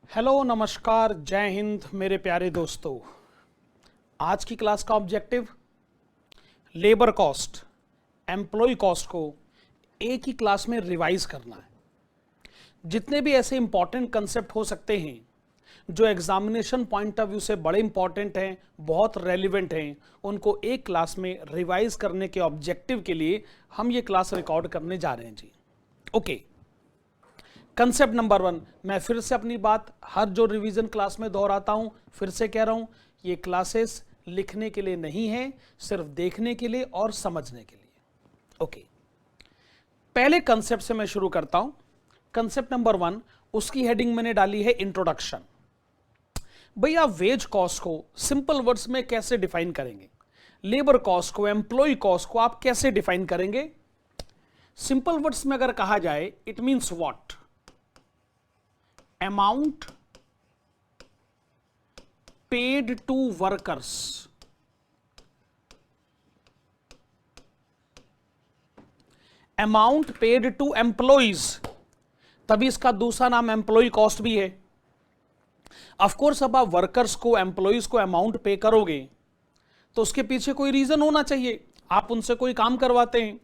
Hello नमस्कार जय हिंद मेरे प्यारे दोस्तों। आज की क्लास का objective labour cost employee cost को एक ही क्लास में रिवाइज करना है। जितने भी ऐसे इंपॉर्टेंट कंसेप्ट हो सकते हैं जो एग्जामिनेशन पॉइंट ऑफ व्यू से बड़े इंपॉर्टेंट हैं, बहुत रेलिवेंट हैं, उनको एक क्लास में रिवाइज करने के ऑब्जेक्टिव के लिए हम ये क्लास रिकॉर्ड करने जा रहे हैं जी। ओके, कंसेप्ट नंबर 1, मैं फिर से अपनी बात हर जो रिवीजन क्लास में दोहराता हूं, फिर से कह रहा हूं, ये क्लासेस लिखने के लिए नहीं है, सिर्फ देखने के लिए और समझने के लिए। ओके, पहले कंसेप्ट से मैं शुरू करता हूं। कंसेप्ट नंबर 1, उसकी हेडिंग मैंने डाली है इंट्रोडक्शन। भैया वेज कॉस्ट को सिंपल वर्ड्स में कैसे डिफाइन करेंगे, लेबर कॉस्ट को, एम्प्लॉय कॉस्ट को आप कैसे डिफाइन करेंगे? सिंपल वर्ड्स में अगर कहा जाए, it means what? amount paid to workers, amount paid to employees, तभी इसका दूसरा नाम एम्प्लॉय कॉस्ट भी है। ऑफ कोर्स अब आप वर्कर्स को, एम्प्लॉयज को अमाउंट पे करोगे तो उसके पीछे कोई रीजन होना चाहिए। आप उनसे कोई काम करवाते हैं,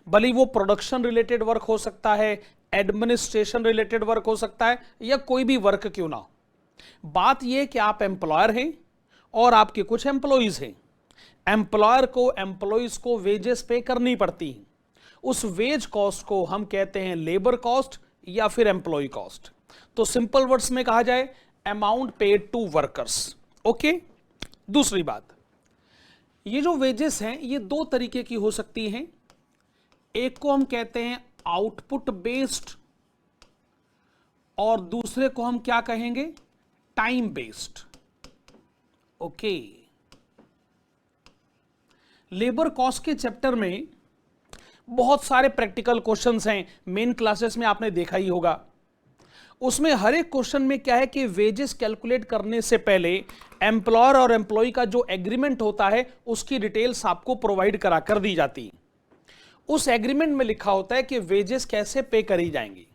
भले वो प्रोडक्शन रिलेटेड वर्क हो सकता है, एडमिनिस्ट्रेशन रिलेटेड वर्क हो सकता है, या कोई भी वर्क क्यों ना हो। बात यह कि आप एम्प्लॉयर हैं और आपके कुछ एम्प्लॉयज हैं। एम्प्लॉयर को एम्प्लॉयज को वेजेस पे करनी पड़ती हैं। उस वेज कॉस्ट को हम कहते हैं लेबर कॉस्ट या फिर एम्प्लॉय कॉस्ट। तो सिंपल वर्ड्स में कहा जाए, amount paid to workers. Okay, दूसरी बात, ये जो वेजेस हैं ये दो तरीके की हो सकती हैं। एक को हम कहते हैं आउटपुट बेस्ड और दूसरे को हम क्या कहेंगे? Time based. Okay, labour cost के चैप्टर में बहुत सारे प्रैक्टिकल क्वेश्चंस हैं, मेन क्लासेस में आपने देखा ही होगा। उसमें हर एक क्वेश्चन में क्या है कि वेजेस कैलकुलेट करने से पहले एम्प्लॉयर और एम्प्लॉय का जो एग्रीमेंट होता है उसकी डिटेल्स आपको प्रोवाइड करा कर दी जाती है। उस एग्रीमेंट में लिखा होता है कि वेजेस कैसे पे करी जाएंगी।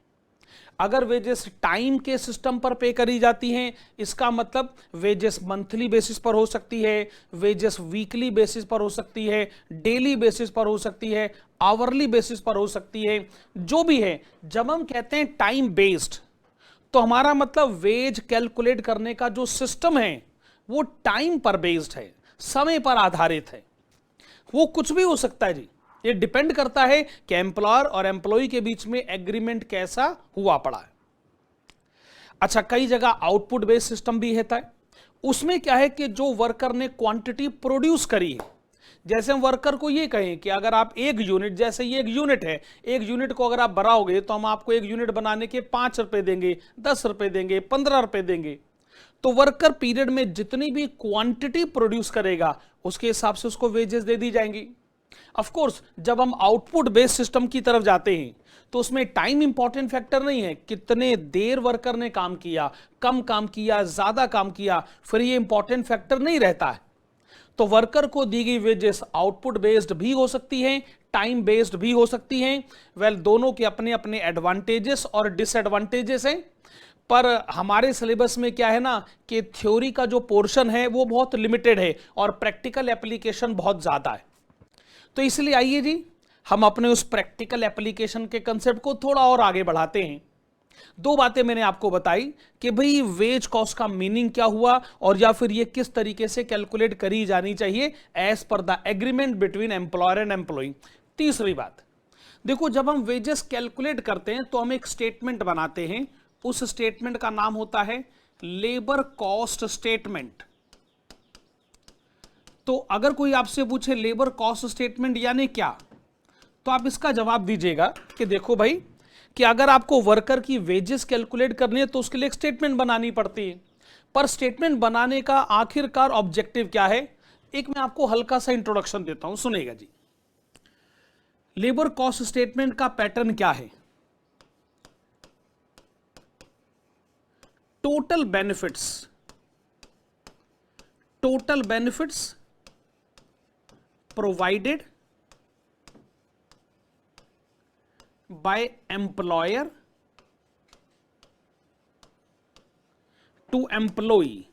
अगर वेजेस टाइम के सिस्टम पर पे करी जाती हैं, इसका मतलब वेजेस मंथली बेसिस पर हो सकती है, वेजेस वीकली बेसिस पर हो सकती है, डेली बेसिस पर हो सकती है, आवरली बेसिस पर हो सकती है, जो भी है। जब हम कहते हैं टाइम बेस्ड तो हमारा मतलब वेज कैलकुलेट करने का जो सिस्टम है वो टाइम पर बेस्ड है, समय पर आधारित है। वो कुछ भी हो सकता है जी, ये डिपेंड करता है कि एम्प्लॉयर और एम्प्लॉय के बीच में एग्रीमेंट कैसा हुआ पड़ा है। अच्छा, कई जगह आउटपुट बेस्ड सिस्टम भी रहता है। उसमें क्या है कि जो वर्कर ने क्वांटिटी प्रोड्यूस करी है, जैसे हम वर्कर को ये कहें कि अगर आप एक यूनिट, जैसे ये एक यूनिट है, एक यूनिट को अगर आप बनाओगे तो हम आपको एक यूनिट बनाने के 5 रुपए देंगे, 10 रुपए देंगे, 15 रुपए देंगे। तो वर्कर पीरियड में जितनी भी क्वांटिटी प्रोड्यूस करेगा उसके हिसाब से उसको वेजेस दे दी जाएंगी। ऑफ कोर्स जब हम आउटपुट बेस्ड सिस्टम की तरफ जाते हैं तो उसमें टाइम इंपॉर्टेंट फैक्टर नहीं है, कितने देर वर्कर ने काम किया, कम काम किया, ज्यादा काम किया, फिर ये इंपॉर्टेंट फैक्टर नहीं रहता है। तो वर्कर को दी गई वेजेस आउटपुट बेस्ड भी हो सकती हैं, टाइम बेस्ड भी हो सकती हैं। वेल, दोनों के अपने अपने एडवांटेजेस और डिसएडवांटेजेस हैं। पर हमारे सिलेबस में क्या है ना कि थ्योरी का जो पोर्शन है वो बहुत लिमिटेड है और प्रैक्टिकल एप्लीकेशन बहुत ज्यादा है। तो इसलिए आइए जी, हम अपने उस प्रैक्टिकल एप्लीकेशन के कंसेप्ट को थोड़ा और आगे बढ़ाते हैं। दो बातें मैंने आपको बताई कि भाई वेज कॉस्ट का मीनिंग क्या हुआ और या फिर ये किस तरीके से कैलकुलेट करी जानी चाहिए as per the agreement between employer and employee. तीसरी बात, देखो, जब हम वेजेस कैलकुलेट करते हैं तो हम एक स्टेटमेंट बनाते हैं। उस स्टेटमेंट का नाम होता है लेबर कॉस्ट स्टेटमेंट। तो अगर कोई आपसे पूछे लेबर कॉस्ट स्टेटमेंट यानी क्या, तो आप इसका जवाब दीजिएगा कि देखो भाई, कि अगर आपको वर्कर की वेजेस कैलकुलेट करनी है तो उसके लिए एक स्टेटमेंट बनानी पड़ती है। पर स्टेटमेंट बनाने का आखिरकार ऑब्जेक्टिव क्या है, एक मैं आपको हल्का सा इंट्रोडक्शन देता हूं, सुनेगा जी। लेबर कॉस्ट स्टेटमेंट का पैटर्न क्या है? Total benefits, total benefits provided by employer to employee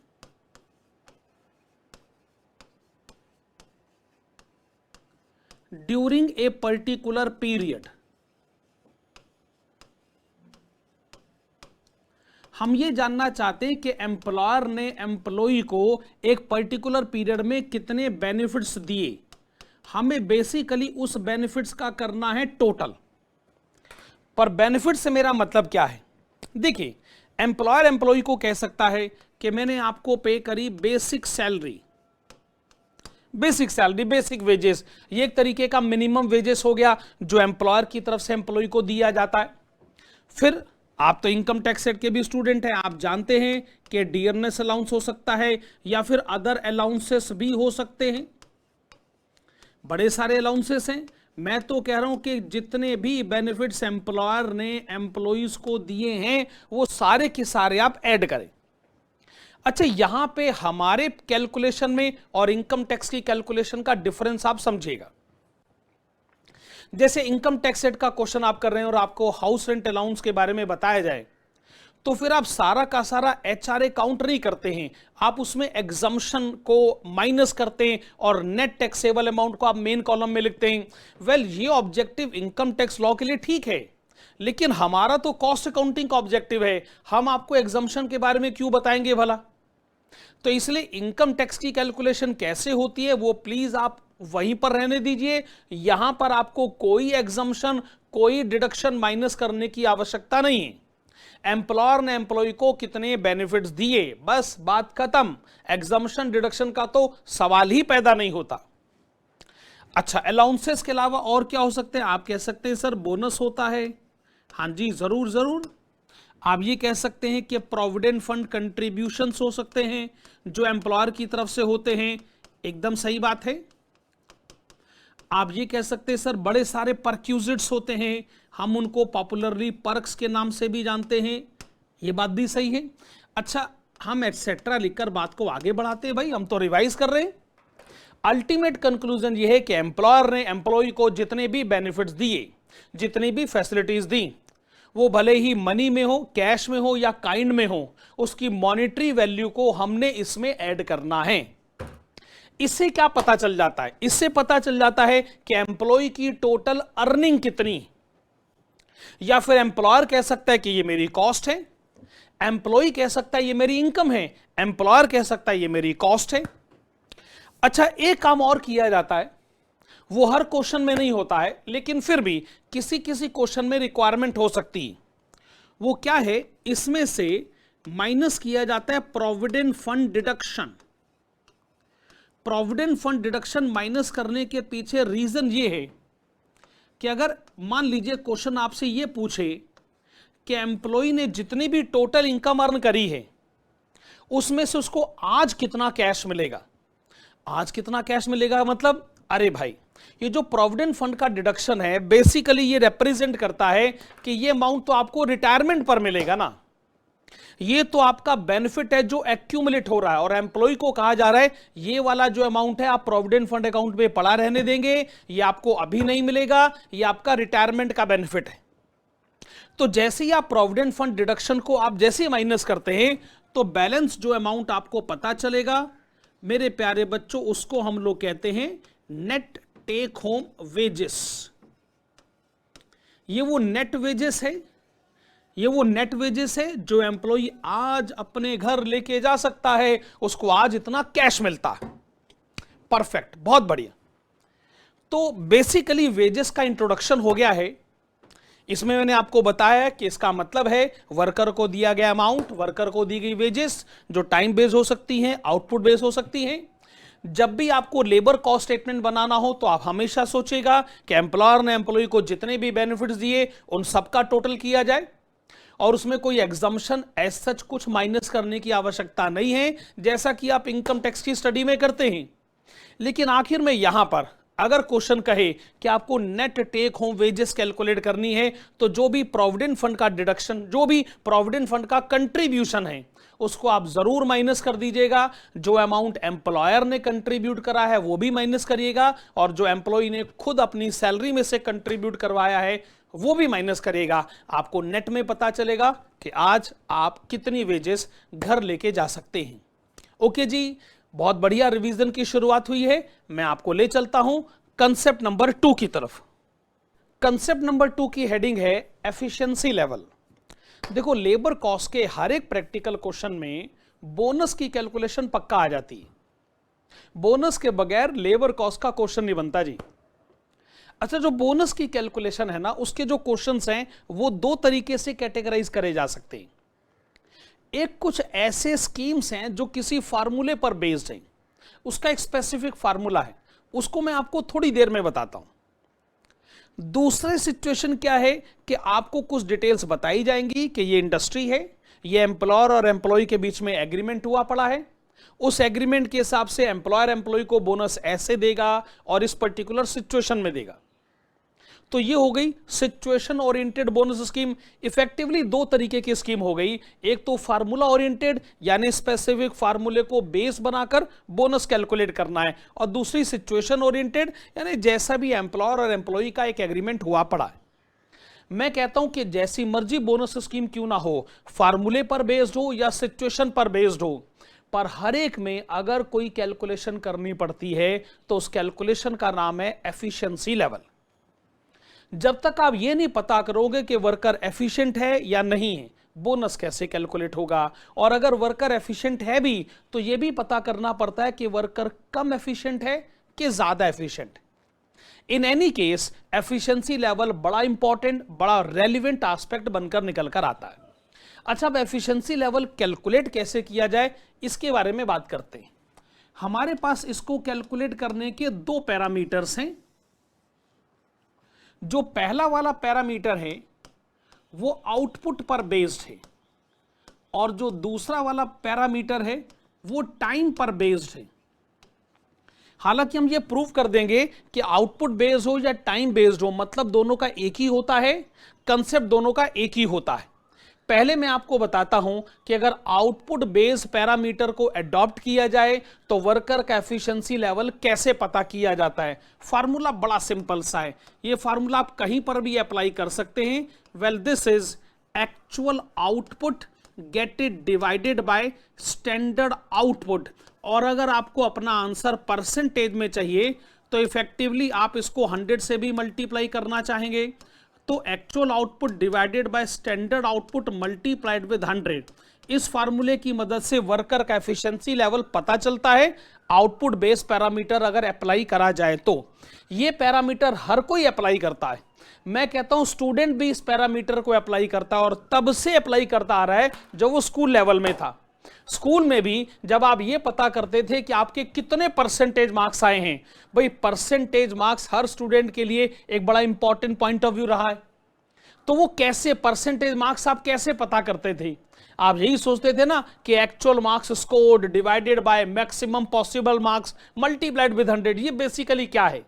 during a particular period. हम ये जानना चाहते हैं कि एम्प्लॉयर ने एम्प्लॉई को एक पर्टिकुलर पीरियड में कितने बेनिफिट्स दिए। हमें बेसिकली उस बेनिफिट्स का करना है टोटल। पर बेनिफिट से मेरा मतलब क्या है? देखिए, एम्प्लॉयर एम्प्लॉई को कह सकता है कि मैंने आपको पे करी बेसिक सैलरी, बेसिक वेजेस। ये एक तरीके का मिनिमम वेजेस हो गया जो एम्प्लॉयर की तरफ से एम्प्लॉय को दिया जाता है। फिर आप तो इनकम टैक्स सेट के भी स्टूडेंट हैं, आप जानते हैं कि डियरनेस अलाउंस हो सकता है या फिर अदर अलाउंसेस भी हो सकते हैं। बड़े सारे अलाउंसेस हैं। मैं तो कह रहा हूं कि जितने भी बेनिफिट्स एम्प्लॉयर ने एम्प्लॉइज को दिए हैं वो सारे के सारे आप ऐड करें। अच्छा, यहां पे हमारे कैलकुलेशन में और इनकम टैक्स की कैलकुलेशन का डिफरेंस आप समझिएगा। जैसे इनकम टैक्स सेट का क्वेश्चन आप कर रहे हैं और आपको हाउस रेंट अलाउंस के बारे में बताया जाए, तो फिर आप सारा का सारा एचआरए काउंट नहीं करते हैं, आप उसमें एग्जम्पशन को माइनस करते हैं और नेट टैक्सेबल अमाउंट को आप मेन कॉलम में लिखते हैं। वेल, ये ऑब्जेक्टिव इनकम टैक्स लॉ के लिए ठीक है, लेकिन हमारा तो कॉस्ट अकाउंटिंग का ऑब्जेक्टिव है। हम आपको एग्जम्पशन के बारे में क्यों बताएंगे भला? तो इसलिए इनकम टैक्स की कैलकुलेशन कैसे होती है वो प्लीज आप वहीं पर रहने दीजिए। यहां पर आपको कोई एग्जम्पशन, कोई डिडक्शन माइनस करने की आवश्यकता नहीं है। एम्प्लॉयर ने एम्प्लॉय को कितने बेनिफिट्स दिए, बस बात खत्म। एग्जम्पशन डिडक्शन का तो सवाल ही पैदा नहीं होता। अच्छा, अलाउंसेस के अलावा और क्या हो सकते हैं? आप कह सकते हैं सर बोनस होता है। हाँ जी, जरूर जरूर। आप ये कह सकते हैं कि प्रोविडेंट फंड कंट्रीब्यूशंस हो सकते हैं जो एम्प्लॉयर की तरफ से होते हैं। एकदम सही बात है। आप ये कह सकते हैं सर बड़े सारे परक्यूजिट्स होते हैं, हम उनको पॉपुलरली पर्क्स के नाम से भी जानते हैं। ये बात भी सही है। अच्छा, हम एटसेट्रा लिखकर बात को आगे बढ़ाते हैं भाई, हम तो रिवाइज कर रहे हैं। अल्टीमेट कंक्लूजन ये है कि एम्प्लॉयर ने एम्प्लॉय को जितने भी बेनिफिट्स दिए, जितनी भी फैसिलिटीज दी, वो भले ही मनी में हो, कैश में हो या काइंड में हो, उसकी मॉनेटरी वैल्यू को हमने इसमें ऐड करना है। इससे क्या पता चल जाता है? इससे पता चल जाता है कि एम्प्लॉय की टोटल अर्निंग कितनी, या फिर एम्प्लॉयर कह सकता है कि ये मेरी कॉस्ट है, एम्प्लॉय कह सकता है ये मेरी इनकम है, एम्प्लॉयर कह सकता है ये मेरी कॉस्ट है। अच्छा, एक काम और किया जाता है, वो हर क्वेश्चन में नहीं होता है, लेकिन फिर भी किसी किसी क्वेश्चन में रिक्वायरमेंट हो सकती है। वो क्या है? इसमें से माइनस किया जाता है provident fund deduction. Provident fund deduction minus करने के पीछे रीजन ये है कि अगर मान लीजिए क्वेश्चन आपसे ये पूछे कि एम्प्लॉय ने जितनी भी टोटल इनकम अर्न करी है उसमें से उसको आज कितना कैश मिलेगा। आज कितना कैश मिलेगा मतलब, अरे भाई, ये जो प्रोविडेंट फंड का डिडक्शन है बेसिकली ये रिप्रेजेंट करता है कि ये अमाउंट तो आपको रिटायरमेंट पर मिलेगा ना, ये तो आपका बेनिफिट है जो एक्यूमुलेट हो रहा है। और एम्प्लॉय को कहा जा रहा है ये वाला जो अमाउंट है आप प्रोविडेंट फंड अकाउंट में पड़ा रहने देंगे, ये आपको अभी नहीं मिलेगा, ये आपका रिटायरमेंट का बेनिफिट है। तो जैसे ही आप प्रोविडेंट फंड डिडक्शन को आप जैसे ही माइनस करते हैं तो बैलेंस जो अमाउंट आपको पता चलेगा मेरे प्यारे बच्चों, उसको हम लोग कहते हैं नेट टेक होम वेजेस। ये वो नेट वेजेस है, ये वो नेट वेजेस है जो एम्प्लॉय आज अपने घर लेके जा सकता है, उसको आज इतना कैश मिलता है। परफेक्ट, बहुत बढ़िया। तो बेसिकली वेजेस का इंट्रोडक्शन हो गया है। इसमें मैंने आपको बताया कि इसका मतलब है वर्कर को दिया गया अमाउंट, वर्कर को दी गई वेजेस जो टाइम बेस्ड हो सकती हैं, आउटपुट बेस्ड हो सकती हैं। जब भी आपको लेबर कॉस्ट स्टेटमेंट बनाना हो तो आप हमेशा सोचिएगा कि एम्प्लॉयर ने एम्प्लॉय को जितने भी बेनिफिट्स दिए उन सबका टोटल किया जाए और उसमें कोई एग्जम्पशन एज सच कुछ माइनस करने की आवश्यकता नहीं है, जैसा कि आप इनकम टैक्स की स्टडी में करते हैं। लेकिन आखिर में यहां पर अगर क्वेश्चन कहे कि आपको net take home wages calculate करनी है तो जो भी प्रोविडेंट फंड का डिडक्शन, जो भी प्रोविडेंट फंड का कंट्रीब्यूशन है उसको आप जरूर माइनस कर दीजिएगा। जो अमाउंट एम्प्लॉयर ने कंट्रीब्यूट करा है वो भी माइनस करिएगा और जो एम्प्लॉय ने खुद अपनी सैलरी में से कंट्रीब्यूट करवाया है वो भी माइनस करेगा, आपको नेट में पता चलेगा कि आज आप कितनी वेजेस घर लेके जा सकते हैं। ओके जी, बहुत बढ़िया रिवीजन की शुरुआत हुई है। मैं आपको ले चलता हूं कंसेप्ट नंबर 2 की तरफ। कंसेप्ट नंबर 2 की हेडिंग है एफिशिएंसी लेवल। देखो, लेबर कॉस्ट के हर एक प्रैक्टिकल क्वेश्चन में बोनस की कैलकुलेशन पक्का आ जाती है। बोनस के बगैर लेबर कॉस्ट का क्वेश्चन नहीं बनता जी। अच्छा, जो बोनस की कैलकुलेशन है ना, उसके जो क्वेश्चंस हैं वो दो तरीके से कैटेगराइज करे जा सकते हैं। एक कुछ ऐसे स्कीम्स हैं जो किसी फार्मूले पर बेस्ड हैं, उसका एक स्पेसिफिक फार्मूला है, उसको मैं आपको थोड़ी देर में बताता हूं। दूसरे सिचुएशन क्या है कि आपको कुछ डिटेल्स बताई जाएंगी कि ये इंडस्ट्री है, ये एम्प्लॉयर और एम्प्लॉय के बीच में एग्रीमेंट हुआ पड़ा है, उस एग्रीमेंट के हिसाब से एम्प्लॉयर एम्प्लॉय को बोनस ऐसे देगा और इस पर्टिकुलर सिचुएशन में देगा। तो ये हो गई situation oriented bonus scheme. Effectively दो तरीके की स्कीम हो गई, एक तो फार्मूला ओरिएंटेड यानी स्पेसिफिक फार्मूले को बेस बनाकर बोनस कैलकुलेट करना है, और दूसरी सिचुएशन ओरिएंटेड यानी जैसा भी एम्प्लॉयर और एम्प्लॉय का एक एग्रीमेंट हुआ पड़ा है। मैं कहता हूं कि जैसी मर्जी बोनस स्कीम क्यों ना हो, फार्मूले पर बेस्ड हो या सिचुएशन पर बेस्ड हो, पर हर एक में अगर कोई कैलकुलेशन करनी पड़ती है तो उस कैलकुलेशन का नाम है एफिशिएंसी लेवल। जब तक आप ये नहीं पता करोगे कि वर्कर एफिशिएंट है या नहीं है, बोनस कैसे कैलकुलेट होगा। और अगर वर्कर एफिशिएंट है भी तो यह भी पता करना पड़ता है कि वर्कर कम एफिशिएंट है कि ज्यादा efficient. In any case efficiency level बड़ा इंपॉर्टेंट, बड़ा रेलिवेंट एस्पेक्ट बनकर निकल कर आता है। अच्छा, अब एफिशिएंसी लेवल कैलकुलेट कैसे किया जाए इसके बारे में बात करते हैं। हमारे पास इसको कैलकुलेट करने के दो पैरामीटर्स हैं। जो पहला वाला पैरामीटर है वो आउटपुट पर बेस्ड है, और जो दूसरा वाला पैरामीटर है वो टाइम पर बेस्ड है। हालांकि हम ये प्रूव कर देंगे कि आउटपुट बेस्ड हो या टाइम बेस्ड हो, मतलब दोनों का एक ही होता है, कंसेप्ट दोनों का एक ही होता है। पहले मैं आपको बताता हूं कि अगर आउटपुट बेस्ड पैरामीटर को अडॉप्ट किया जाए तो वर्कर का एफिशिएंसी लेवल कैसे पता किया जाता है। फार्मूला बड़ा सिंपल सा है, ये फार्मूला आप कहीं पर भी अप्लाई कर सकते हैं। Well, this is actual output get it divided by standard output. और अगर आपको अपना आंसर परसेंटेज में चाहिए तो इफेक्टिवली आप इसको 100 से भी मल्टीप्लाई करना चाहेंगे तो actual output divided by standard output multiplied with 100। इस फार्मूले की मदद से वर्कर का एफिशिएंसी लेवल पता चलता है। आउटपुट बेस पैरामीटर अगर अप्लाई करा जाए तो ये पैरामीटर हर कोई अप्लाई करता है। मैं कहता हूं स्टूडेंट भी इस पैरामीटर को अप्लाई करता है, और तब से अप्लाई करता आ रहा है जब वो स्कूल लेवल में था। स्कूल में भी जब आप ये पता करते थे कि आपके कितने परसेंटेज मार्क्स आए हैं, भाई परसेंटेज मार्क्स हर स्टूडेंट के लिए एक बड़ा इंपॉर्टेंट पॉइंट ऑफ व्यू रहा है। तो वो कैसे परसेंटेज मार्क्स आप कैसे पता करते थे? आप यही सोचते थे ना कि actual marks scored divided by maximum possible marks multiplied with 100। ये बेसिकली क्या है?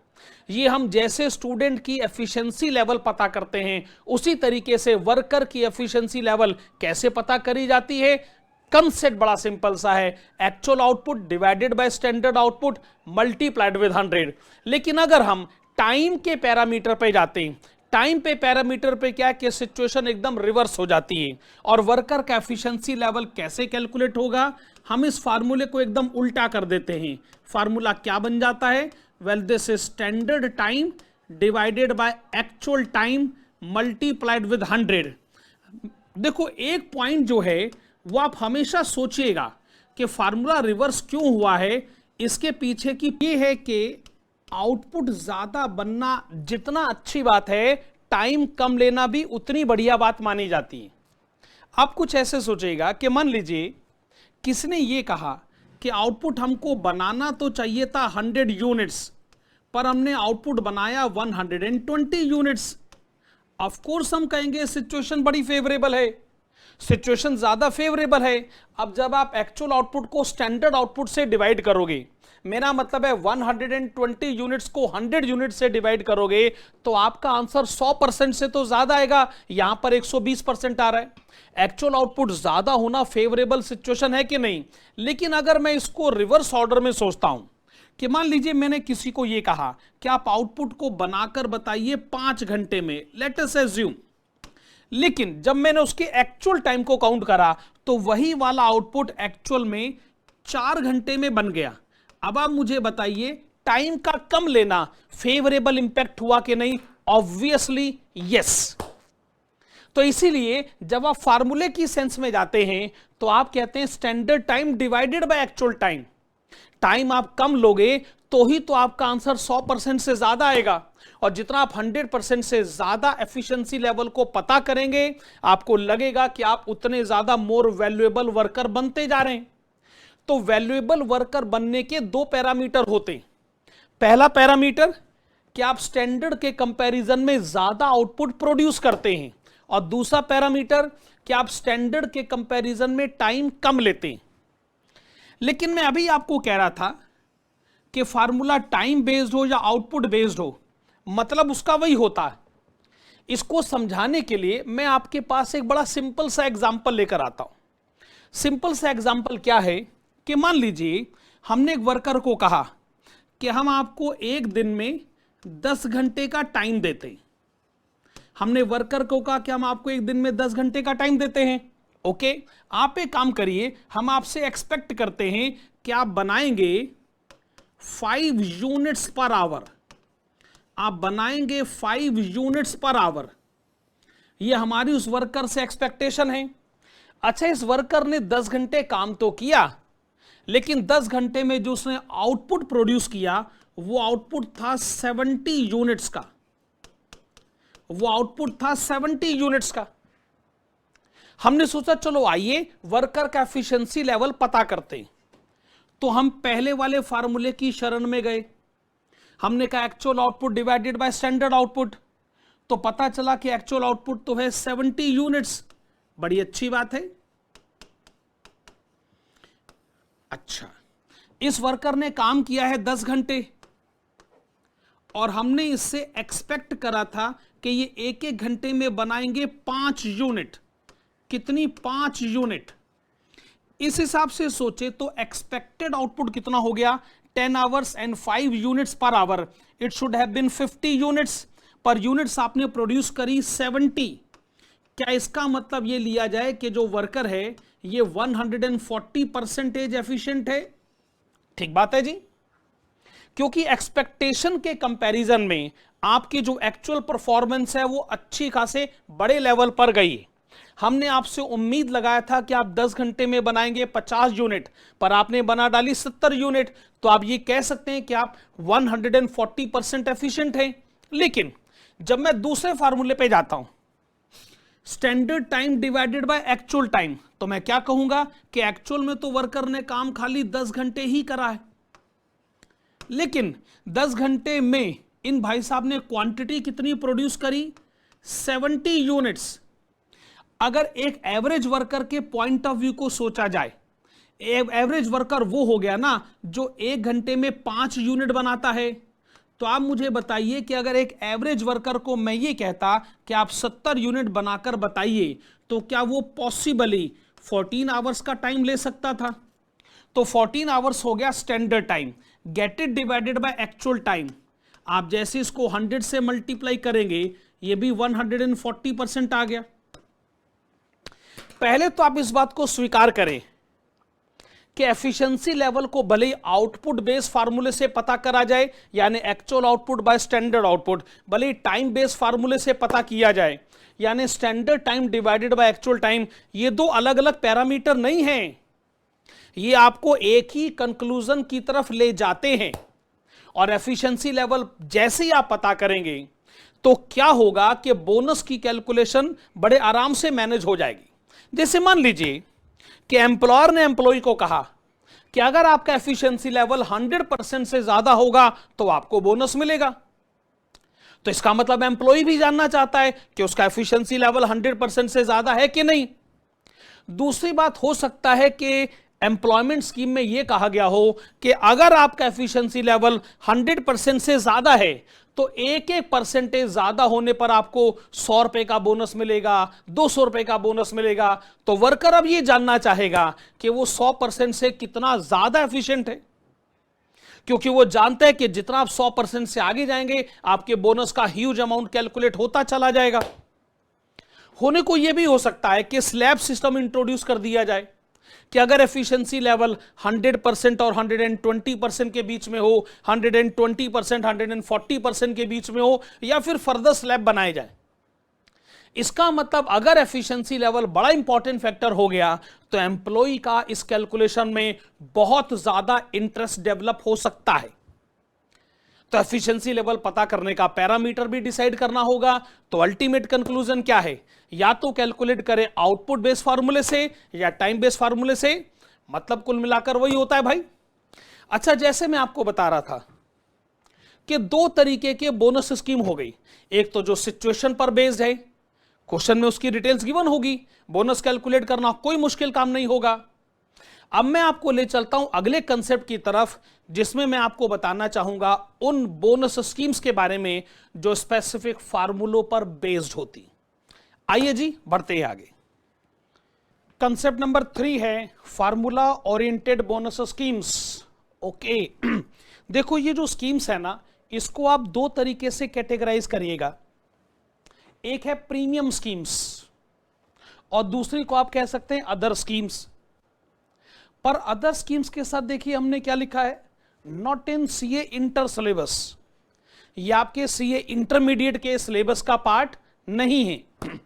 ये हम जैसे स्टूडेंट की एफिशिएंसी लेवल पता करते हैं उसी तरीके से वर्कर की एफिशिएंसी लेवल कैसे पता करी जाती है। कंसेप्ट बड़ा सिंपल सा है, actual output divided by standard output multiplied with 100। लेकिन अगर हम टाइम के पैरामीटर पे जाते हैं, टाइम पे पैरामीटर पे क्या कि सिचुएशन एकदम रिवर्स हो जाती है। और वर्कर का एफिशिएंसी लेवल कैसे कैलकुलेट होगा, हम इस फार्मूले को एकदम उल्टा कर देते हैं। फार्मूला क्या बन जाता है? Well, this is standard time divided by actual time multiplied with 100। देखो, एक पॉइंट जो है वो आप हमेशा सोचिएगा कि फार्मूला रिवर्स क्यों हुआ है। इसके पीछे की ये है कि आउटपुट ज्यादा बनना जितना अच्छी बात है, टाइम कम लेना भी उतनी बढ़िया बात मानी जाती है। आप कुछ ऐसे सोचिएगा कि मान लीजिए किसने ये कहा कि आउटपुट हमको बनाना तो चाहिए था 100 यूनिट्स, पर हमने आउटपुट बनाया 120 यूनिट्स। ऑफ कोर्स हम कहेंगे सिचुएशन बड़ी फेवरेबल है, सिचुएशन ज्यादा फेवरेबल है। अब जब आप एक्चुअल आउटपुट को स्टैंडर्ड आउटपुट से डिवाइड करोगे, मेरा मतलब है 120 यूनिट्स को 100 यूनिट से डिवाइड करोगे तो आपका आंसर 100% से तो ज्यादा आएगा। यहां पर 120% आ रहा है। एक्चुअल आउटपुट ज्यादा होना फेवरेबल सिचुएशन है कि नहीं? लेकिन अगर मैं इसको रिवर्स ऑर्डर में सोचता हूं कि मान लीजिए मैंने किसी को ये कहा कि आप आउटपुट को बनाकर बताइए 5 घंटे में, लेट अस अज्यूम, लेकिन जब मैंने उसके एक्चुअल टाइम को काउंट करा तो वही वाला आउटपुट एक्चुअल में 4 घंटे में बन गया। अब आप मुझे बताइए टाइम का कम लेना फेवरेबल इंपैक्ट हुआ कि नहीं? Obviously yes. तो इसीलिए जब आप फार्मूले की सेंस में जाते हैं तो आप कहते हैं standard time divided by actual time. Time आप कम लोगे तो ही तो आपका आंसर 100% से ज्यादा आएगा, और जितना आप 100% से ज्यादा एफिशिएंसी लेवल को पता करेंगे आपको लगेगा कि आप उतने ज्यादा मोर वैल्यूएबल वर्कर बनते जा रहे हैं। तो वैल्यूएबल वर्कर बनने के 2 पैरामीटर होते हैं। पहला पैरामीटर कि आप स्टैंडर्ड के कंपैरिजन में ज्यादा आउटपुट प्रोड्यूस करते हैं, और दूसरा पैरामीटर कि आप स्टैंडर्ड के कंपैरिजन में टाइम कम लेते हैं। लेकिन मैं अभी आपको कह रहा था कि फार्मूला टाइम बेस्ड हो या आउटपुट बेस्ड हो, मतलब उसका वही होता है। इसको समझाने के लिए मैं आपके पास एक बड़ा सिंपल सा एग्जांपल लेकर आता हूं। सिंपल सा एग्जांपल क्या है कि मान लीजिए हमने एक वर्कर को कहा कि हम आपको एक दिन में 10 घंटे का टाइम देते हैं। हमने वर्कर को कहा कि हम आपको एक दिन में 10 घंटे का टाइम देते हैं। ओके, आप एक काम करिए, हम आपसे एक्सपेक्ट करते हैं कि आप बनाएंगे 5 यूनिट्स पर आवर। आप बनाएंगे 5 यूनिट्स पर आवर, ये हमारी उस वर्कर से एक्सपेक्टेशन है। अच्छा, इस वर्कर ने 10 घंटे काम तो किया, लेकिन 10 घंटे में जो उसने आउटपुट प्रोड्यूस किया वो आउटपुट था 70 यूनिट्स का। वो आउटपुट था 70 यूनिट्स का। हमने सोचा चलो आइए वर्कर का एफिशिएंसी लेवल पता करते हैं। तो हम पहले वाले फार्मूले की शरण में गए। हमने कहा actual output divided by standard output, तो पता चला कि एक्चुअल आउटपुट तो है 70 यूनिट्स। बड़ी अच्छी बात है। अच्छा, इस वर्कर ने काम किया है 10 घंटे, और हमने इससे एक्सपेक्ट करा था कि ये एक एक घंटे में बनाएंगे 5 यूनिट। कितनी? 5 यूनिट। इस हिसाब से सोचे तो एक्सपेक्टेड आउटपुट कितना हो गया? 10 hours and 5 units per hour, it should have been 50 units. पर यूनिट्स आपने प्रोड्यूस करी 70। क्या इसका मतलब ये लिया जाए कि जो वर्कर है ये 140% एफिशिएंट है? ठीक बात है जी, क्योंकि एक्सपेक्टेशन के कंपैरिजन में आपकी जो एक्चुअल परफॉर्मेंस है वो अच्छी खासे बड़े लेवल पर गई। हमने आपसे उम्मीद लगाया था कि आप 10 घंटे में बनाएंगे 50 यूनिट, पर आपने बना डाली 70 यूनिट। तो आप ये कह सकते हैं कि आप 140% एफिशिएंट हैं। लेकिन जब मैं दूसरे फार्मूले पे जाता हूं, standard time divided by actual time, तो मैं क्या कहूंगा कि एक्चुअल में तो वर्कर ने काम खाली 10 घंटे ही करा है, लेकिन 10 घंटे में इन भाई साहब ने क्वांटिटी कितनी प्रोड्यूस करी? 70 यूनिट्स। अगर एक एवरेज वर्कर के पॉइंट ऑफ व्यू को सोचा जाए, एवरेज वर्कर वो हो गया ना जो 1 घंटे में 5 यूनिट बनाता है। तो आप मुझे बताइए कि अगर एक एवरेज वर्कर को मैं ये कहता कि आप 70 यूनिट बनाकर बताइए, तो क्या वो पॉसिबली 14 आवर्स का टाइम ले सकता था? तो 14 आवर्स हो गया standard time. Get it divided by actual time. आप जैसे इसको 100 से मल्टीप्लाई करेंगे ये भी 140% आ गया। पहले तो आप इस बात को स्वीकार करें कि एफिशिएंसी लेवल को भले ही आउटपुट बेस्ड फार्मूले से पता करा जाए, यानी actual output by standard output, भले ही टाइम बेस्ड फार्मूले से पता किया जाए, यानी standard time divided by actual time, ये 2 अलग अलग पैरामीटर नहीं हैं। ये आपको एक ही कंक्लूजन की तरफ ले जाते हैं। और एफिशिएंसी लेवल जैसे ही आप पता करेंगे तो क्या होगा कि बोनस की कैलकुलेशन बड़े आराम से मैनेज हो जाएगी। जैसे मान लीजिए कि एम्प्लॉयर ने एम्प्लॉय को कहा कि अगर आपका एफिशिएंसी लेवल 100% से ज्यादा होगा तो आपको बोनस मिलेगा। तो इसका मतलब एम्प्लॉय भी जानना चाहता है कि उसका एफिशिएंसी लेवल 100% से ज्यादा है कि नहीं। दूसरी बात हो सकता है कि एम्प्लॉयमेंट स्कीम में यह कहा गया हो कि अगर आपका एफिशिएंसी लेवल 100% से ज्यादा है तो 1% ज्यादा होने पर आपको 100 रुपए का बोनस मिलेगा, 200 रुपए का बोनस मिलेगा। तो वर्कर अब यह जानना चाहेगा कि वो 100% से कितना ज्यादा एफिशिएंट है। क्योंकि वो जानते हैं कि जितना आप 100% से आगे जाएंगे आपके बोनस का ह्यूज अमाउंट कैलकुलेट होता चला जाएगा। होने को यह भी हो सकता है कि स्लैब सिस्टम इंट्रोड्यूस कर दिया जाए कि अगर एफिशिएंसी लेवल 100% और 120% के बीच में हो, 120%, 140% के बीच में हो, या फिर फर्दर स्लैब बनाए जाए। इसका मतलब अगर एफिशिएंसी लेवल बड़ा इंपॉर्टेंट फैक्टर हो गया तो एम्प्लॉय का इस कैलकुलेशन में बहुत ज्यादा इंटरेस्ट डेवलप हो सकता है। तो एफिशिएंसी लेवल पता करने का पैरामीटर भी डिसाइड करना होगा। तो अल्टीमेट कंक्लूजन क्या है, या तो कैलकुलेट करें आउटपुट बेस्ड फार्मूले से या टाइम बेस्ड फार्मूले से, मतलब कुल मिलाकर वही होता है भाई। अच्छा, जैसे मैं आपको बता रहा था कि दो तरीके के बोनस स्कीम हो गई, एक तो जो सिचुएशन पर बेस्ड है, क्वेश्चन में उसकी डिटेल्स गिवन होगी, बोनस कैलकुलेट करना कोई मुश्किल काम नहीं होगा। अब मैं आपको ले चलता हूं अगले कंसेप्ट की तरफ, जिसमें मैं आपको बताना चाहूंगा उन बोनस स्कीम्स के बारे में जो स्पेसिफिक फार्मूलों पर बेस्ड होती। आइए जी बढ़ते हैं आगे। कंसेप्ट नंबर 3 है formula oriented bonus schemes. Okay देखो, ये जो स्कीम्स है ना, इसको आप दो तरीके से कैटेगराइज करिएगा। एक है प्रीमियम स्कीम्स और दूसरी को आप कह सकते हैं अदर स्कीम्स। पर अदर स्कीम्स के साथ देखिए हमने क्या लिखा है, not in CA inter syllabus, ये आपके सीए इंटरमीडिएट के सिलेबस का पार्ट नहीं है।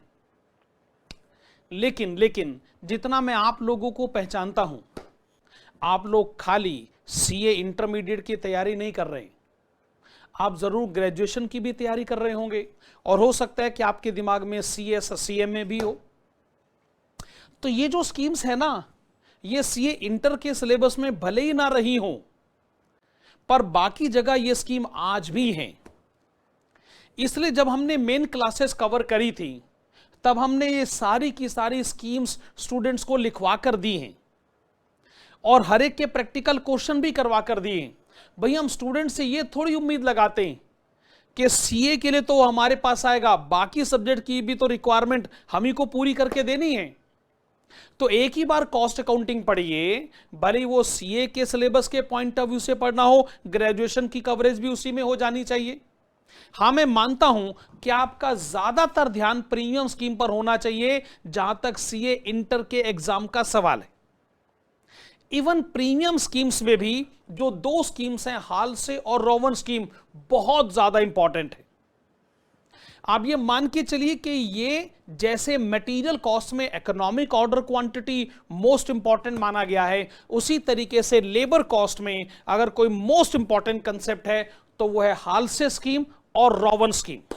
लेकिन जितना मैं आप लोगों को पहचानता हूं, आप लोग खाली सीए इंटरमीडिएट की तैयारी नहीं कर रहे हैं, आप जरूर ग्रेजुएशन की भी तैयारी कर रहे होंगे और हो सकता है कि आपके दिमाग में सीएस सीएमए भी हो। तो ये जो स्कीम्स है ना, ये सीए इंटर के सिलेबस में भले ही ना रही हो, पर बाकी जगह ये स्कीम आज भी है। इसलिए जब हमने मेन क्लासेस कवर करी थी तब हमने ये सारी की सारी स्कीम्स स्टूडेंट्स को लिखवा कर दी हैं और हर एक के प्रैक्टिकल क्वेश्चन भी करवा कर दिए हैं। भाई हम स्टूडेंट से ये थोड़ी उम्मीद लगाते हैं कि सीए के लिए तो हमारे पास आएगा, बाकी सब्जेक्ट की भी तो रिक्वायरमेंट हम ही को पूरी करके देनी है। तो एक ही बार कॉस्ट अकाउंटिंग पढ़िए, भले वो सीए के सिलेबस के पॉइंट ऑफ व्यू से पढ़ना हो, ग्रेजुएशन की कवरेज भी उसी में हो जानी चाहिए। हाँ, मैं मानता हूं कि आपका ज्यादातर ध्यान प्रीमियम स्कीम पर होना चाहिए जहां तक सीए इंटर के एग्जाम का सवाल है। इवन प्रीमियम स्कीम्स में भी जो दो स्कीम्स हैं, हालसे और रोवन स्कीम, बहुत ज्यादा इंपॉर्टेंट है। आप ये मान के चलिए कि ये जैसे मटेरियल कॉस्ट में economic order quantity most important माना गया है, उसी तरीके से लेबर कॉस्ट में अगर कोई मोस्ट इंपॉर्टेंट कंसेप्ट है तो वो है हालसे स्कीम और रोवन स्कीम।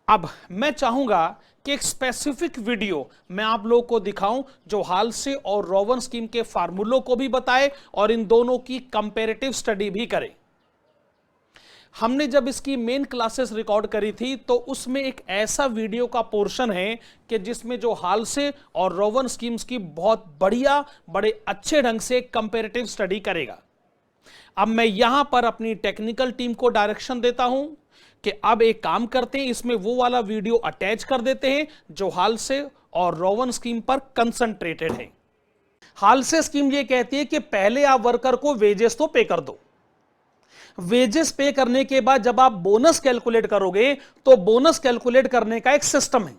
अब मैं चाहूंगा कि एक स्पेसिफिक वीडियो मैं आप लोगों को दिखाऊं जो हालसे और रोवन स्कीम के फार्मूलों को भी बताए और इन दोनों की कंपैरेटिव स्टडी भी करे। हमने जब इसकी मेन क्लासेस रिकॉर्ड करी थी तो उसमें एक ऐसा वीडियो का पोर्शन है कि जिसमें जो हालसे और रोवन स्कीम्स की बहुत बढ़िया, बड़े अच्छे ढंग से कंपैरेटिव स्टडी करेगा। अब मैं यहां पर अपनी टेक्निकल टीम को डायरेक्शन देता हूं कि अब एक काम करते हैं, इसमें वो वाला वीडियो अटैच कर देते हैं जो हालसे और रोवन स्कीम पर कंसंट्रेटेड है। हालसे स्कीम ये कहती है कि पहले आप वर्कर को वेजेस तो पे कर दो, वेजेस पे करने के बाद जब आप बोनस कैलकुलेट करोगे तो बोनस कैलकुलेट करने का एक सिस्टम है।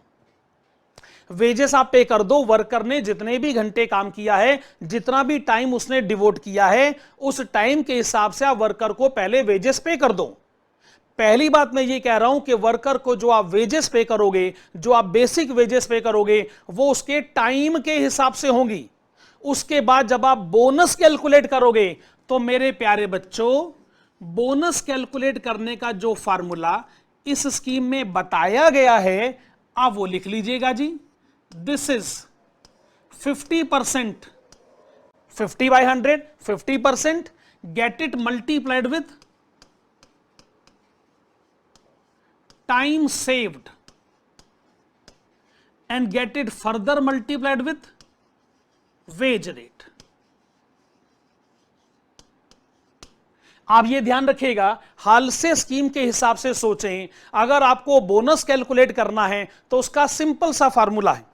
वेजेस आप पे कर दो, वर्कर ने जितने भी घंटे काम किया है, जितना भी टाइम उसने डिवोट किया है, उस टाइम के हिसाब से आप वर्कर को पहले वेजेस पे कर दो। पहली बात मैं ये कह रहा हूं कि वर्कर को जो आप वेजेस पे करोगे, जो आप बेसिक वेजेस पे करोगे, वो उसके टाइम के हिसाब से होंगी। उसके बाद जब आप बोनस कैलकुलेट करोगे तो मेरे प्यारे बच्चों, बोनस कैलकुलेट करने का जो फार्मूला इस स्कीम में बताया गया है, आप वो लिख लीजिएगा जी। This is 50%, 50 by 100, 50%, get it multiplied with time saved and get it further multiplied with wage rate. आप ये ध्यान रखिएगा, हालसे स्कीम के हिसाब से सोचें। अगर आपको बोनस कैलकुलेट करना है तो उसका सिंपल सा फार्मूला है।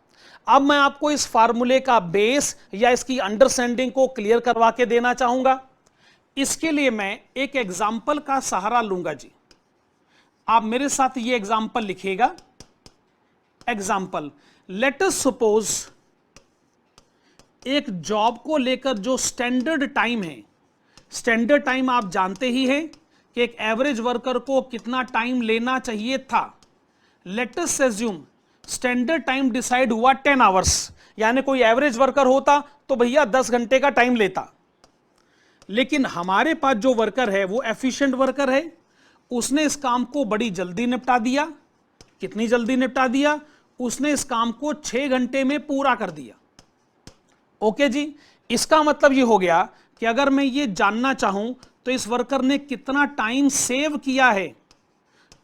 अब मैं आपको इस फार्मूले का बेस या इसकी अंडरस्टैंडिंग को क्लियर करवा के देना चाहूंगा इसके लिए मैं एक एग्जाम्पल का सहारा लूंगा जी। आप मेरे साथ ये एग्जाम्पल लिखिएगा। एग्जाम्पल, लेट अस सपोज एक जॉब को लेकर जो स्टैंडर्ड टाइम है, स्टैंडर्ड टाइम आप जानते ही हैं कि एक एवरेज वर्कर को कितना टाइम लेना चाहिए था। Let us assume standard time decide हुआ 10 आवर्स, यानी कोई एवरेज वर्कर होता तो भैया 10 घंटे का टाइम लेता, लेकिन हमारे पास जो वर्कर है वो एफिशिएंट वर्कर है, उसने इस काम को बड़ी जल्दी निपटा दिया। कितनी जल्दी निपटा दिया? उसने इस काम को 6 घंटे में पूरा कर दिया। ओके जी, इसका मतलब ये हो गया कि अगर मैं ये जानना चाहूं तो इस वर्कर ने कितना टाइम सेव किया है,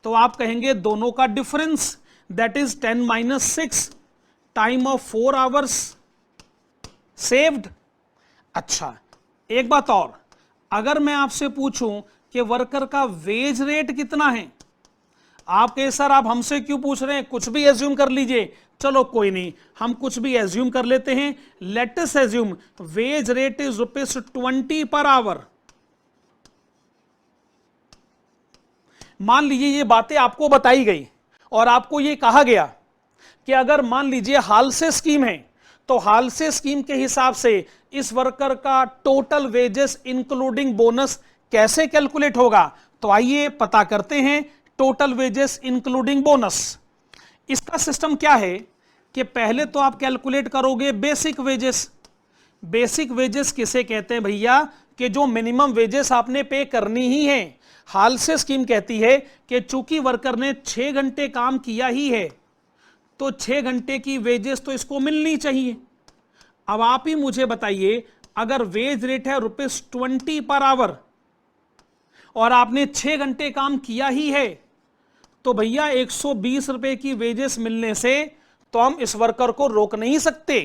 तो आप कहेंगे दोनों का difference, that is 10 - 6 time of 4 hours saved. अच्छा, एक बात और, अगर मैं आपसे पूछूं कि वर्कर का वेज रेट कितना है, आप कहे सर आप हमसे क्यों पूछ रहे हैं, कुछ भी एज्यूम कर लीजिए। चलो कोई नहीं, हम कुछ भी एज्यूम कर लेते हैं। Let us assume wage rate is ₹20 per hour. मान लीजिए ये बातें आपको बताई गई और आपको ये कहा गया कि अगर मान लीजिए हाल से स्कीम है, तो हाल से स्कीम के हिसाब से इस वर्कर का टोटल वेजेस इंक्लूडिंग बोनस कैसे कैलकुलेट होगा। तो आइए पता करते हैं टोटल वेजेस इंक्लूडिंग बोनस। इसका सिस्टम क्या है कि पहले तो आप कैलकुलेट करोगे बेसिक वेजेस। बेसिक वेजेस किसे कहते हैं भैया? कि जो मिनिमम वेजेस आपने पे करनी ही है। हाल से स्कीम कहती है कि चूंकि वर्कर ने 6 घंटे काम किया ही है, तो 6 घंटे की वेजेस तो इसको मिलनी चाहिए। अब आप ही मुझे बताइए, अगर वेज रेट है ₹20 पर आवर और आपने 6 घंटे काम किया ही है, तो भैया 120 रुपए की वेजेस मिलने से तो हम इस वर्कर को रोक नहीं सकते।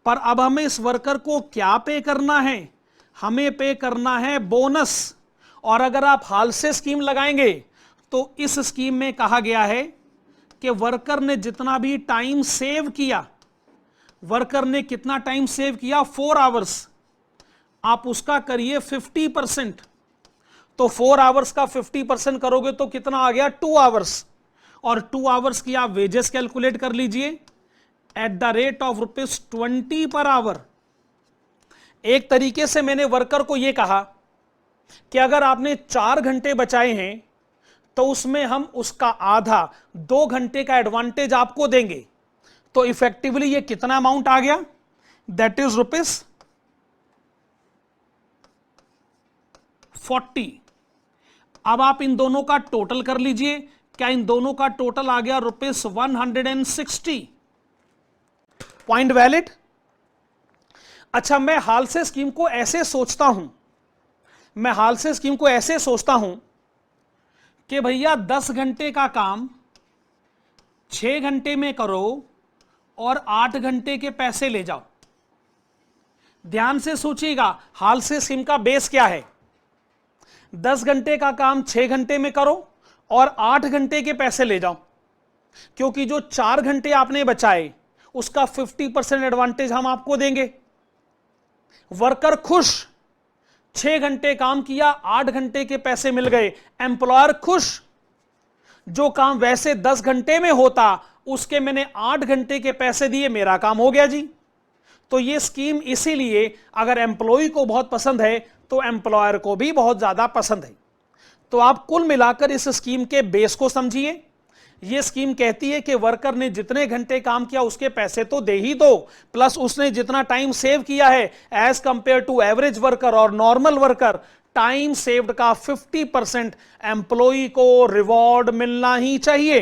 पर अब हमें इस वर्कर को क्या पे करना है? हमें पे करना है बोनस। और अगर आप हाल से स्कीम लगाएंगे तो इस स्कीम में कहा गया है कि वर्कर ने जितना भी टाइम सेव किया, वर्कर ने कितना टाइम सेव किया? 4 आवर्स। आप उसका करिए 50%। तो 4 आवर्स का 50% करोगे तो कितना आ गया? 2 आवर्स। और 2 आवर्स की आप वेजेस कैलकुलेट कर लीजिए eight the rate of ₹20 per hour. एक तरीके से मैंने वर्कर को यह कहा कि अगर आपने 4 घंटे बचाए हैं तो उसमें हम उसका आधा 2 घंटे का एडवांटेज आपको देंगे। तो इफेक्टिवली ये कितना अमाउंट आ गया? That is ₹40। अब आप इन दोनों का टोटल कर लीजिए। क्या इन दोनों का टोटल आ गया ₹160? Point valid. अच्छा, मैं हाल से स्कीम को ऐसे सोचता हूं, मैं हाल से स्कीम को ऐसे सोचता हूं कि भैया 10 घंटे का काम 6 घंटे में करो और 8 घंटे के पैसे ले जाओ। ध्यान से सोचिएगा, हाल से स्कीम का बेस क्या है? 10 घंटे का काम 6 घंटे में करो और 8 घंटे के पैसे ले जाओ, क्योंकि जो 4 घंटे आपने बचाए उसका 50% एडवांटेज हम आपको देंगे। वर्कर खुश, 6 घंटे काम किया, 8 घंटे के पैसे मिल गए। एम्प्लॉयर खुश, जो काम वैसे 10 घंटे में होता उसके मैंने 8 घंटे के पैसे दिए, मेरा काम हो गया जी। तो ये स्कीम इसीलिए अगर एम्प्लॉय को बहुत पसंद है तो एम्प्लॉयर को भी बहुत ज्यादा पसंद है। तो आप कुल मिलाकर इस स्कीम के बेस को समझिए। ये स्कीम कहती है कि वर्कर ने जितने घंटे काम किया उसके पैसे तो दे ही दो, प्लस उसने जितना टाइम सेव किया है as compare to average worker और नॉर्मल वर्कर, टाइम सेव्ड का 50% एम्प्लॉय को रिवॉर्ड मिलना ही चाहिए।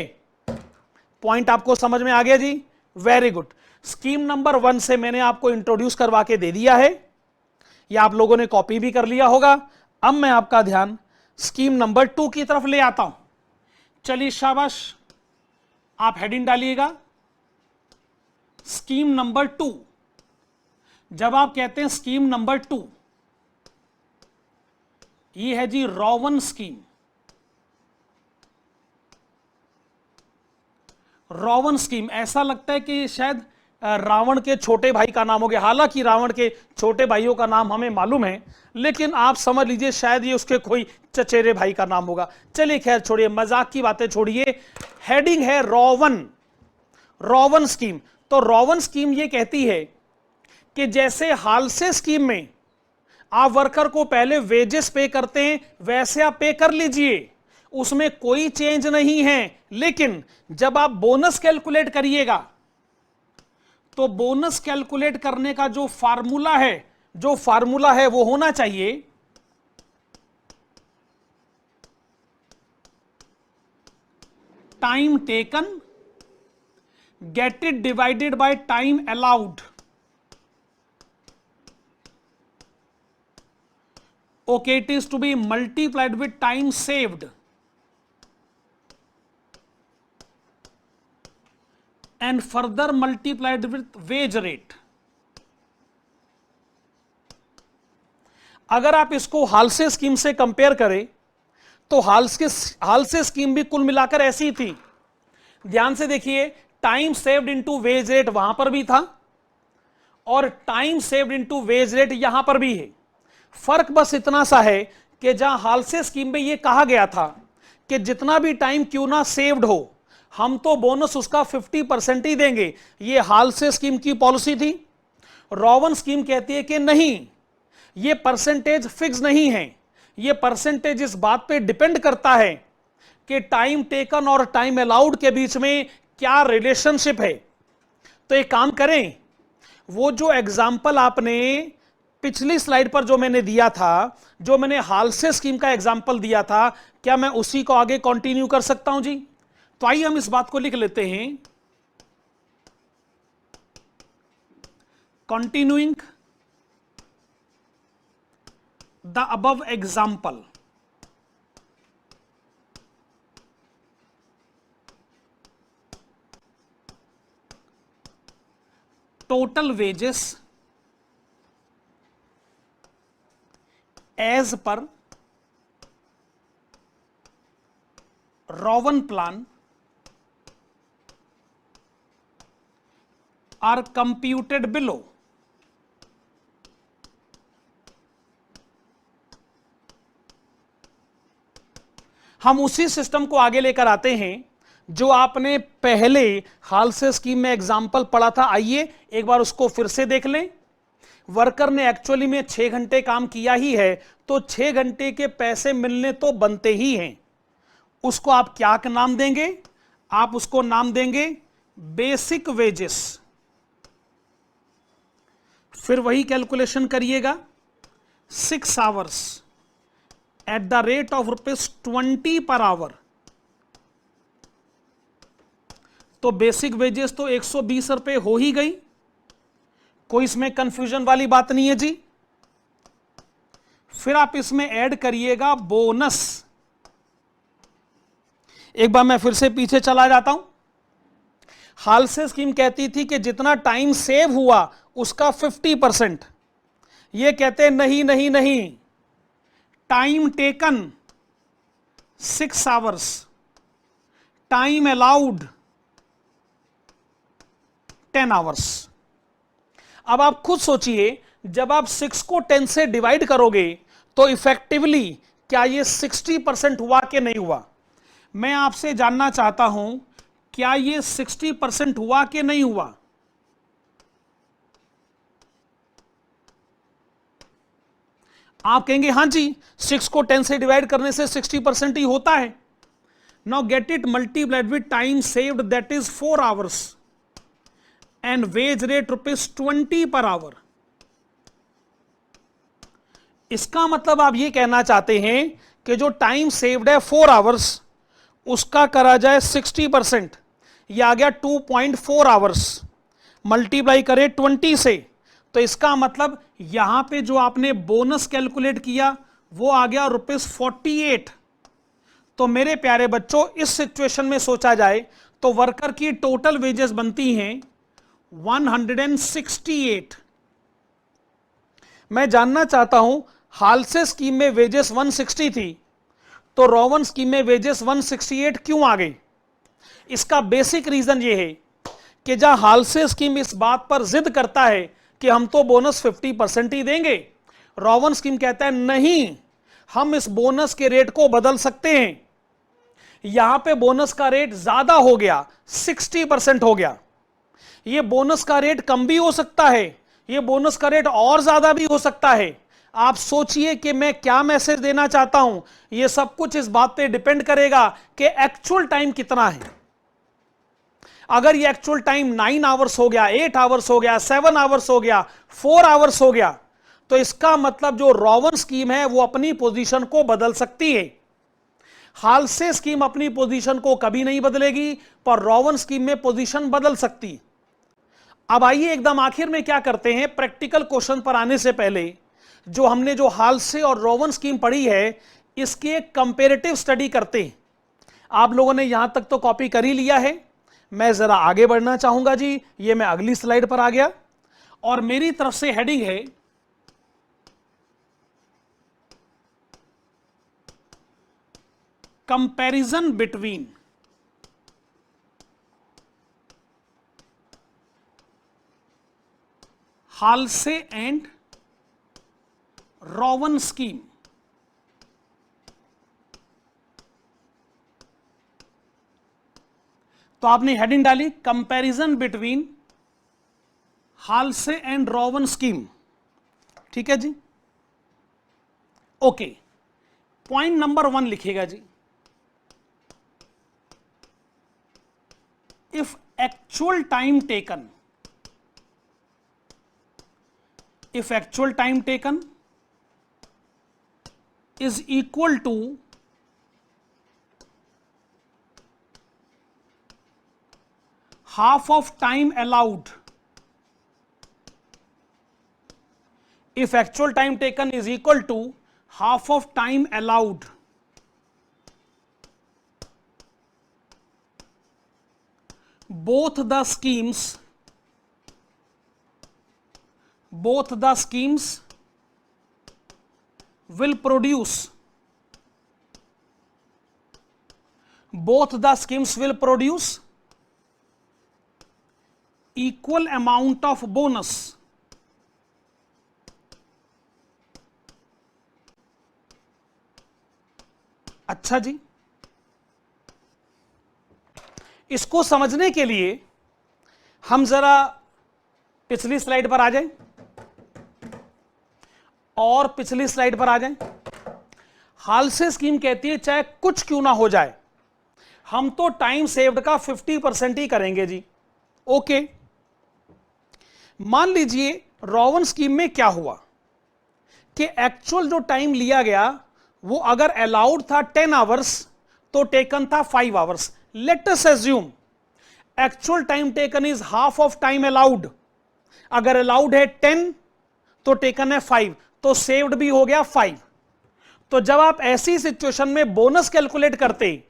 पॉइंट आपको समझ में आ गया जी? Very good. स्कीम नंबर 1 से मैंने आपको इंट्रोड्यूस करवा के दे दिया है, या आप लोगों ने कॉपी भी कर लिया होगा। अब मैं आपका ध्यान स्कीम नंबर 2 की तरफ ले आता हूं। चलिए शाबाश, आप हेडिंग डालिएगा स्कीम नंबर 2। जब आप कहते हैं स्कीम नंबर 2, ये है जी रोवन स्कीम। रोवन स्कीम, ऐसा लगता है कि शायद रावण के छोटे भाई का नाम हो गया। हालांकि रावण के छोटे भाइयों का नाम हमें मालूम है, लेकिन आप समझ लीजिए शायद ये उसके कोई चचेरे भाई का नाम होगा। चलिए खैर छोड़िए, मजाक की बातें छोड़िए। हेडिंग है रोवन, रोवन स्कीम। तो रोवन स्कीम ये कहती है कि जैसे हालसे स्कीम में आप वर्कर को पहले वेजेस पे करते हैं, वैसे आप पे कर लीजिए, उसमें कोई चेंज नहीं है। लेकिन जब आप बोनस कैलकुलेट करिएगा तो बोनस कैलकुलेट करने का जो फार्मूला है वो होना चाहिए time taken get it divided by time allowed. Okay, it is to be multiplied with time saved and further multiplied with wage rate। अगर आप इसको हालसे स्कीम से कंपेयर करें तो हालसे स्कीम भी कुल मिलाकर ऐसी थी। ध्यान से देखिए, time saved into wage rate वहां पर भी था और time saved into wage rate यहां पर भी है। फर्क बस इतना सा है कि जहां हालसे स्कीम में यह कहा गया था कि जितना भी टाइम क्यों ना सेव्ड हो, हम तो बोनस उसका 50% ही देंगे, यह हालसे स्कीम की पॉलिसी थी। रोवन स्कीम कहती है कि नहीं, यह परसेंटेज फिक्स नहीं है, यह परसेंटेज इस बात पे डिपेंड करता है कि टाइम टेकन और टाइम अलाउड के बीच में क्या रिलेशनशिप है। तो एक काम करें, वो जो एग्जाम्पल आपने पिछली स्लाइड पर जो मैंने दिया था, जो मैंने हालसे स्कीम का एग्जाम्पल दिया था, क्या मैं उसी को आगे कंटिन्यू कर सकता हूं जी? तो आइए हम इस बात को लिख लेते हैं, continuing the above example. Total wages as per Rowan plan are computed below। हम उसी सिस्टम को आगे लेकर आते हैं जो आपने पहले हालसे स्कीम में एग्जाम्पल पढ़ा था। आइए एक बार उसको फिर से देख लें। वर्कर ने एक्चुअली में 6 घंटे काम किया ही है, तो 6 घंटे के पैसे मिलने तो बनते ही हैं। उसको आप क्या नाम देंगे? आप उसको नाम देंगे बेसिक वेजेस। फिर वही कैलकुलेशन करिएगा, 6 hours eight the rate of ₹20 per hour. तो बेसिक वेजेस तो 120 रुपए हो ही गई, कोई इसमें कंफ्यूजन वाली बात नहीं है जी। फिर आप इसमें ऐड करिएगा बोनस। एक बार मैं फिर से पीछे चला जाता हूं। हालसे स्कीम कहती थी कि जितना टाइम सेव हुआ उसका 50%। ये कहते नहीं नहीं नहीं, time taken 6 hours, time allowed 10 hours. अब आप खुद सोचिए, जब आप 6 को 10 से डिवाइड करोगे तो इफेक्टिवली क्या ये 60% हुआ कि नहीं हुआ? मैं आपसे जानना चाहता हूं, क्या ये 60% हुआ कि नहीं हुआ? आप कहेंगे हां जी, 6 को 10 से डिवाइड करने से 60% ही होता है। Now get it multiplied with time saved, that is 4 hours and wage rate ₹20 per hour. इसका मतलब आप ये कहना चाहते हैं कि जो टाइम सेव्ड है 4 आवर्स, उसका करा जाए 60%, ये आ गया 2.4 आवर्स, मल्टीप्लाई करें 20 से, तो इसका मतलब यहां पे जो आपने बोनस कैलकुलेट किया वो आ गया ₹48। तो मेरे प्यारे बच्चों, इस सिचुएशन में सोचा जाए तो वर्कर की टोटल वेजेस बनती हैं 168। मैं जानना चाहता हूं, हालसे स्कीम में वेजेस 160 थी, तो रोवन स्कीम में वेजेस 168 क्यों आ गई? इसका बेसिक रीजन यह है कि जहां हालसे स्कीम इस बात पर जिद करता है कि हम तो बोनस 50% ही देंगे, रोवन स्कीम कहता है नहीं, हम इस बोनस के रेट को बदल सकते हैं। यहां पे बोनस का रेट ज्यादा हो गया, 60% हो गया। ये बोनस का रेट कम भी हो सकता है, ये बोनस का रेट और ज्यादा भी हो सकता है। आप सोचिए कि मैं क्या मैसेज देना चाहता हूं। ये सब कुछ इस बात पे डिपेंड करेगा कि एक्चुअल टाइम कितना है। अगर ये एक्चुअल टाइम 9 आवर्स हो गया, 8 आवर्स हो गया, 7 आवर्स हो गया, 4 आवर्स हो गया, तो इसका मतलब जो रोवन स्कीम है वो अपनी पोजीशन को बदल सकती है। हालसे स्कीम अपनी पोजीशन को कभी नहीं बदलेगी, पर रोवन स्कीम में पोजीशन बदल सकती। अब आइए एकदम आखिर में क्या करते हैं, प्रैक्टिकल क्वेश्चन पर आने से पहले जो हमने जो हालसे और रोवन स्कीम पढ़ी है, इसकी एक कंपेरेटिव स्टडी करते हैं। आप लोगों ने यहां तक तो कॉपी कर ही लिया है, मैं जरा आगे बढ़ना चाहूंगा जी। ये मैं अगली स्लाइड पर आ गया और मेरी तरफ से हेडिंग है comparison between Halsey and Rowan scheme. तो आपने हेडिंग डाली comparison between Halsey and Rowan scheme, ठीक है जी। ओके, पॉइंट नंबर 1 लिखिएगा जी। If actual time taken, if actual time taken is equal to half of time allowed, if actual time taken is equal to half of time allowed, both the schemes will produce equal amount of bonus. अच्छा जी, इसको समझने के लिए हम जरा पिछली slide पर आ जाएं और पिछली स्लाइड पर आ जाएं। हालसे स्कीम कहती है चाहे कुछ क्यों ना हो जाए, हम तो टाइम सेव्ड का 50% ही करेंगे जी। ओके, मान लीजिए रोवन स्कीम में क्या हुआ कि एक्चुअल जो टाइम लिया गया वो अगर अलाउड था 10 आवर्स तो टेकन था 5 hours. Let us assume actual time taken is half of time allowed. अगर अलाउड है 10 तो टेकन है 5, तो सेव्ड भी हो गया 5। तो जब आप ऐसी सिचुएशन में बोनस कैलकुलेट करते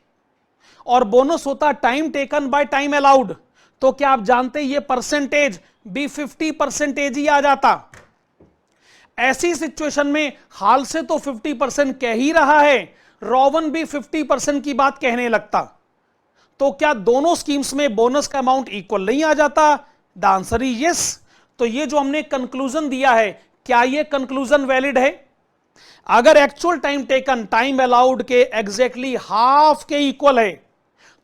और बोनस होता time taken by time allowed, तो क्या आप जानते ये परसेंटेज भी 50% ही आ जाता। ऐसी सिचुएशन में हाल से तो 50% कह ही रहा है, रोवन भी 50% की बात कहने लगता, तो क्या दोनों स्कीम्स में बोनस का अमाउंट इक्वल नहीं आ जाता? The answer is yes. तो ये जो हमने कंक्लूजन दिया है, क्या ये कंक्लूजन वैलिड है? अगर actual time taken time allowed के एग्जैक्टली हाफ के इक्वल है,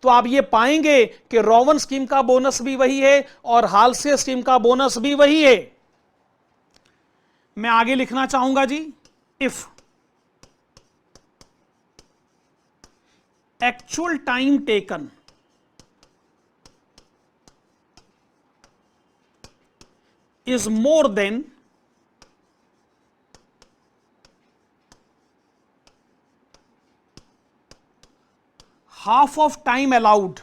तो आप ये पाएंगे कि रोवन स्कीम का बोनस भी वही है और हालसे स्कीम का बोनस भी वही है। मैं आगे लिखना चाहूंगा जी, if actual time taken is more than half of time allowed,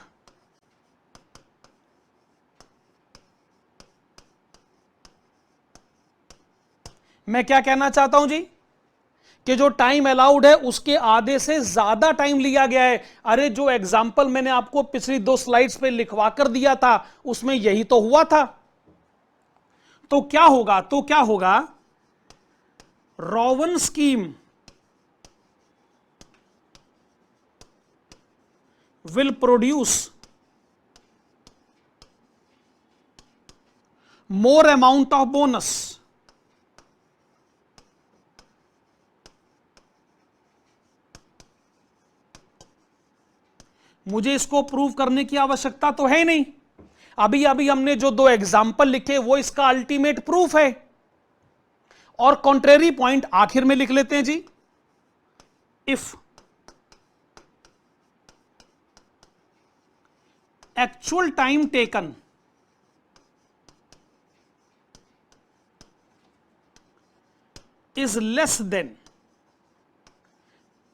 मैं क्या कहना चाहता हूं जी कि जो टाइम अलाउड है उसके आधे से ज्यादा टाइम लिया गया है। अरे जो एग्जाम्पल मैंने आपको पिछली 2 स्लाइड्स पे लिखवा कर दिया था उसमें यही तो हुआ था। तो क्या होगा, Rowan scheme will produce more amount of bonus. मुझे इसको प्रूव करने की आवश्यकता तो है नहीं, अभी अभी हमने जो दो एग्जाम्पल लिखे वो इसका अल्टीमेट प्रूफ है। और कॉन्ट्रेरी पॉइंट आखिर में लिख लेते हैं जी। If actual time taken is less than,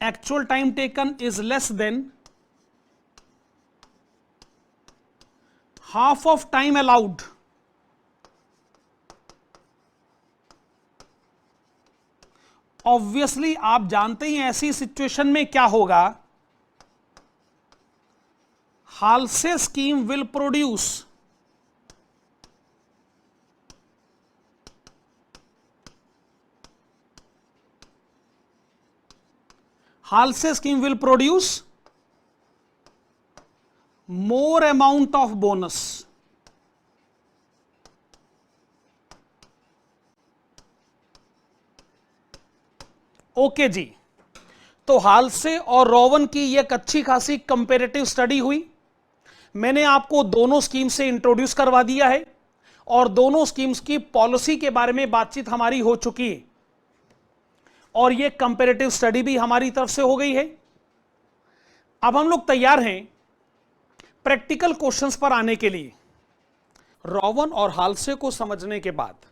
actual time taken is less than half of time allowed, obviously आप जानते ही ऐसी सिचुएशन में क्या होगा, Halsey scheme will produce Halse scheme will produce more amount of bonus. Okay जी, तो Halsey और रोवन की एक अच्छी खासी कंपेरेटिव स्टडी हुई। मैंने आपको दोनों स्कीम से इंट्रोड्यूस करवा दिया है और दोनों स्कीम्स की पॉलिसी के बारे में बातचीत हमारी हो चुकी है और ये कंपैरेटिव स्टडी भी हमारी तरफ से हो गई है। अब हम लोग तैयार हैं प्रैक्टिकल क्वेश्चंस पर आने के लिए। रोवन और हाल्से को समझने के बाद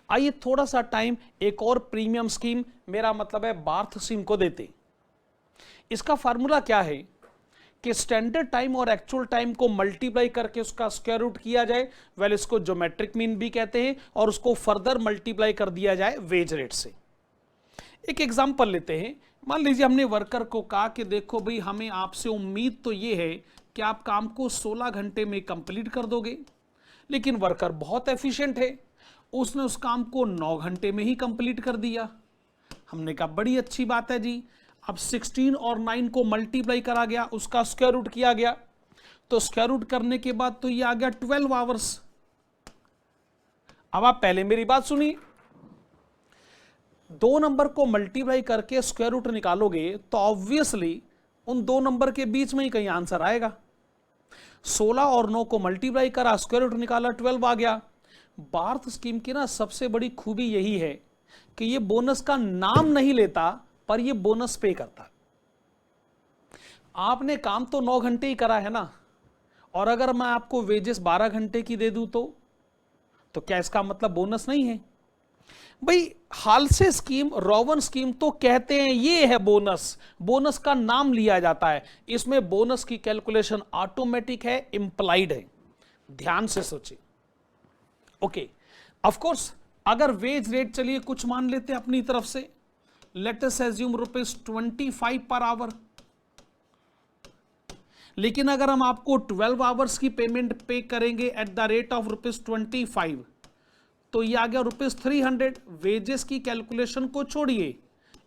आइए थोड़ा सा टाइम एक और प्रीमियम स्कीम, मेरा मतलब है बार्थ स्कीम को देते। इसका फार्मूला क्या है कि स्टैंडर्ड टाइम और एक्चुअल टाइम को मल्टीप्लाई करके उसका स्क्वायर रूट किया जाए, वेल इसको ज्योमेट्रिक मीन भी कहते हैं, और उसको फर्दर मल्टीप्लाई कर दिया जाए वेज रेट से। एक एग्जांपल लेते हैं। मान लीजिए हमने वर्कर को कहा कि देखो भाई, हमें आपसे उम्मीद तो ये है कि आप काम को 16 घंटे में कंप्लीट कर दोगे, लेकिन वर्कर बहुत एफिशिएंट है, उसने उस काम को 9 घंटे में ही कंप्लीट कर दिया। हमने कहा बड़ी अच्छी बात है जी। अब 16 और 9 को मल्टीप्लाई करा गया, उसका स्क्वायर रूट किया गया, तो स्क्वायर रूट करने के बाद तो ये आ गया 12 आवर्स। अब आप पहले मेरी बात सुनिए, दो नंबर को मल्टीप्लाई करके स्क्वायर रूट निकालोगे तो ऑब्वियसली उन दो नंबर के बीच में ही कहीं आंसर आएगा। 16 और 9 को मल्टीप्लाई करा, स्क्वायर रूट निकाला, 12 आ गया। बार्थ स्कीम की ना सबसे बड़ी खूबी यही है कि ये बोनस का नाम नहीं लेता, पर ये बोनस पे करता। आपने काम तो 9 घंटे ही करा है ना, और अगर मैं आपको वेजेस 12 घंटे की दे दूं तो क्या इसका मतलब बोनस नहीं है? भाई हाल्से स्कीम, रोवन स्कीम तो कहते हैं ये है बोनस, बोनस का नाम लिया जाता है। इसमें बोनस की कैलकुलेशन ऑटोमेटिक है, इंप्लाइड है। ध्यान से सोचिए। ओके, ऑफ कोर्स अगर वेज रेट चलिए कुछ मान लेते हैं अपनी तरफ से, let us assume ₹25 per hour, लेकिन अगर हम आपको 12 आवर्स की पेमेंट पे करेंगे एट द रेट ऑफ ₹25, तो ये आ गया ₹300। वेजेस की कैलकुलेशन को छोड़िए,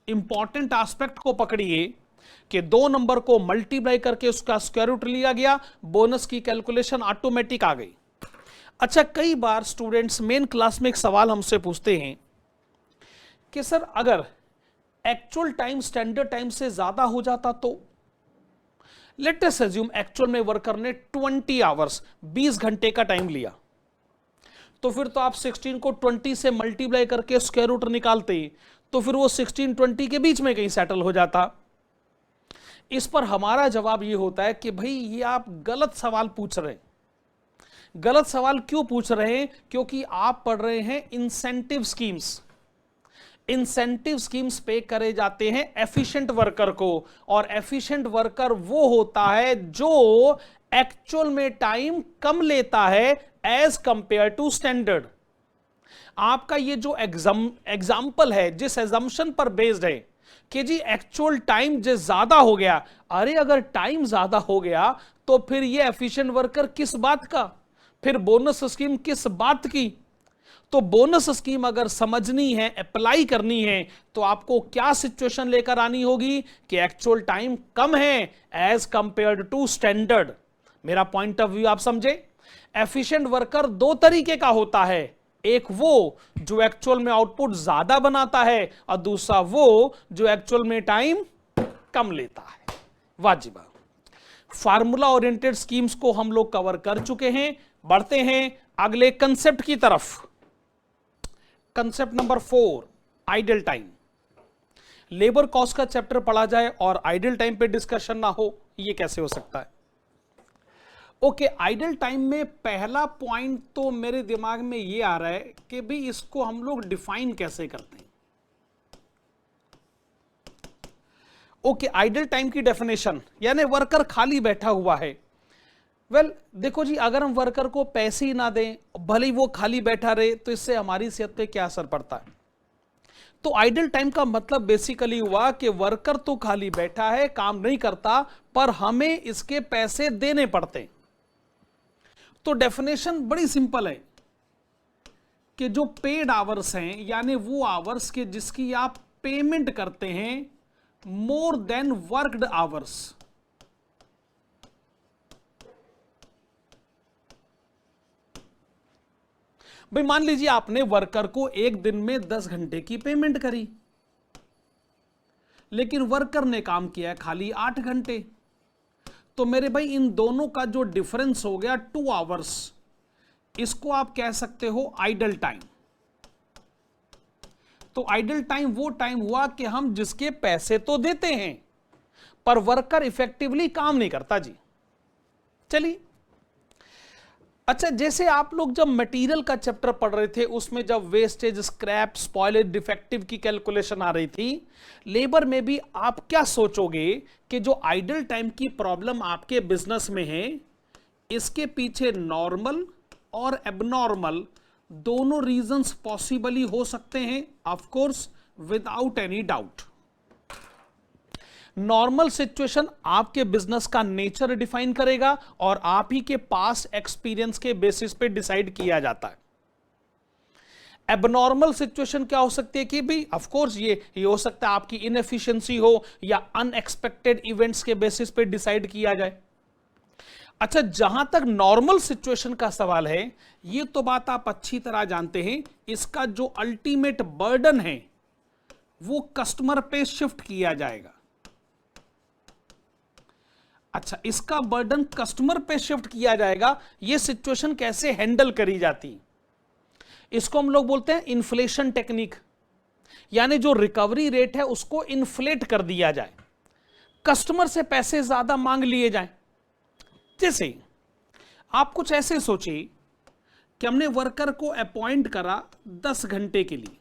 इंपॉर्टेंट एस्पेक्ट को पकड़िए कि दो नंबर को मल्टीप्लाई करके उसका स्क्वायर रूट लिया गया, बोनस की कैलकुलेशन ऑटोमेटिक आ गई। अच्छा, कई बार स्टूडेंट्स मेन क्लास में एक सवाल हमसे पूछते हैं कि सर अगर एक्चुअल टाइम स्टैंडर्ड टाइम से ज्यादा हो जाता तो? लेट अस अज्यूम एक्चुअल में वर्कर ने 20 आवर्स 20 घंटे का टाइम लिया, तो फिर तो आप 16 को 20 से मल्टीप्लाई करके स्क्वायर रूट निकालते, तो फिर वो 16 20 के बीच में कहीं सेटल हो जाता। इस पर हमारा जवाब ये होता है कि भाई ये आप गलत सवाल पूछ रहे हैं। गलत सवाल क्यों पूछ रहे हैं? क्योंकि आप पढ़ रहे हैं इंसेंटिव स्कीम्स। इंसेंटिव स्कीम्स पे करे जाते हैं एफिशिएंट वर्कर को, और एफिशिएंट वर्कर वो होता है जो एक्चुअल में टाइम कम लेता है एज कंपेयर टू स्टैंडर्ड। आपका ये जो एग्जाम्पल है जिस एजम्पशन पर बेस्ड है कि जी एक्चुअल टाइम जो ज्यादा हो गया, अरे अगर टाइम ज्यादा हो गया तो फिर ये एफिशिएंट वर्कर किस बात का, फिर बोनस स्कीम किस बात की? तो बोनस स्कीम अगर समझनी है, अप्लाई करनी है, तो आपको क्या सिचुएशन लेकर आनी होगी कि एक्चुअल टाइम कम है एज कंपेयर्ड टू स्टैंडर्ड। मेरा पॉइंट ऑफ व्यू आप समझे? एफिशिएंट वर्कर दो तरीके का होता है, एक वो जो एक्चुअल में आउटपुट ज्यादा बनाता है और दूसरा वो जो एक्चुअल में टाइम कम लेता है। वाजिबा फार्मूला ओरिएंटेड स्कीम्स को हम लोग कवर कर चुके हैं। बढ़ते हैं अगले कंसेप्ट की तरफ। Concept number 4, idle time. Labour cost का चैप्टर पढ़ा जाए और आइडल टाइम पे डिस्कशन ना हो, ये कैसे हो सकता है? ओके, आइडल टाइम में पहला पॉइंट तो मेरे दिमाग में ये आ रहा है कि भाई इसको हम लोग डिफाइन कैसे करते हैं। ओके, आइडल टाइम की डेफिनेशन यानी वर्कर खाली बैठा हुआ है। वेल देखो जी, अगर हम वर्कर को पैसे ही ना दें, भले ही वो खाली बैठा रहे, तो इससे हमारी सेहत पे क्या असर पड़ता है? तो आइडल टाइम का मतलब बेसिकली हुआ कि वर्कर तो खाली बैठा है, काम नहीं करता, पर हमें इसके पैसे देने पड़ते हैं। तो डेफिनेशन बड़ी सिंपल है कि जो पेड आवर्स हैं यानी वो आवर्स के जिसकी आप पेमेंट करते हैं मोर देन वर्कड आवर्स। भाई मान लीजिए आपने वर्कर को एक दिन में 10 घंटे की पेमेंट करी, लेकिन वर्कर ने काम किया खाली 8 घंटे। तो मेरे भाई इन दोनों का जो डिफरेंस हो गया 2 आवर्स, इसको आप कह सकते हो आइडल टाइम। तो आइडल टाइम वो टाइम हुआ कि हम जिसके पैसे तो देते हैं पर वर्कर इफेक्टिवली काम नहीं करता जी। चलिए, अच्छा जैसे आप लोग जब मटेरियल का चैप्टर पढ़ रहे थे उसमें जब वेस्टेज, स्क्रैप, स्पॉइलेज, डिफेक्टिव की कैलकुलेशन आ रही थी, लेबर में भी आप क्या सोचोगे कि जो आइडल टाइम की प्रॉब्लम आपके बिजनेस में है, इसके पीछे नॉर्मल और एबनॉर्मल दोनों रीजंस पॉसिबली हो सकते हैं, of course without any doubt. Normal situation आपके बिजनेस का नेचर डिफाइन करेगा और आप ही के पास एक्सपीरियंस के बेसिस पे डिसाइड किया जाता है। एबनॉर्मल सिचुएशन क्या हो सकती है कि भी ऑफ कोर्स ये हो सकता है आपकी इनएफिशिएंसी हो या अनएक्सपेक्टेड इवेंट्स के बेसिस पे डिसाइड किया जाए। अच्छा, जहां तक नॉर्मल सिचुएशन का सवाल है, ये तो बात आप अच्छी तरह जानते हैं, इसका जो अल्टीमेट बर्डन है वो कस्टमर पे शिफ्ट किया जाएगा। अच्छा, इसका बर्डन कस्टमर पे शिफ्ट किया जाएगा। ये सिचुएशन कैसे हैंडल करी जाती, इसको हम लोग बोलते हैं इन्फ्लेशन टेक्निक, यानी जो रिकवरी रेट है उसको इन्फ्लेट कर दिया जाए, कस्टमर से पैसे ज्यादा मांग लिए जाएं। जैसे आप कुछ ऐसे सोचिए कि हमने वर्कर को अपॉइंट करा 10 घंटे के लिए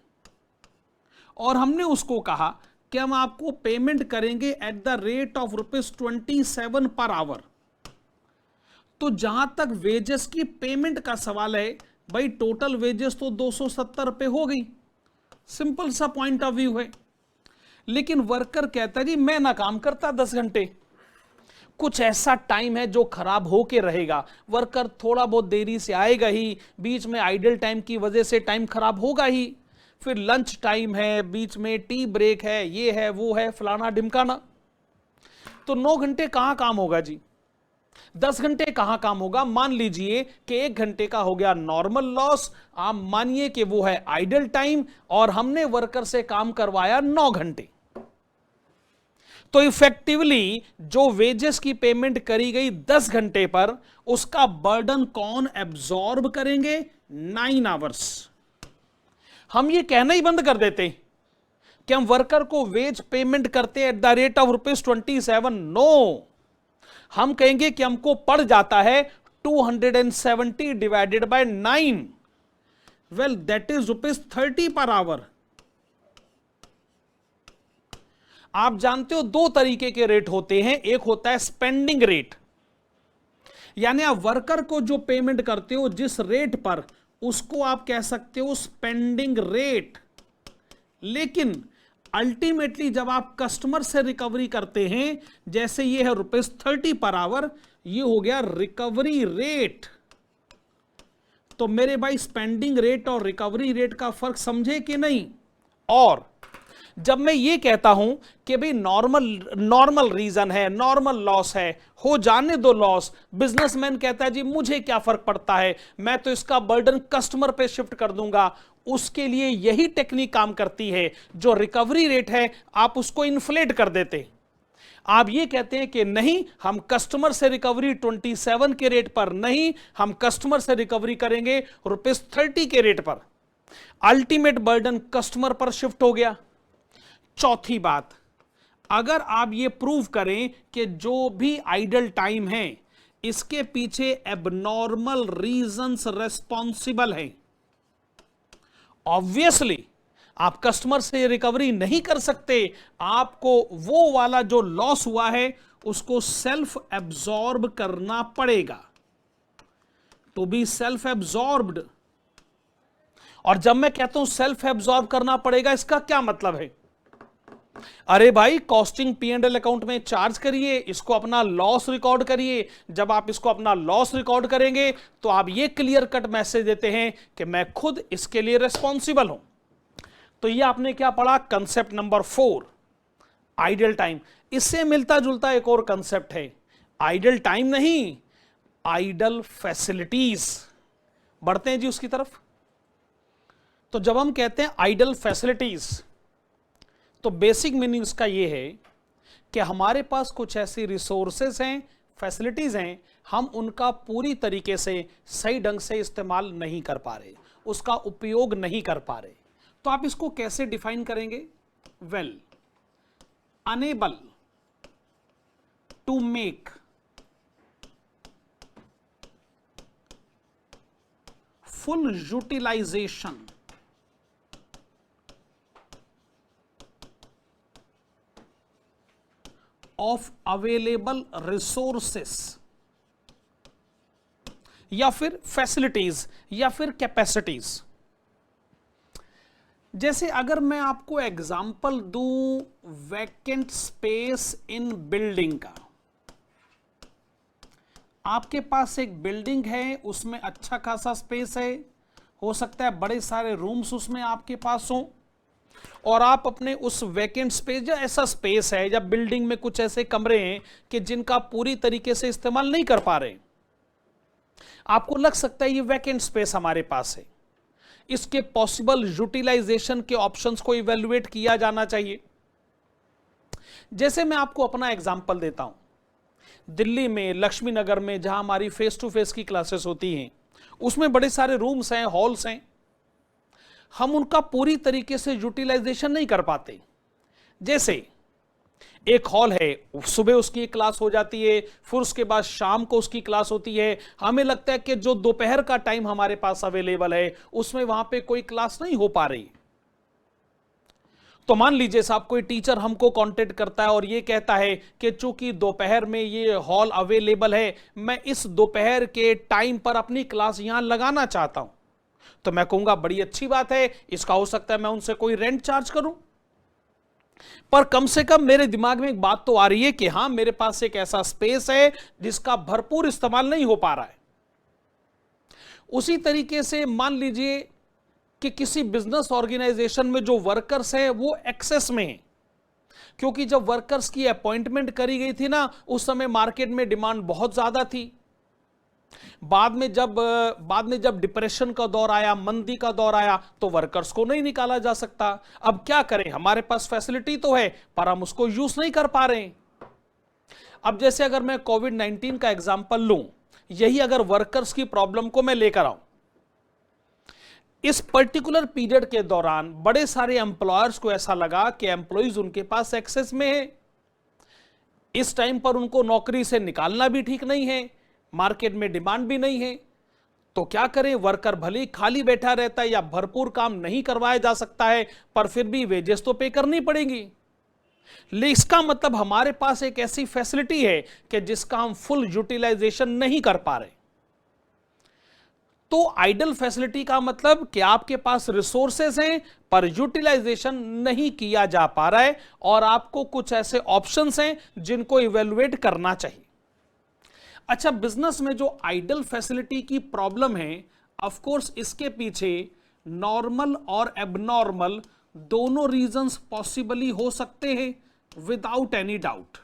और हमने उसको कहा कि हम आपको पेमेंट करेंगे eight the rate of ₹27 per hour. तो जहां तक वेजेस की पेमेंट का सवाल है, भाई टोटल वेजेस तो 270 रुपए हो गई, सिंपल सा पॉइंट ऑफ व्यू है। लेकिन वर्कर कहता है जी मैं ना काम करता 10 घंटे, कुछ ऐसा टाइम है जो खराब होके रहेगा, वर्कर थोड़ा बहुत देरी से आएगा ही, बीच में आइडल टाइम की वजह से टाइम खराब होगा ही, फिर लंच टाइम है, बीच में टी ब्रेक है, ये है वो है, फलाना ढिमकाना। तो 9 घंटे कहां काम होगा जी, 10 घंटे कहां काम होगा? मान लीजिए कि 1 घंटे का हो गया नॉर्मल लॉस, आप मानिए कि वो है आइडल टाइम, और हमने वर्कर से काम करवाया 9 घंटे। तो इफेक्टिवली जो वेजेस की पेमेंट करी गई 10 घंटे पर, उसका बर्डन कौन एब्जॉर्ब करेंगे? 9 आवर्स। हम ये कहना ही बंद कर देते कि हम वर्कर को वेज पेमेंट करते at the rate of ₹27। No, हम कहेंगे कि हमको पड़ जाता है 270 divided by 9, well that is ₹30 per our. आप जानते हो 2 तरीके के रेट होते हैं, एक होता है स्पेंडिंग रेट, यानी आप वर्कर को जो पेमेंट करते हो जिस रेट पर, उसको आप कह सकते हो स्पेंडिंग रेट। लेकिन अल्टीमेटली जब आप कस्टमर से रिकवरी करते हैं, जैसे ये है ₹30 पर आवर, ये हो गया रिकवरी रेट। तो मेरे भाई स्पेंडिंग रेट और रिकवरी रेट का फर्क समझे कि नहीं? और जब मैं ये कहता हूं कि भाई नॉर्मल रीजन है, नॉर्मल लॉस है, हो जाने दो लॉस, बिजनेसमैन कहता है जी मुझे क्या फर्क पड़ता है, मैं तो इसका बर्डन कस्टमर पे शिफ्ट कर दूंगा, उसके लिए यही टेक्निक काम करती है। जो रिकवरी रेट है आप उसको इन्फ्लेट कर देते, आप ये कहते हैं कि नहीं, हम कस्टमर से रिकवरी 27 के रेट पर नहीं, हम कस्टमर से रिकवरी करेंगे ₹30 के रेट पर। अल्टीमेट बर्डन कस्टमर पर शिफ्ट हो गया। चौथी बात, अगर आप ये प्रूव करें कि जो भी आइडल टाइम है इसके पीछे एबनॉर्मल रीजंस रेस्पॉन्सिबल है, ऑब्वियसली आप कस्टमर से रिकवरी नहीं कर सकते, आपको वो वाला जो लॉस हुआ है उसको सेल्फ एब्जॉर्ब करना पड़ेगा, टू बी सेल्फ एब्जॉर्ब्ड। और जब मैं कहता हूं सेल्फ एब्जॉर्ब करना पड़ेगा, इसका क्या मतलब है? अरे भाई, कॉस्टिंग P&L अकाउंट में चार्ज करिए, इसको अपना लॉस रिकॉर्ड करिए। जब आप इसको अपना लॉस रिकॉर्ड करेंगे तो आप ये क्लियर कट मैसेज देते हैं कि मैं खुद इसके लिए रिस्पॉन्सिबल हूं। तो ये आपने क्या पढ़ा? Concept number 4, idle time. इससे मिलता जुलता एक और कंसेप्ट है, आइडल टाइम नहीं, आइडल फैसिलिटीज। बढ़ते हैं जी उसकी तरफ। तो जब हम कहते हैं आइडल फैसिलिटीज, तो बेसिक मीनिंग इसका यह है कि हमारे पास कुछ ऐसी रिसोर्सेस हैं, फैसिलिटीज हैं, हम उनका पूरी तरीके से सही ढंग से इस्तेमाल नहीं कर पा रहे, उसका उपयोग नहीं कर पा रहे। तो आप इसको कैसे डिफाइन करेंगे? Well, unable to make full utilisation of available resources या फिर फैसिलिटीज या फिर कैपेसिटीज। जैसे अगर मैं आपको एग्जांपल दूं वैकेंट स्पेस इन बिल्डिंग का, आपके पास एक बिल्डिंग है, उसमें अच्छा खासा स्पेस है, हो सकता है बड़े सारे रूम्स उसमें आपके पास हों, और आप अपने उस वैकेंट स्पेस, या ऐसा स्पेस है या बिल्डिंग में कुछ ऐसे कमरे हैं कि जिनका पूरी तरीके से इस्तेमाल नहीं कर पा रहे, आपको लग सकता है ये वैकेंट स्पेस हमारे पास है, इसके पॉसिबल यूटिलाइजेशन के ऑप्शंस को इवैल्यूएट किया जाना चाहिए। जैसे मैं आपको अपना एग्जांपल देता हूं, दिल्ली में लक्ष्मी नगर में जहां हमारी फेस टू फेस की क्लासेस होती हैं, उसमें बड़े सारे रूम्स हैं, हॉल्स हैं, हम उनका पूरी तरीके से यूटिलाइजेशन नहीं कर पाते। जैसे एक हॉल है, सुबह उसकी एक क्लास हो जाती है, फिर उसके बाद शाम को उसकी क्लास होती है, हमें लगता है कि जो दोपहर का टाइम हमारे पास अवेलेबल है उसमें वहां पे कोई क्लास नहीं हो पा रही। तो मान लीजिए साहब, कोई टीचर हमको कांटेक्ट करता है और ये कहता है कि चूंकि दोपहर में ये हॉल अवेलेबल है, मैं इस दोपहर के टाइम पर अपनी क्लास यहां लगाना चाहता हूं, तो मैं कहूंगा बड़ी अच्छी बात है, इसका हो सकता है मैं उनसे कोई रेंट चार्ज करूं, पर कम से कम मेरे दिमाग में एक बात तो आ रही है कि हां, मेरे पास एक ऐसा स्पेस है जिसका भरपूर इस्तेमाल नहीं हो पा रहा है। उसी तरीके से मान लीजिए कि किसी बिजनेस ऑर्गेनाइजेशन में जो वर्कर्स हैं वो एक्सेस में हैं, क्योंकि जब वर्कर्स की अपॉइंटमेंट करी गई थी ना, उस समय मार्केट में डिमांड बहुत ज्यादा थी। बाद में जब डिप्रेशन का दौर आया, मंदी का दौर आया, तो वर्कर्स को नहीं निकाला जा सकता। अब क्या करें, हमारे पास फैसिलिटी तो है पर हम उसको यूज नहीं कर पा रहे हैं। अब जैसे अगर मैं कोविड-19 का एग्जांपल लूं, यही अगर वर्कर्स की प्रॉब्लम को मैं लेकर आऊं, इस पर्टिकुलर पीरियड के दौरान बड़े सारे एम्प्लॉयर्स को ऐसा लगा कि एम्प्लॉइज उनके पास एक्सेस में है, इस टाइम पर उनको नौकरी से निकालना भी ठीक नहीं है, मार्केट में डिमांड भी नहीं है, तो क्या करें, वर्कर भले ही खाली बैठा रहता है या भरपूर काम नहीं करवाया जा सकता है, पर फिर भी वेजेस तो पे करनी पड़ेगी। लेकिन इसका मतलब हमारे पास एक ऐसी फैसिलिटी है कि जिसका हम फुल यूटिलाइजेशन नहीं कर पा रहे। तो आइडल फैसिलिटी का मतलब कि आपके पास रिसोर्सेस हैं पर यूटिलाइजेशन नहीं किया जा पा रहा है, और आपको कुछ ऐसे ऑप्शंस हैं जिनको इवैल्यूएट करना चाहिए। अच्छा, बिजनेस में जो आइडल फैसिलिटी की प्रॉब्लम है, ऑफ कोर्स इसके पीछे नॉर्मल और एबनॉर्मल दोनों रीजंस पॉसिबली हो सकते हैं without any doubt.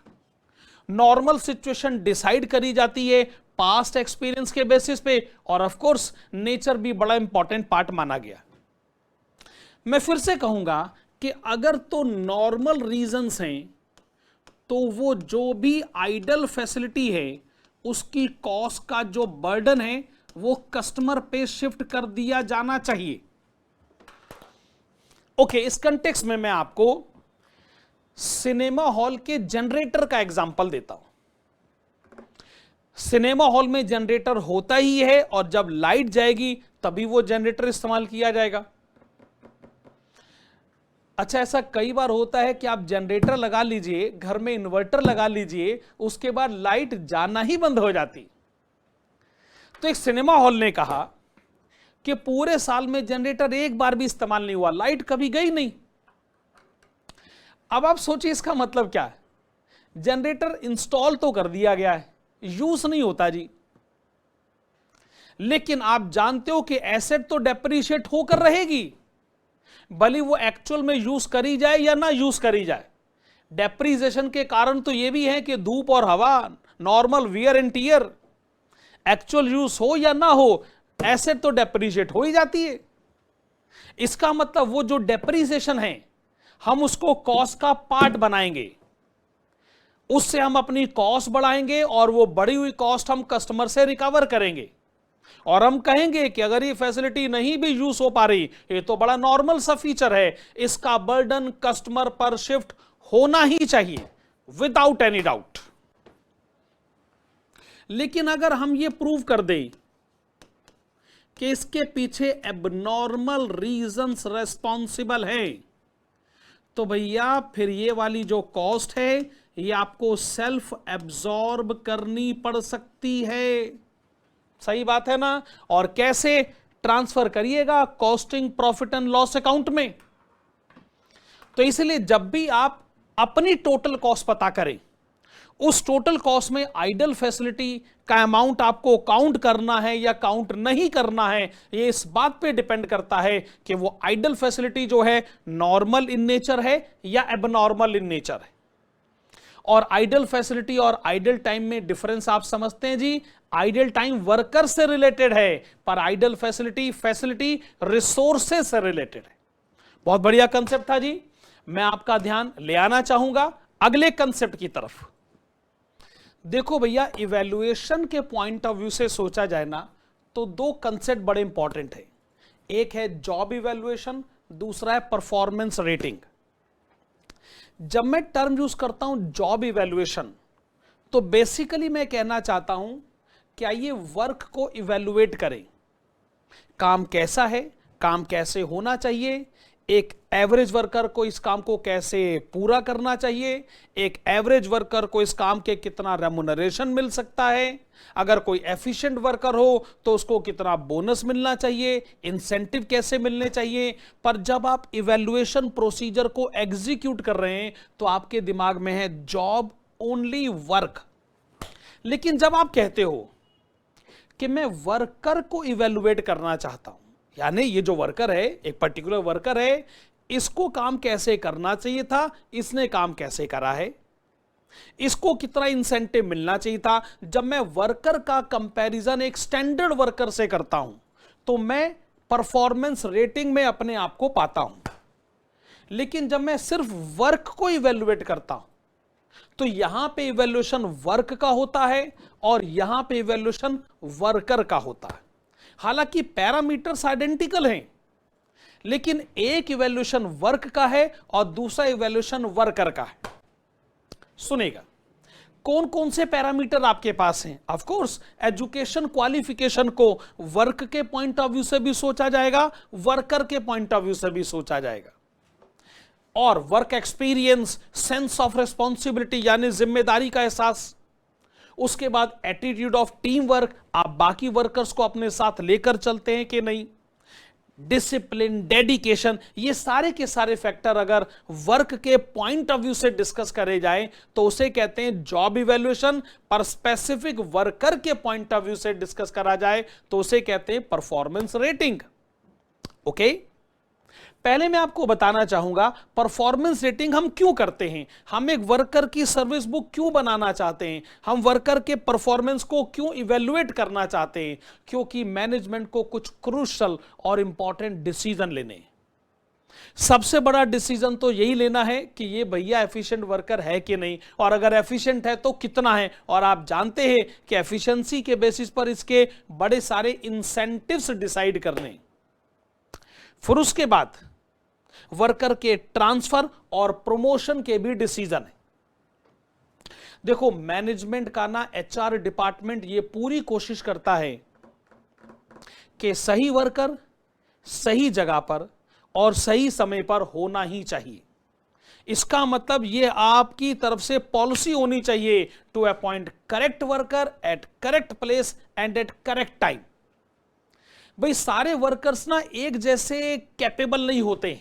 Normal situation decide करी जाती है पास्ट एक्सपीरियंस के बेसिस पे, और ऑफ कोर्स नेचर भी बड़ा इंपॉर्टेंट पार्ट माना गया। मैं फिर से कहूंगा कि अगर तो नॉर्मल रीजंस हैं तो वो जो भी आइडल फैसिलिटी है उसकी कॉस्ट का जो बर्डन है वो कस्टमर पे शिफ्ट कर दिया जाना चाहिए। ओके, इस कंटेक्स्ट में मैं आपको सिनेमा हॉल के जनरेटर का एग्जांपल देता हूं। सिनेमा हॉल में जनरेटर होता ही है और जब लाइट जाएगी तभी वो जनरेटर इस्तेमाल किया जाएगा। अच्छा, ऐसा कई बार होता है कि आप जनरेटर लगा लीजिए, घर में इन्वर्टर लगा लीजिए, उसके बाद लाइट जाना ही बंद हो जाती। तो एक सिनेमा हॉल ने कहा कि पूरे साल में जनरेटर एक बार भी इस्तेमाल नहीं हुआ, लाइट कभी गई नहीं। अब आप सोचिए इसका मतलब क्या है? जनरेटर इंस्टॉल तो कर दिया गया है, यूज नहीं होता जी। लेकिन आप जानते हो कि एसेट तो डेप्रीशिएट होकर रहेगी, भले वो एक्चुअल में यूज करी जाए या ना यूज करी जाए। डेप्रीसिएशन के कारण तो ये भी है कि धूप और हवा, normal wear and tear, actual use हो या ना हो, एसेट तो डेप्रीशिएट हो ही जाती है। इसका मतलब वो जो डेप्रीसिएशन है हम उसको कॉस्ट का पार्ट बनाएंगे, उससे हम अपनी कॉस्ट बढ़ाएंगे और वो बढ़ी हुई कॉस्ट हम कस्टमर से रिकवर करेंगे। और हम कहेंगे कि अगर ये फैसिलिटी नहीं भी यूज हो पा रही, ये तो बड़ा नॉर्मल सा फीचर है, इसका बर्डन कस्टमर पर शिफ्ट होना ही चाहिए विदाउट एनी डाउट। लेकिन अगर हम ये प्रूव कर दें कि इसके पीछे एबनॉर्मल रीजंस रेस्पॉन्सिबल है, तो भैया फिर ये वाली जो कॉस्ट है ये आपको सेल्फ एब्जॉर्ब करनी पड़ सकती है। सही बात है ना? और कैसे ट्रांसफर करिएगा? Costing profit and loss account में। तो इसलिए जब भी आप अपनी टोटल कॉस्ट पता करें, उस टोटल कॉस्ट में आइडल फैसिलिटी का अमाउंट आपको काउंट करना है या काउंट नहीं करना है, ये इस बात पे डिपेंड करता है कि वो आइडल फैसिलिटी जो है नॉर्मल इन नेचर है या एबनॉर्मल इन नेचर है। और आइडल फैसिलिटी और आइडल टाइम में डिफरेंस आप समझते हैं जी। आइडल टाइम वर्कर से रिलेटेड है, पर आइडल फैसिलिटी रिसोर्सेस से रिलेटेड है। बहुत बढ़िया कंसेप्ट था जी। मैं आपका ध्यान ले आना चाहूंगा अगले कंसेप्ट की तरफ। देखो भैया, इवैल्यूएशन के पॉइंट ऑफ व्यू से सोचा जाए ना तो दो कंसेप्ट बड़े इंपॉर्टेंट है। एक है जॉब इवैल्यूएशन, दूसरा है परफॉर्मेंस रेटिंग। जब मैं टर्म यूज करता हूं जॉब इवैल्यूएशन, तो बेसिकली मैं कहना चाहता हूं क्या ये वर्क को इवैल्यूएट करें, काम कैसा है, काम कैसे होना चाहिए, एक एवरेज वर्कर को इस काम को कैसे पूरा करना चाहिए, एक एवरेज वर्कर को इस काम के कितना रेम्युनरेशन मिल सकता है, अगर कोई एफिशिएंट वर्कर हो तो उसको कितना बोनस मिलना चाहिए, इंसेंटिव कैसे मिलने चाहिए। पर जब आप इवैल्यूएशन प्रोसीजर को एग्जीक्यूट कर रहे हैं तो आपके दिमाग में है जॉब ओनली वर्क। लेकिन जब आप कहते हो कि मैं वर्कर को इवैल्यूएट करना चाहता हूं, यानी ये जो वर्कर है, एक पर्टिकुलर वर्कर है, इसको काम कैसे करना चाहिए था, इसने काम कैसे करा है, इसको कितना इंसेंटिव मिलना चाहिए था। जब मैं वर्कर का कंपैरिजन एक स्टैंडर्ड वर्कर से करता हूं तो मैं परफॉर्मेंस रेटिंग में अपने आप को पाता हूं। लेकिन जब मैं सिर्फ वर्क को इवैल्यूएट करता हूं तो यहां पे इवैल्यूएशन वर्क का होता है और यहां पे इवैल्यूएशन वर्कर का होता है। हालांकि पैरामीटर्स आइडेंटिकल हैं, लेकिन एक इवैल्यूएशन वर्क का है और दूसरा इवैल्यूएशन वर्कर का है। सुनेगा, कौन कौन से पैरामीटर आपके पास हैं? ऑफ कोर्स एजुकेशन क्वालिफिकेशन को वर्क के पॉइंट ऑफ व्यू से भी सोचा जाएगा, वर्कर के पॉइंट ऑफ व्यू से भी सोचा जाएगा। और work experience, sense of responsibility यानी जिम्मेदारी का एहसास, उसके बाद एटीट्यूड ऑफ टीम वर्क, आप बाकी वर्कर्स को अपने साथ लेकर चलते हैं कि नहीं, डिसिप्लिन, डेडिकेशन, ये सारे के सारे फैक्टर अगर वर्क के पॉइंट ऑफ व्यू से डिस्कस करे जाए तो उसे कहते हैं जॉब इवैल्यूएशन। पर स्पेसिफिक वर्कर के पॉइंट ऑफ व्यू से डिस्कस करा जाए तो उसे कहते हैं परफॉर्मेंस रेटिंग। ओके, पहले मैं आपको बताना चाहूंगा परफॉर्मेंस रेटिंग हम क्यों करते हैं, हम एक वर्कर की सर्विस बुक क्यों बनाना चाहते हैं, हम वर्कर के परफॉर्मेंस को क्यों इवेल्युएट करना चाहते हैं। क्योंकि मैनेजमेंट को कुछ क्रूशल और इंपॉर्टेंट डिसीजन लेने हैं। सबसे बड़ा डिसीजन तो यही लेना है कि ये भैया एफिशिएंट वर्कर है कि नहीं, और अगर एफिशिएंट है तो कितना है। और आप जानते हैं कि एफिशिएंसी के बेसिस पर इसके बड़े सारे इंसेंटिव्स डिसाइड करने। फिर उसके बाद वर्कर के ट्रांसफर और प्रमोशन के भी डिसीजन है। देखो मैनेजमेंट का ना एचआर डिपार्टमेंट ये पूरी कोशिश करता है कि सही वर्कर सही जगह पर और सही समय पर होना ही चाहिए। इसका मतलब ये आपकी तरफ से पॉलिसी होनी चाहिए to appoint correct worker at correct place and at correct time. भाई सारे वर्कर्स ना एक जैसे कैपेबल नहीं होते,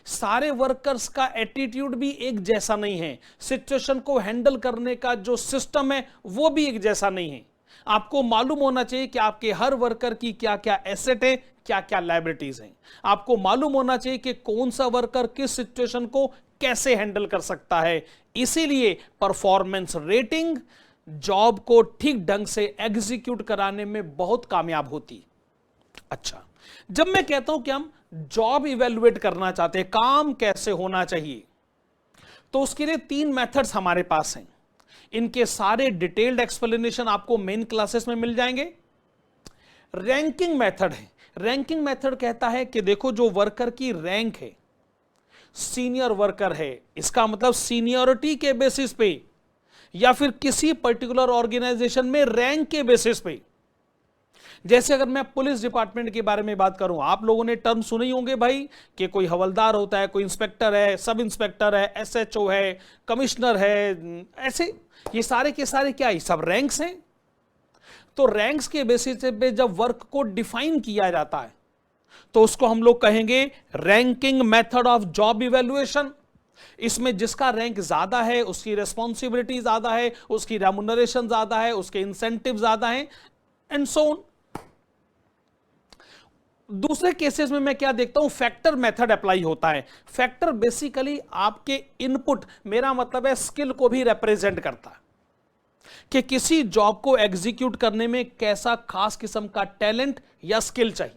सारे वर्कर्स का एटीट्यूड भी एक जैसा नहीं है, सिचुएशन को हैंडल करने का जो सिस्टम है वो भी एक जैसा नहीं है। आपको मालूम होना चाहिए कि आपके हर वर्कर की क्या क्या एसेट है, क्या क्या लायबिलिटीज हैं। आपको मालूम होना चाहिए कि कौन सा वर्कर किस सिचुएशन को कैसे हैंडल कर सकता है। इसीलिए परफॉर्मेंस रेटिंग जॉब को ठीक ढंग से एग्जीक्यूट कराने में बहुत कामयाब होती। अच्छा, जब मैं कहता हूं कि हम जॉब इवेल्युएट करना चाहते हैं, काम कैसे होना चाहिए, तो उसके लिए 3 मेथड्स हमारे पास हैं। इनके सारे डिटेल्ड एक्सप्लेनेशन आपको मेन क्लासेस में मिल जाएंगे। रैंकिंग मेथड है। रैंकिंग मेथड कहता है कि देखो जो वर्कर की रैंक है, सीनियर वर्कर है, इसका मतलब सीनियरिटी के बेसिस पे या फिर किसी पर्टिकुलर ऑर्गेनाइजेशन में रैंक के बेसिस पे। जैसे अगर मैं पुलिस डिपार्टमेंट के बारे में बात करूं, आप लोगों ने टर्म सुने ही होंगे भाई कि कोई हवलदार होता है, कोई इंस्पेक्टर है, सब इंस्पेक्टर है, एसएचओ है, कमिश्नर है, ऐसे ये सारे के सारे क्या है, सब रैंक्स हैं। तो रैंक्स के बेसिस पे जब वर्क को डिफाइन किया जाता है तो उसको हम लोग कहेंगे ranking method of job evaluation. इसमें जिसका रैंक ज्यादा है उसकी रिस्पॉन्सिबिलिटी ज्यादा है, उसकी रेम्युनरेशन ज्यादा है, उसके इंसेंटिव ज्यादा है, एंड सो ऑन। दूसरे केसेस में मैं क्या देखता हूं, फैक्टर मेथड अप्लाई होता है। फैक्टर बेसिकली आपके इनपुट, मेरा मतलब है स्किल को भी रिप्रेजेंट करता है कि किसी जॉब को एग्जीक्यूट करने में कैसा खास किस्म का टैलेंट या स्किल चाहिए।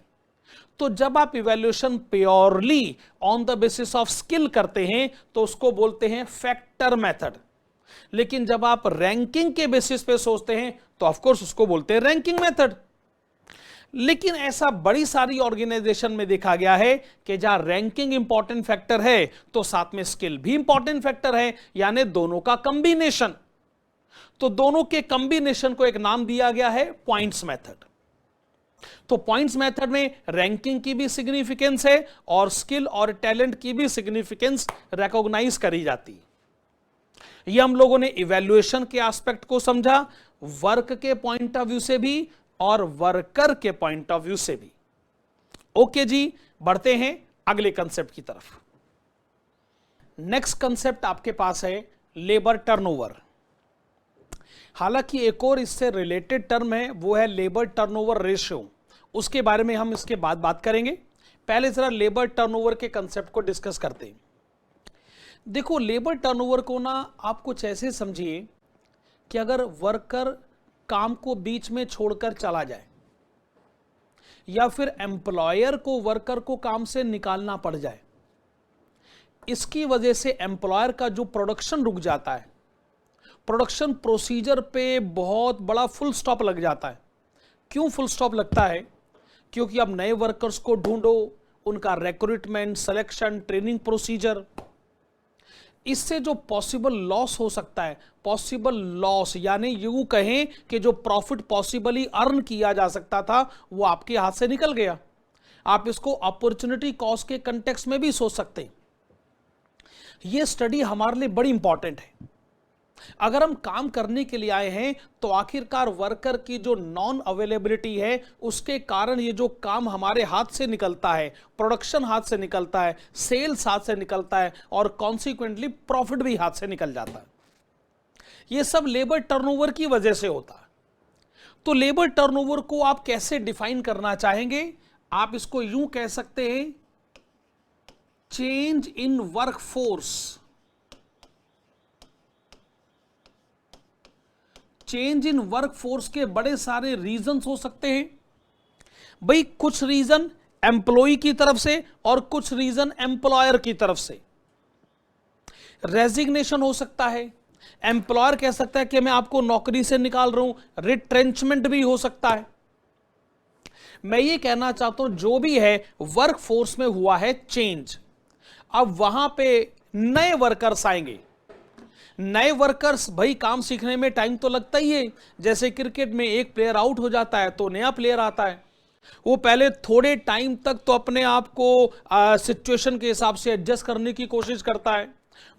तो जब आप evaluation purely on the basis of skill करते हैं तो उसको बोलते हैं फैक्टर मेथड। लेकिन जब आप रैंकिंग के बेसिस पे सोचते हैं तो ऑफ कोर्स उसको बोलते हैं रैंकिंग मेथड। लेकिन ऐसा बड़ी सारी ऑर्गेनाइजेशन में देखा गया है कि जहां रैंकिंग इंपॉर्टेंट फैक्टर है तो साथ में स्किल भी इंपॉर्टेंट फैक्टर है, यानी दोनों का कंबिनेशन। तो दोनों के कंबिनेशन को एक नाम दिया गया है पॉइंट्स मेथड। तो पॉइंट्स मेथड में रैंकिंग की भी सिग्निफिकेंस है और स्किल और टैलेंट की भी सिग्निफिकेंस रिकॉग्नाइज करी जाती है। ये हम लोगों ने इवैल्यूएशन के एस्पेक्ट को समझा, वर्क के पॉइंट ऑफ व्यू से भी और वर्कर के पॉइंट ऑफ व्यू से भी। ओके जी, बढ़ते हैं अगले कंसेप्ट की तरफ। नेक्स्ट कंसेप्ट आपके पास है लेबर टर्नओवर। हालांकि एक और इससे रिलेटेड टर्म है, वो है लेबर टर्नओवर रेशियो। उसके बारे में हम इसके बाद बात करेंगे। पहले जरा लेबर टर्नओवर के कंसेप्ट को डिस्कस करते हैं। देखो लेबर टर्नओवर को ना आप कुछ ऐसे समझिए कि अगर वर्कर काम को बीच में छोड़कर चला जाए या फिर एम्प्लॉयर को वर्कर को काम से निकालना पड़ जाए, इसकी वजह से एम्प्लॉयर का जो प्रोडक्शन रुक जाता है, प्रोडक्शन प्रोसीजर पे बहुत बड़ा फुल स्टॉप लग जाता है। क्यों फुल स्टॉप लगता है? क्योंकि अब नए वर्कर्स को ढूंढो, उनका रिक्रूटमेंट, सिलेक्शन, ट्रेनिंग प्रोसीजर, इससे जो पॉसिबल लॉस हो सकता है, पॉसिबल लॉस यानी यूं कहें कि जो प्रॉफिट पॉसिबली अर्न किया जा सकता था वो आपके हाथ से निकल गया। आप इसको अपॉर्चुनिटी कॉस्ट के कंटेक्स्ट में भी सोच सकते हैं। यह स्टडी हमारे लिए बड़ी इंपॉर्टेंट है। अगर हम काम करने के लिए आए हैं तो आखिरकार वर्कर की जो नॉन अवेलेबिलिटी है उसके कारण ये जो काम हमारे हाथ से निकलता है, प्रोडक्शन हाथ से निकलता है, सेल्स हाथ से निकलता है और कॉन्सिक्वेंटली प्रॉफिट भी हाथ से निकल जाता है, ये सब लेबर टर्नओवर की वजह से होता है। तो लेबर टर्नओवर को आप कैसे डिफाइन करना चाहेंगे? आप इसको यूं कह सकते हैं change in workforce, change in workforce के बड़े सारे रीजंस हो सकते हैं भाई। कुछ रीजन एम्प्लॉय की तरफ से और कुछ रीजन एम्प्लॉयर की तरफ से। रेजिग्नेशन हो सकता है, एम्प्लॉयर कह सकता है कि मैं आपको नौकरी से निकाल रहा हूं। रिट्रेंचमेंट भी हो सकता है। मैं ये कहना चाहता हूं जो भी है वर्कफोर्स में हुआ है चेंज, अब वहां पे नए वर्कर्स आएंगे। नए वर्कर्स भाई काम सीखने में टाइम तो लगता ही है। जैसे क्रिकेट में एक प्लेयर आउट हो जाता है तो नया प्लेयर आता है, वो पहले थोड़े टाइम तक तो अपने आप को सिचुएशन के हिसाब से एडजस्ट करने की कोशिश करता है,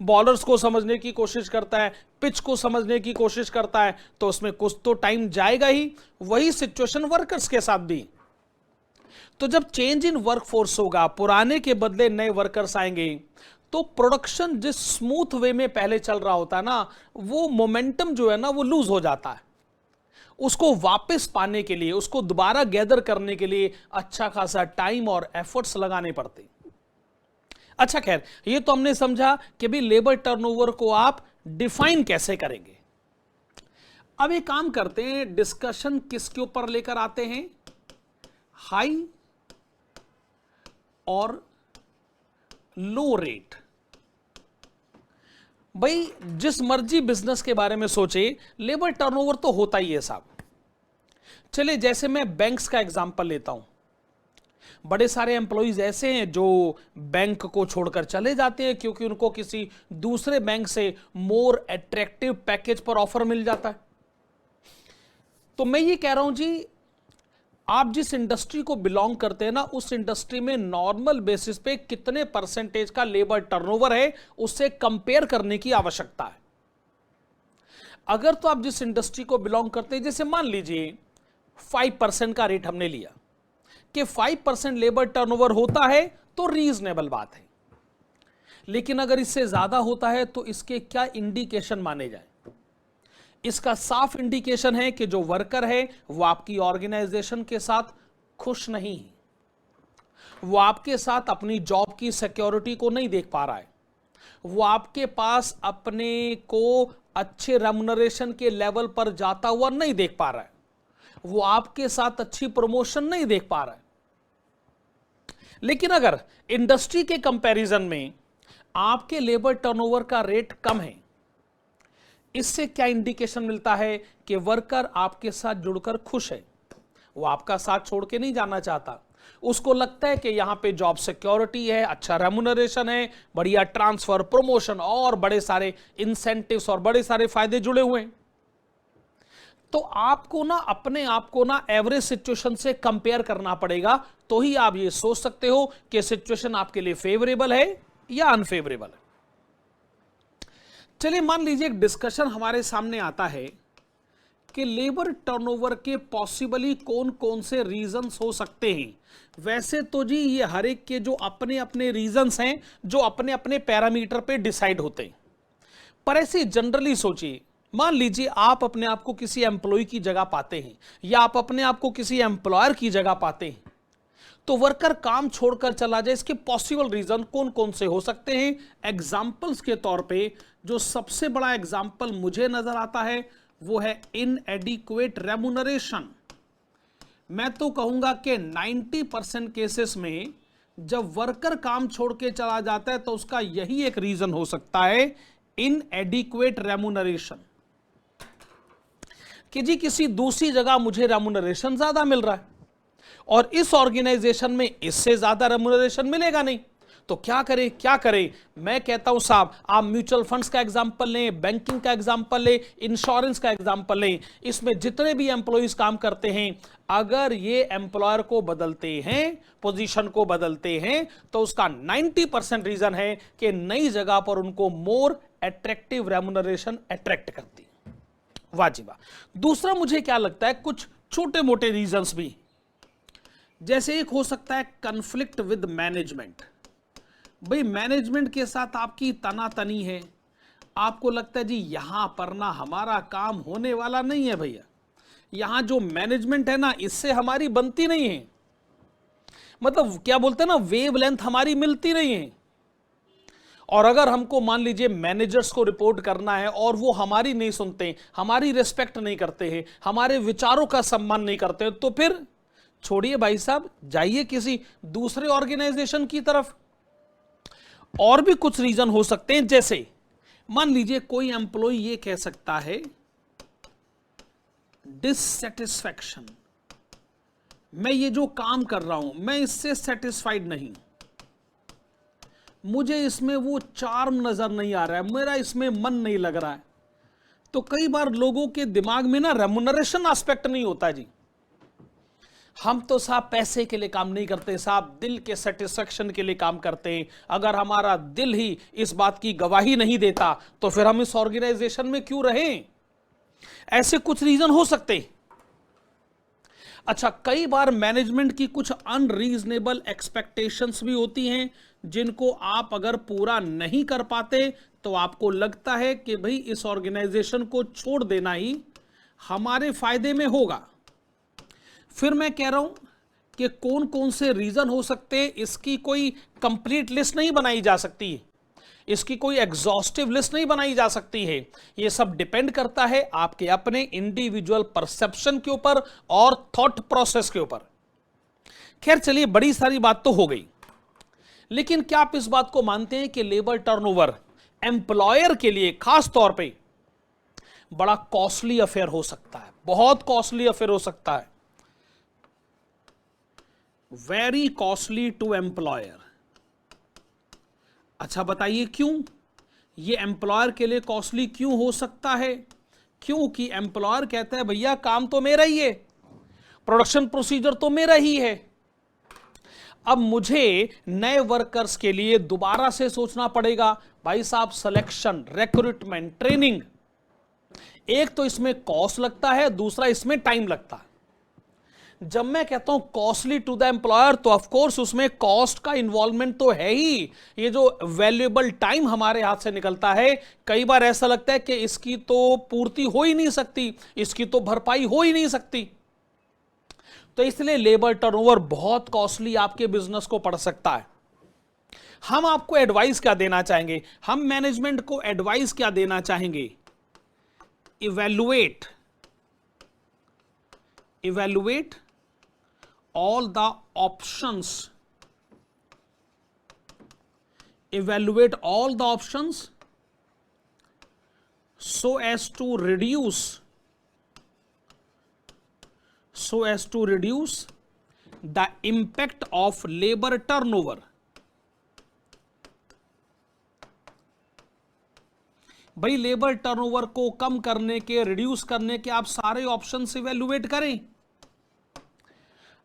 बॉलर्स को समझने की कोशिश करता है, पिच को समझने की कोशिश करता है, तो उसमें कुछ तो टाइम जाएगा ही। वही सिचुएशन वर्कर्स के साथ भी। तो जब चेंज इन वर्कफोर्स होगा, पुराने के बदले नए वर्कर्स आएंगे, तो प्रोडक्शन जिस स्मूथ वे में पहले चल रहा होता है ना, वो मोमेंटम जो है ना वो लूज हो जाता है। उसको वापस पाने के लिए, उसको दोबारा गैदर करने के लिए अच्छा खासा टाइम और एफर्ट्स लगाने पड़ते। अच्छा खैर, ये तो हमने समझा कि भी लेबर टर्नओवर को आप डिफाइन कैसे करेंगे। अब एक काम करते हैं, डिस्कशन किसके ऊपर लेकर आते हैं, हाई और लो रेट। भाई जिस मर्जी बिजनेस के बारे में सोचे, लेबर टर्नओवर तो होता ही है साहब। चलिए जैसे मैं बैंक्स का एग्जांपल लेता हूं, बड़े सारे एम्प्लॉइज ऐसे हैं जो बैंक को छोड़कर चले जाते हैं क्योंकि उनको किसी दूसरे बैंक से मोर अट्रैक्टिव पैकेज पर ऑफर मिल जाता है। तो मैं ये कह रहा हूं जी, आप जिस इंडस्ट्री को बिलोंग करते हैं ना, उस इंडस्ट्री में नॉर्मल बेसिस पे कितने परसेंटेज का लेबर टर्नओवर है, उससे कंपेयर करने की आवश्यकता है। अगर तो आप जिस इंडस्ट्री को बिलोंग करते हैं, जैसे मान लीजिए 5% का रेट हमने लिया कि 5% लेबर टर्नओवर होता है तो रीजनेबल बात है। लेकिन अगर इससे ज्यादा होता है तो इसके क्या इंडिकेशन माने जाए? इसका साफ इंडिकेशन है कि जो वर्कर है वो आपकी ऑर्गेनाइजेशन के साथ खुश नहीं है, वो आपके साथ अपनी जॉब की सिक्योरिटी को नहीं देख पा रहा है, वो आपके पास अपने को अच्छे रेम्युनरेशन के लेवल पर जाता हुआ नहीं देख पा रहा है, वो आपके साथ अच्छी प्रमोशन नहीं देख पा रहा है। लेकिन अगर इंडस्ट्री के कंपैरिजन में आपके लेबर टर्नओवर का रेट कम है, इससे क्या इंडिकेशन मिलता है कि वर्कर आपके साथ जुड़कर खुश है, वो आपका साथ छोड़ के नहीं जाना चाहता, उसको लगता है कि यहां पे जॉब सिक्योरिटी है, अच्छा रेम्युनरेशन है, बढ़िया ट्रांसफर, प्रमोशन और बड़े सारे इंसेंटिव्स और बड़े सारे फायदे जुड़े हुए हैं। तो आपको ना अपने आप को ना एवरेज सिचुएशन से कंपेयर करना पड़ेगा, तो ही आप ये सोच सकते हो कि सिचुएशन आपके लिए फेवरेबल है या अनफेवरेबल है। चलिए मान लीजिए एक डिस्कशन हमारे सामने आता है कि लेबर टर्नओवर के पॉसिबली कौन कौन से रीजंस हो सकते हैं। वैसे तो जी ये हर एक के जो अपने अपने रीजंस हैं, जो अपने अपने पैरामीटर पे डिसाइड होते हैं, पर ऐसे जनरली सोचिए, मान लीजिए आप अपने आप को किसी एम्प्लॉय की जगह पाते हैं या आप अपने आप को किसी एम्प्लॉयर की जगह पाते हैं, तो वर्कर काम छोड़कर चला जाए, इसके पॉसिबल रीजन कौन कौन से हो सकते हैं। एग्जाम्पल्स के तौर पे जो सबसे बड़ा एग्जाम्पल मुझे नजर आता है वो है इनएडिक्वेट रेम्युनरेशन। मैं तो कहूंगा कि 90% केसेस में जब वर्कर काम छोड़ के चला जाता है तो उसका यही एक रीजन हो सकता है, इनएडिक्वेट रेम्युनरेशन, कि जी किसी दूसरी जगह मुझे रेम्युनरेशन ज्यादा मिल रहा है और इस ऑर्गेनाइजेशन में इससे ज्यादा रेम्युनरेशन मिलेगा नहीं, तो क्या करें क्या करें। मैं कहता हूं साहब, आप म्यूचुअल फंड्स का एग्जांपल लें, बैंकिंग का एग्जांपल लें, इंश्योरेंस का एग्जांपल लें, इसमें जितने भी एम्प्लॉइज काम करते हैं, अगर ये एम्प्लॉयर को बदलते हैं, पोजीशन को बदलते हैं, तो उसका 90% रीजन है कि नई जगह पर उनको मोर अट्रैक्टिव रेम्युनरेशन अट्रैक्ट करती, वाजिबा। दूसरा मुझे क्या लगता है, कुछ छोटे मोटे रीजंस भी, जैसे एक हो सकता है कन्फ्लिक्ट विद मैनेजमेंट। भाई मैनेजमेंट के साथ आपकी तनातनी है, आपको लगता है जी यहां पर ना हमारा काम होने वाला नहीं है भैया, यहां जो मैनेजमेंट है ना इससे हमारी बनती नहीं है, मतलब क्या बोलते हैं ना, वेव लेंथ हमारी मिलती नहीं है, और अगर हमको मान लीजिए मैनेजर्स को रिपोर्ट करना है और वो हमारी नहीं सुनते, हमारी रिस्पेक्ट नहीं करते हैं, हमारे विचारों का सम्मान नहीं करते, तो फिर छोड़िए भाई साहब, जाइए किसी दूसरे ऑर्गेनाइजेशन की तरफ। और भी कुछ रीजन हो सकते हैं, जैसे मान लीजिए कोई एम्प्लॉय ये कह सकता है डिससेटिस्फैक्शन, मैं ये जो काम कर रहा हूं मैं इससे सेटिस्फाइड नहीं, मुझे इसमें वो चार्म नजर नहीं आ रहा है, मेरा इसमें मन नहीं लग रहा है। तो कई बार लोगों के दिमाग में ना रेमुनरेशन एस्पेक्ट नहीं होता जी, हम तो साहब पैसे के लिए काम नहीं करते साहब, दिल के सेटिस्फेक्शन के लिए काम करते हैं। अगर हमारा दिल ही इस बात की गवाही नहीं देता तो फिर हम इस ऑर्गेनाइजेशन में क्यों रहें। ऐसे कुछ रीजन हो सकते हैं। अच्छा, कई बार मैनेजमेंट की कुछ अनरीजनेबल एक्सपेक्टेशंस भी होती हैं, जिनको आप अगर पूरा नहीं कर पाते तो आपको लगता है कि भाई इस ऑर्गेनाइजेशन को छोड़ देना ही हमारे फायदे में होगा। फिर मैं कह रहा हूं कि कौन कौन से रीजन हो सकते हैं, इसकी कोई कंप्लीट लिस्ट नहीं बनाई जा सकती है, इसकी कोई एग्जॉस्टिव लिस्ट नहीं बनाई जा सकती है। यह सब डिपेंड करता है आपके अपने इंडिविजुअल परसेप्शन के ऊपर और थॉट प्रोसेस के ऊपर। खैर चलिए, बड़ी सारी बात तो हो गई, लेकिन क्या आप इस बात को मानते हैं कि लेबर टर्नओवर एम्प्लॉयर के लिए खास तौर पे बड़ा कॉस्टली अफेयर हो सकता है, बहुत कॉस्टली अफेयर हो सकता है, वेरी कॉस्टली टू एम्प्लॉयर। अच्छा बताइए क्यों ये एम्प्लॉयर के लिए कॉस्टली क्यों हो सकता है? क्योंकि एम्प्लॉयर कहता है भैया काम तो मेरा ही है, प्रोडक्शन प्रोसीजर तो मेरा ही है, अब मुझे नए वर्कर्स के लिए दोबारा से सोचना पड़ेगा। भाई साहब, सिलेक्शन, रिक्रूटमेंट, ट्रेनिंग, एक तो इसमें कॉस्ट लगता है, दूसरा इसमें टाइम लगता है। जब मैं कहता हूं कॉस्टली टू द एम्प्लॉयर, तो ऑफ कोर्स उसमें कॉस्ट का इन्वॉल्वमेंट तो है ही। ये जो वैल्यूएबल टाइम हमारे हाथ से निकलता है, कई बार ऐसा लगता है कि इसकी तो पूर्ति हो ही नहीं सकती, इसकी तो भरपाई हो ही नहीं सकती। तो इसलिए लेबर टर्नओवर बहुत कॉस्टली आपके बिजनेस को पड़ सकता है। हम आपको एडवाइस क्या देना चाहेंगे, हम मैनेजमेंट को एडवाइस क्या देना चाहेंगे? Evaluate all the options, evaluate all the options so as to reduce the impact of labor turnover। भाई लेबर टर्नओवर को कम करने के, रिड्यूस करने के आप सारे ऑप्शंस इवैल्यूएट करें।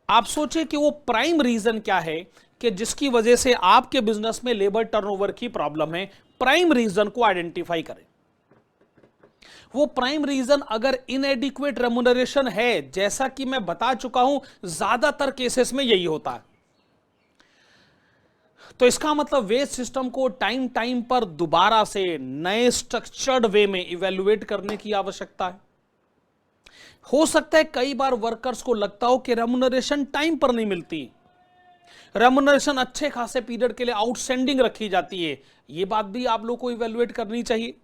आप सोचें कि वो प्राइम रीजन क्या है कि जिसकी वजह से आपके बिजनेस में लेबर टर्नओवर की प्रॉब्लम है। प्राइम रीजन को आइडेंटिफाई करें। वो प्राइम रीजन अगर इनएडिक्वेट रेम्युनरेशन है, जैसा कि मैं बता चुका हूं ज्यादातर केसेस में यही होता है, तो इसका मतलब वेज सिस्टम को टाइम टाइम पर दोबारा से नए स्ट्रक्चर्ड वे में इवैल्यूएट करने की आवश्यकता है। हो सकता है कई बार वर्कर्स को लगता हो कि रेम्युनरेशन टाइम पर नहीं मिलती, रेम्युनरेशन अच्छे खासे पीरियड के लिए आउटस्टैंडिंग रखी जाती है। यह बात भी आप लोग को इवैल्यूएट करनी चाहिए।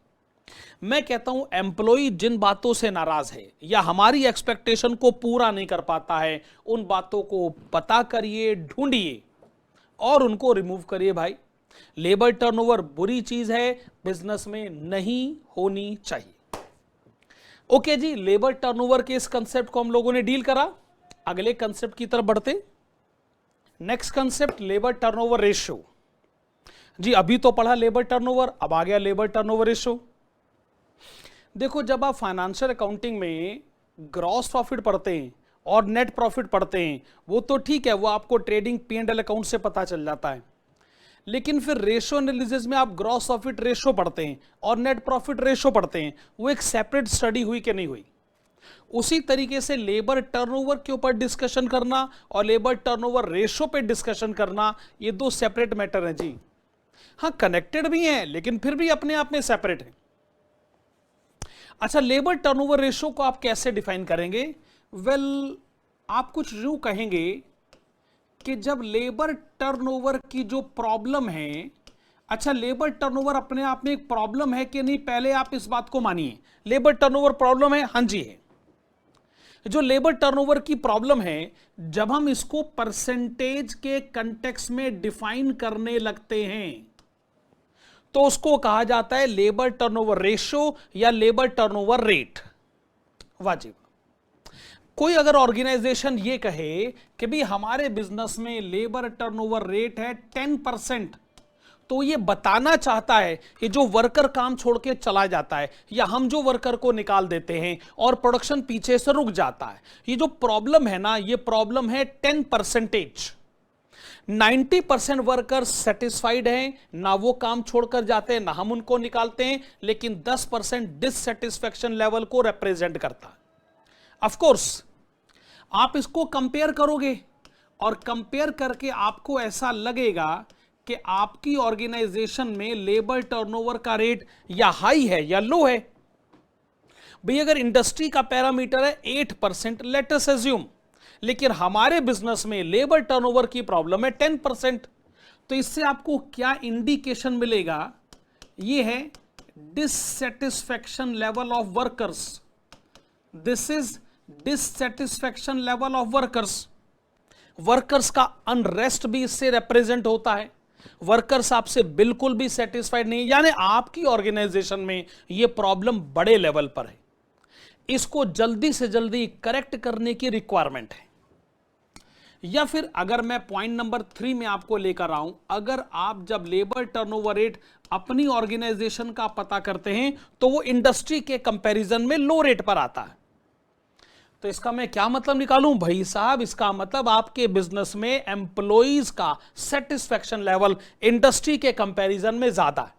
मैं कहता हूं एम्प्लॉय जिन बातों से नाराज है या हमारी एक्सपेक्टेशन को पूरा नहीं कर पाता है, उन बातों को पता करिए, ढूंढिए और उनको रिमूव करिए। भाई लेबर टर्नओवर बुरी चीज है, बिजनेस में नहीं होनी चाहिए। ओके जी, लेबर टर्नओवर के इस कंसेप्ट को हम लोगों ने डील करा। अगले कंसेप्ट की तरफ बढ़ते। Next concept labour turnover ratio. जी अभी तो पढ़ा लेबर टर्नओवर, अब आ गया लेबर टर्नओवर रेशियो। देखो, जब आप फाइनेंशियल अकाउंटिंग में ग्रॉस प्रॉफिट पढ़ते हैं और नेट प्रॉफिट पढ़ते हैं, वो तो ठीक है, वो आपको ट्रेडिंग P&L अकाउंट से पता चल जाता है। लेकिन फिर रेशो एनालिसिस में आप ग्रॉस प्रॉफिट रेशो पढ़ते हैं और नेट प्रॉफिट रेशो पढ़ते हैं, वो एक सेपरेट स्टडी हुई कि नहीं हुई। उसी तरीके से लेबर टर्नओवर के ऊपर डिस्कशन करना और लेबर टर्नओवर रेशो पे डिस्कशन करना, ये दो सेपरेट मैटर हैं जी। हाँ, कनेक्टेड भी हैं लेकिन फिर भी अपने आप में सेपरेट है। अच्छा, लेबर टर्नओवर रेशो को आप कैसे डिफाइन करेंगे? वेल, आप कुछ यूं कहेंगे कि जब लेबर टर्नओवर की जो प्रॉब्लम है, अच्छा, लेबर टर्नओवर अपने आप में एक प्रॉब्लम है कि नहीं, पहले आप इस बात को मानिए। लेबर टर्नओवर प्रॉब्लम है? हां जी है। जो लेबर टर्नओवर की प्रॉब्लम है, जब हम इसको परसेंटेज के कंटेक्स्ट में डिफाइन करने लगते हैं तो उसको कहा जाता है लेबर टर्नओवर रेशियो या लेबर टर्नओवर रेट। वाजिब। कोई अगर ऑर्गेनाइजेशन ये कहे कि भी हमारे बिजनेस में लेबर टर्नओवर रेट है 10%, तो ये बताना चाहता है कि जो वर्कर काम छोड़ के चला जाता है या हम जो वर्कर को निकाल देते हैं और प्रोडक्शन पीछे से रुक जाता है, ये जो प्रॉब्लम है ना, ये प्रॉब्लम है 10%। 90% वर्कर सेटिस्फाइड हैं, ना वो काम छोड़कर जाते हैं ना हम उनको निकालते हैं, लेकिन 10% डिससेटिस्फैक्शन लेवल को रिप्रेजेंट करता है। ऑफ कोर्स आप इसको कंपेयर करोगे और कंपेयर करके आपको ऐसा लगेगा कि आपकी ऑर्गेनाइजेशन में लेबर टर्नओवर का रेट या हाई है या लो है। भाई अगर इंडस्ट्री का पैरामीटर है 8%, लेट अस अज्यूम, लेकिन हमारे बिजनेस में लेबर टर्नओवर की प्रॉब्लम है 10%, तो इससे आपको क्या इंडिकेशन मिलेगा? ये है dissatisfaction level of workers. This is dissatisfaction level of workers. Workers का अनरेस्ट भी इससे रिप्रेजेंट होता है। वर्कर्स आपसे बिल्कुल भी सेटिस्फाइड नहीं, यानी आपकी ऑर्गेनाइजेशन में यह प्रॉब्लम बड़े लेवल पर है। इसको जल्दी से जल्दी करेक्ट करने की रिक्वायरमेंट है। या फिर अगर मैं पॉइंट नंबर 3 में आपको लेकर आऊं, अगर आप जब लेबर टर्नओवर रेट अपनी ऑर्गेनाइजेशन का पता करते हैं तो वो इंडस्ट्री के कंपैरिजन में लो रेट पर आता है, तो इसका मैं क्या मतलब निकालूं? भाई साहब, इसका मतलब आपके बिजनेस में एम्प्लॉइज का सेटिस्फैक्शन लेवल इंडस्ट्री के कंपैरिजन में ज्यादा है।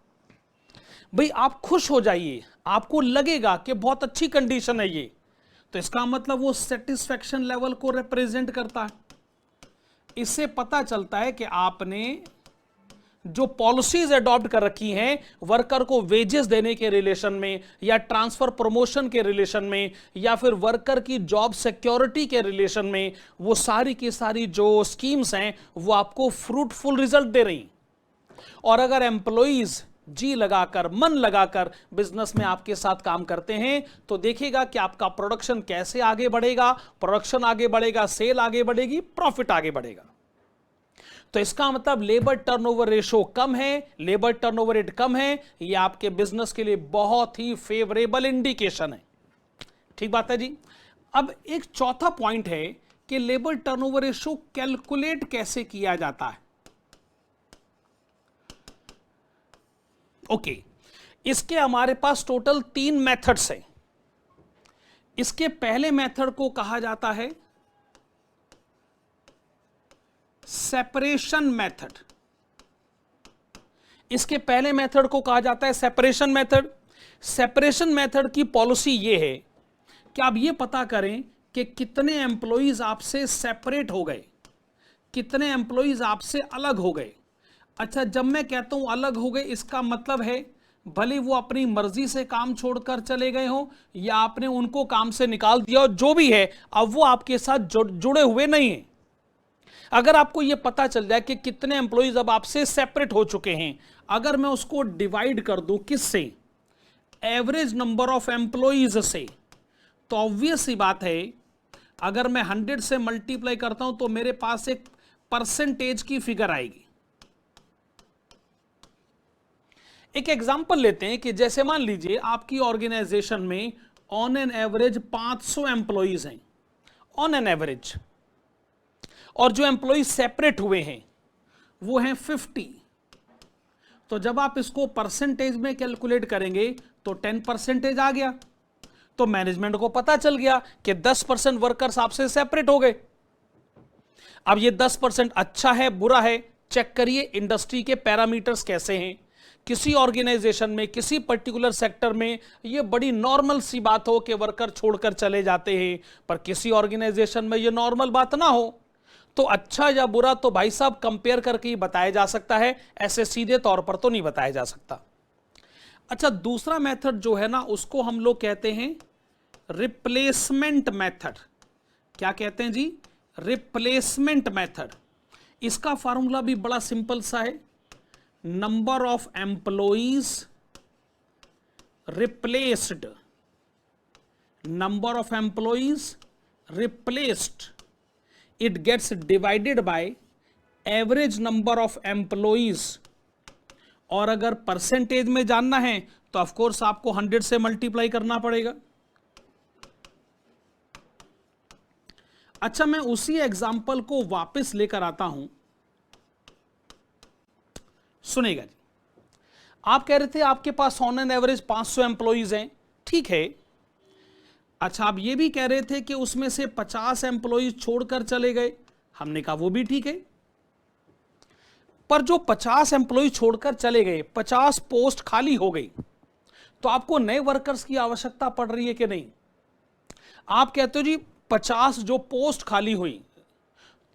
भाई आप खुश हो जाइए, आपको लगेगा कि बहुत अच्छी कंडीशन है ये, तो इसका मतलब वो सेटिस्फैक्शन लेवल को रिप्रेजेंट करता है। इससे पता चलता है कि आपने जो पॉलिसीज अडॉप्ट कर रखी हैं वर्कर को वेजेस देने के रिलेशन में या ट्रांसफर प्रमोशन के रिलेशन में या फिर वर्कर की जॉब सिक्योरिटी के रिलेशन में, वो सारी की सारी जो स्कीम्स हैं वो आपको फ्रूटफुल रिजल्ट दे रही। और अगर एम्प्लॉइज जी लगाकर, मन लगाकर बिजनेस में आपके साथ काम करते हैं तो देखिएगा कि आपका प्रोडक्शन कैसे आगे बढ़ेगा, प्रोडक्शन आगे बढ़ेगा, सेल आगे बढ़ेगी, प्रॉफिट आगे बढ़ेगा। तो इसका मतलब लेबर टर्नओवर रेशो कम है, लेबर टर्नओवर रेट कम है, यह आपके बिजनेस के लिए बहुत ही फेवरेबल इंडिकेशन है। ठीक बात है जी। अब एक चौथा पॉइंट है कि लेबर टर्नओवर रेशो कैलकुलेट कैसे किया जाता है। ओके, इसके हमारे पास टोटल 3 मेथड्स हैं। इसके पहले मेथड को कहा जाता है सेपरेशन मेथड। इसके पहले मेथड को कहा जाता है सेपरेशन मेथड। सेपरेशन मेथड की पॉलिसी यह है कि आप यह पता करें कि कितने एम्प्लॉइज आपसे सेपरेट हो गए, कितने एम्प्लॉइज आपसे अलग हो गए। अच्छा, जब मैं कहता हूं अलग हो गए, इसका मतलब है भले वो अपनी मर्जी से काम छोड़कर चले गए हो या आपने उनको काम से निकाल दिया, जो भी है, अब वो आपके साथ जुड़े हुए नहीं है। अगर आपको यह पता चल जाए कि कितने एम्प्लॉइज अब आपसे सेपरेट हो चुके हैं, अगर मैं उसको डिवाइड कर दूं किससे? एवरेज नंबर ऑफ एम्प्लॉइज से, तो ऑब्वियस सी बात है अगर मैं 100 से मल्टीप्लाई करता हूं तो मेरे पास एक परसेंटेज की फिगर आएगी। एक एग्जांपल लेते हैं कि जैसे मान लीजिए आपकी ऑर्गेनाइजेशन में ऑन एन एवरेज 500 एम्प्लॉइज हैं, ऑन एन एवरेज, और जो एम्प्लॉइज सेपरेट हुए हैं वो हैं 50। तो जब आप इसको परसेंटेज में कैलकुलेट करेंगे तो 10% आ गया। तो मैनेजमेंट को पता चल गया कि 10% वर्कर्स आपसे सेपरेट हो गए। अब ये 10% अच्छा है बुरा है, चेक करिए इंडस्ट्री के पैरामीटर्स कैसे हैं। किसी ऑर्गेनाइजेशन में, किसी पर्टिकुलर सेक्टर में यह बड़ी नॉर्मल सी बात हो कि वर्कर छोड़कर चले जाते हैं, पर किसी ऑर्गेनाइजेशन में यह नॉर्मल बात ना हो। तो अच्छा या बुरा तो भाई साहब कंपेयर करके ही बताया जा सकता है, ऐसे सीधे तौर पर तो नहीं बताया जा सकता। अच्छा, दूसरा मेथड जो है ना उसको हम लोग कहते हैं रिप्लेसमेंट मेथड। क्या कहते हैं जी? Replacement method. इसका फार्मूला भी बड़ा सिंपल सा है, number of employees replaced, number of employees replaced, it gets divided by average number of employees. और अगर परसेंटेज में जानना है तो ऑफ कोर्स आपको 100 से मल्टीप्लाई करना पड़ेगा। अच्छा, मैं उसी एग्जाम्पल को वापस लेकर आता हूं, सुनेगा जी। आप कह रहे थे आपके pass on an average 500 employees हैं, ठीक है। अच्छा, आप ये भी कह रहे थे कि उसमें से 50 एम्प्लॉइज छोड़कर चले गए, हमने कहा वो भी ठीक है। पर जो 50 एम्प्लॉइज छोड़कर चले गए, 50 पोस्ट खाली हो गई, तो आपको नए वर्कर्स की आवश्यकता पड़ रही है कि नहीं? आप कहते हो जी 50 जो पोस्ट खाली हुई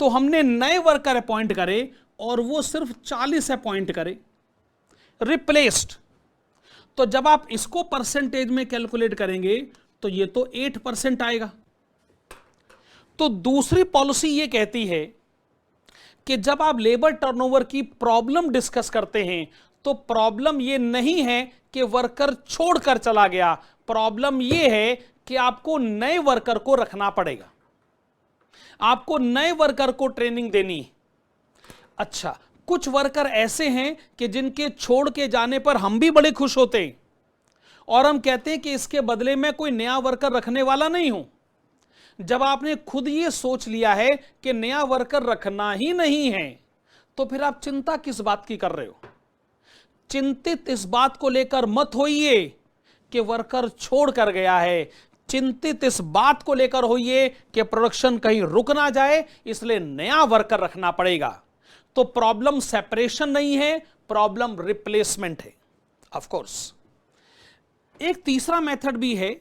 तो हमने नए वर्कर अपॉइंट करे और वो सिर्फ 40 अपॉइंट करे, रिप्लेस्ड। तो जब आप इसको परसेंटेज में कैलकुलेट करेंगे तो ये तो 8% आएगा। तो दूसरी पॉलिसी ये कहती है कि जब आप लेबर टर्नओवर की प्रॉब्लम डिस्कस करते हैं तो प्रॉब्लम ये नहीं है कि वर्कर छोड़कर चला गया, प्रॉब्लम ये है कि आपको नए वर्कर को रखना पड़ेगा, आपको नए वर्कर को ट्रेनिंग देनी। अच्छा, कुछ वर्कर ऐसे हैं कि जिनके छोड़ के जाने पर हम भी बड़े खुश होते हैं और हम कहते हैं कि इसके बदले में कोई नया वर्कर रखने वाला नहीं हूं। जब आपने खुद ये सोच लिया है कि नया वर्कर रखना ही नहीं है, तो फिर आप चिंता किस बात की कर रहे हो? चिंतित इस बात को लेकर मत होइए कि वर्कर छोड़ कर गया है, चिंतित इस बात को लेकर होइए कि प्रोडक्शन कहीं रुक ना जाए, इसलिए नया वर्कर रखना पड़ेगा। तो प्रॉब्लम सेपरेशन नहीं है, प्रॉब्लम रिप्लेसमेंट है। ऑफ कोर्स एक तीसरा मेथड भी है,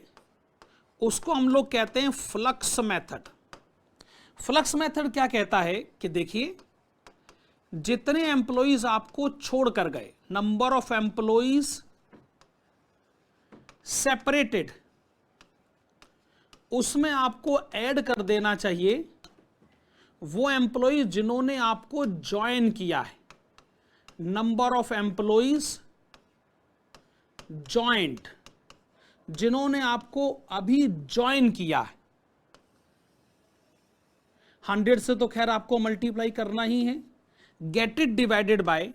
उसको हम लोग कहते हैं फ्लक्स मेथड। फ्लक्स मेथड क्या कहता है कि देखिए, जितने एम्प्लॉइज आपको छोड़कर गए, नंबर ऑफ एम्प्लॉइज सेपरेटेड, उसमें आपको ऐड कर देना चाहिए वो एम्प्लॉइज जिन्होंने आपको ज्वाइन किया है। नंबर ऑफ एम्प्लॉइज ज्वाइंट, जिन्होंने आपको अभी ज्वाइन किया है। 100 से तो खैर आपको मल्टीप्लाई करना ही है। Get it divided by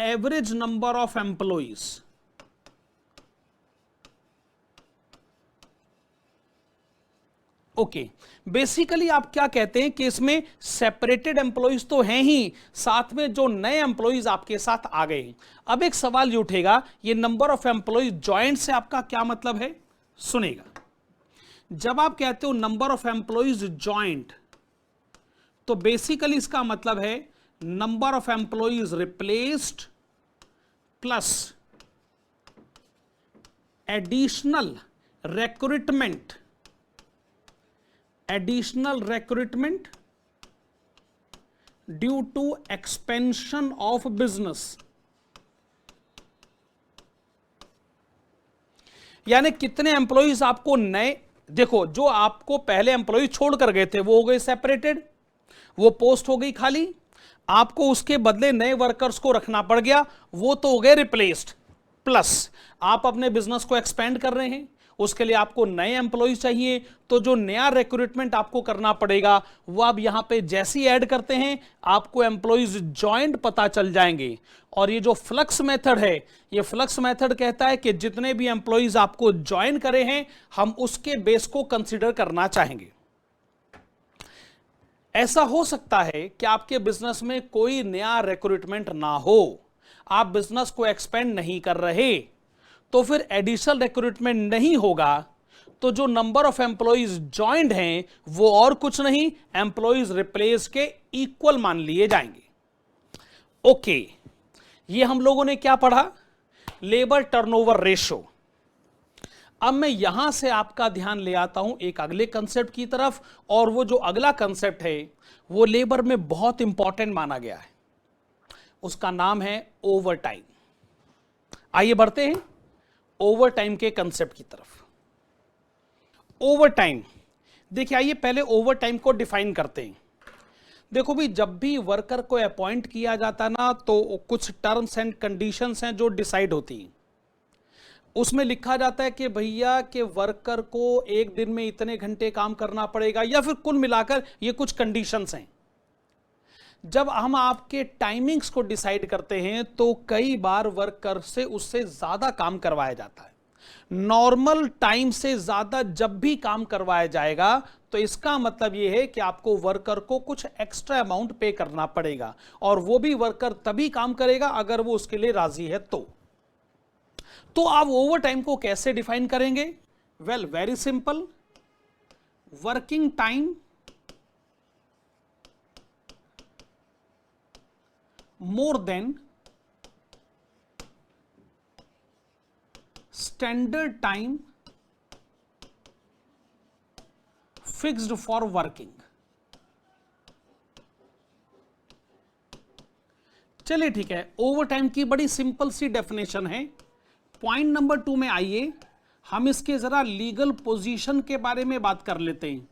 average number of employees. Okay, basically आप क्या कहते हैं कि इसमें सेपरेटेड एम्प्लॉइज तो हैं ही, साथ में जो नए एम्प्लॉइज आपके साथ आ गए हैं। अब एक सवाल ये उठेगा, ये नंबर ऑफ एम्प्लॉइज ज्वाइंट से आपका क्या मतलब है? सुनेगा, जब आप कहते हो नंबर ऑफ एम्प्लॉइज ज्वाइंट, तो बेसिकली इसका मतलब है number of employees replaced plus additional recruitment, additional recruitment due to expansion of business। यानी कितने एम्प्लॉइज आपको नए, देखो जो आपको पहले एम्प्लॉय छोड़ कर गए थे वो हो गए सेपरेटेड, वो पोस्ट हो गई खाली, आपको उसके बदले नए वर्कर्स को रखना पड़ गया, वो तो हो गए रिप्लेस्ड। प्लस आप अपने बिजनेस को एक्सपेंड कर रहे हैं, उसके लिए आपको नए एम्प्लॉइज चाहिए, तो जो नया रिक्रूटमेंट आपको करना पड़ेगा वो आप यहां पे जैसे ही ऐड करते हैं आपको एम्प्लॉइज ज्वाइंट पता चल जाएंगे। और ये जो फ्लक्स मेथड है, ये फ्लक्स मेथड कहता है कि जितने भी एम्प्लॉइज आपको ज्वाइन करे हैं हम उसके बेस को कंसीडर करना चाहेंगे। ऐसा हो सकता है कि आपके बिजनेस में कोई नया रिक्रूटमेंट ना हो, आप बिजनेस को एक्सपेंड नहीं कर रहे, तो फिर एडिशनल रिक्रूटमेंट नहीं होगा, तो जो नंबर ऑफ एम्प्लॉइज ज्वाइंट हैं वो और कुछ नहीं, एम्प्लॉइज रिप्लेस के इक्वल मान लिए जाएंगे। ओके, ये हम लोगों ने क्या पढ़ा? Labour turnover ratio. अब मैं यहां से आपका ध्यान ले आता हूं एक अगले कंसेप्ट की तरफ, और वो जो अगला कंसेप्ट है वो लेबर में बहुत इंपॉर्टेंट माना गया है, उसका नाम है ओवर टाइम। आइए बढ़ते हैं ओवर टाइम के कंसेप्ट की तरफ। ओवर टाइम, देखिए आइए पहले ओवर टाइम को डिफाइन करते हैं। देखो भी, जब भी वर्कर को अपॉइंट किया जाता ना, तो कुछ टर्म्स एंड कंडीशंस हैं जो डिसाइड होती हैं। उसमें लिखा जाता है कि भैया के वर्कर को एक दिन में इतने घंटे काम करना पड़ेगा, या फिर कुल मिलाकर ये कुछ कंडीशंस हैं। जब हम आपके टाइमिंग्स को डिसाइड करते हैं तो कई बार वर्कर से उससे ज्यादा काम करवाया जाता है। नॉर्मल टाइम से ज्यादा जब भी काम करवाया जाएगा तो इसका मतलब यह है कि आपको वर्कर को कुछ एक्स्ट्रा अमाउंट पे करना पड़ेगा, और वो भी वर्कर तभी काम करेगा अगर वो उसके लिए राजी है। तो आप ओवर टाइम को कैसे डिफाइन करेंगे? Well, very simple. Working time more than standard time fixed for working। चलिए ठीक है, ओवर टाइम की बड़ी सिंपल सी डेफिनेशन है। पॉइंट नंबर 2 में आइए, हम इसके जरा लीगल पोजीशन के बारे में बात कर लेते हैं।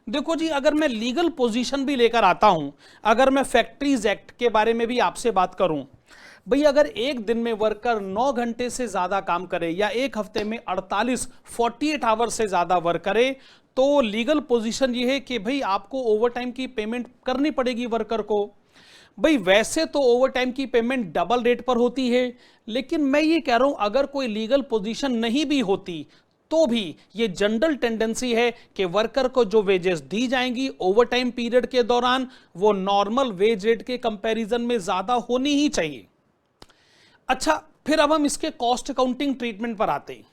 देखो जी, अगर मैं लीगल पोजीशन भी लेकर आता हूं, अगर मैं फैक्ट्रीज एक्ट के बारे में भी आपसे बात करूं, भाई अगर एक दिन में वर्कर 9 घंटे से ज्यादा काम करे या एक हफ्ते में 48 आवर से ज्यादा वर्क करे, तो लीगल पोजीशन ये है कि भाई आपको ओवर टाइम की पेमेंट करनी पड़ेगी वर्कर को। भाई वैसे तो ओवर टाइम की पेमेंट डबल रेट पर होती है, लेकिन मैं ये कह रहा हूं अगर कोई लीगल पोजीशन नहीं भी होती तो भी ये जनरल टेंडेंसी है कि वर्कर को जो वेजेस दी जाएंगी ओवर टाइम पीरियड के दौरान वो नॉर्मल वेज रेट के कंपैरिजन में ज्यादा होनी ही चाहिए। अच्छा, फिर अब हम इसके कॉस्ट अकाउंटिंग ट्रीटमेंट पर आते हैं।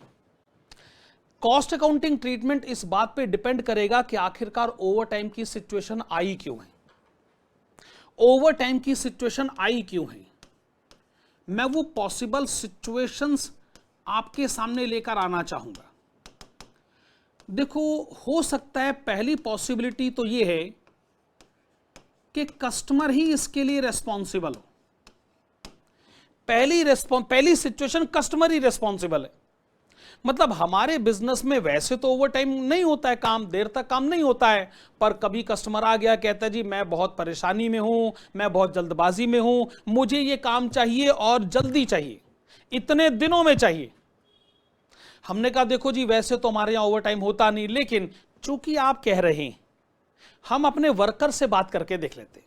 कॉस्ट अकाउंटिंग ट्रीटमेंट इस बात पे डिपेंड करेगा कि आखिरकार ओवर टाइम की सिचुएशन आई क्यों है। ओवर टाइम की सिचुएशन आई क्यों है, मैं वो पॉसिबल सिचुएशंस आपके सामने लेकर आना चाहूंगा। देखो, हो सकता है पहली पॉसिबिलिटी तो ये है कि कस्टमर ही इसके लिए रेस्पॉन्सिबल हो। पहली सिचुएशन कस्टमर ही रेस्पॉन्सिबल है। मतलब हमारे बिजनेस में वैसे तो ओवर टाइम नहीं होता है, काम देर तक काम नहीं होता है, पर कभी कस्टमर आ गया, कहता है जी मैं बहुत परेशानी में हूं, मैं बहुत जल्दबाजी में हूं, मुझे ये काम चाहिए और जल्दी चाहिए, इतने दिनों में चाहिए। हमने कहा देखो जी वैसे तो हमारे यहां ओवर टाइम होता नहीं, लेकिन चूंकि आप कह रहे हैं, हम अपने वर्कर से बात करके देख लेते हैं।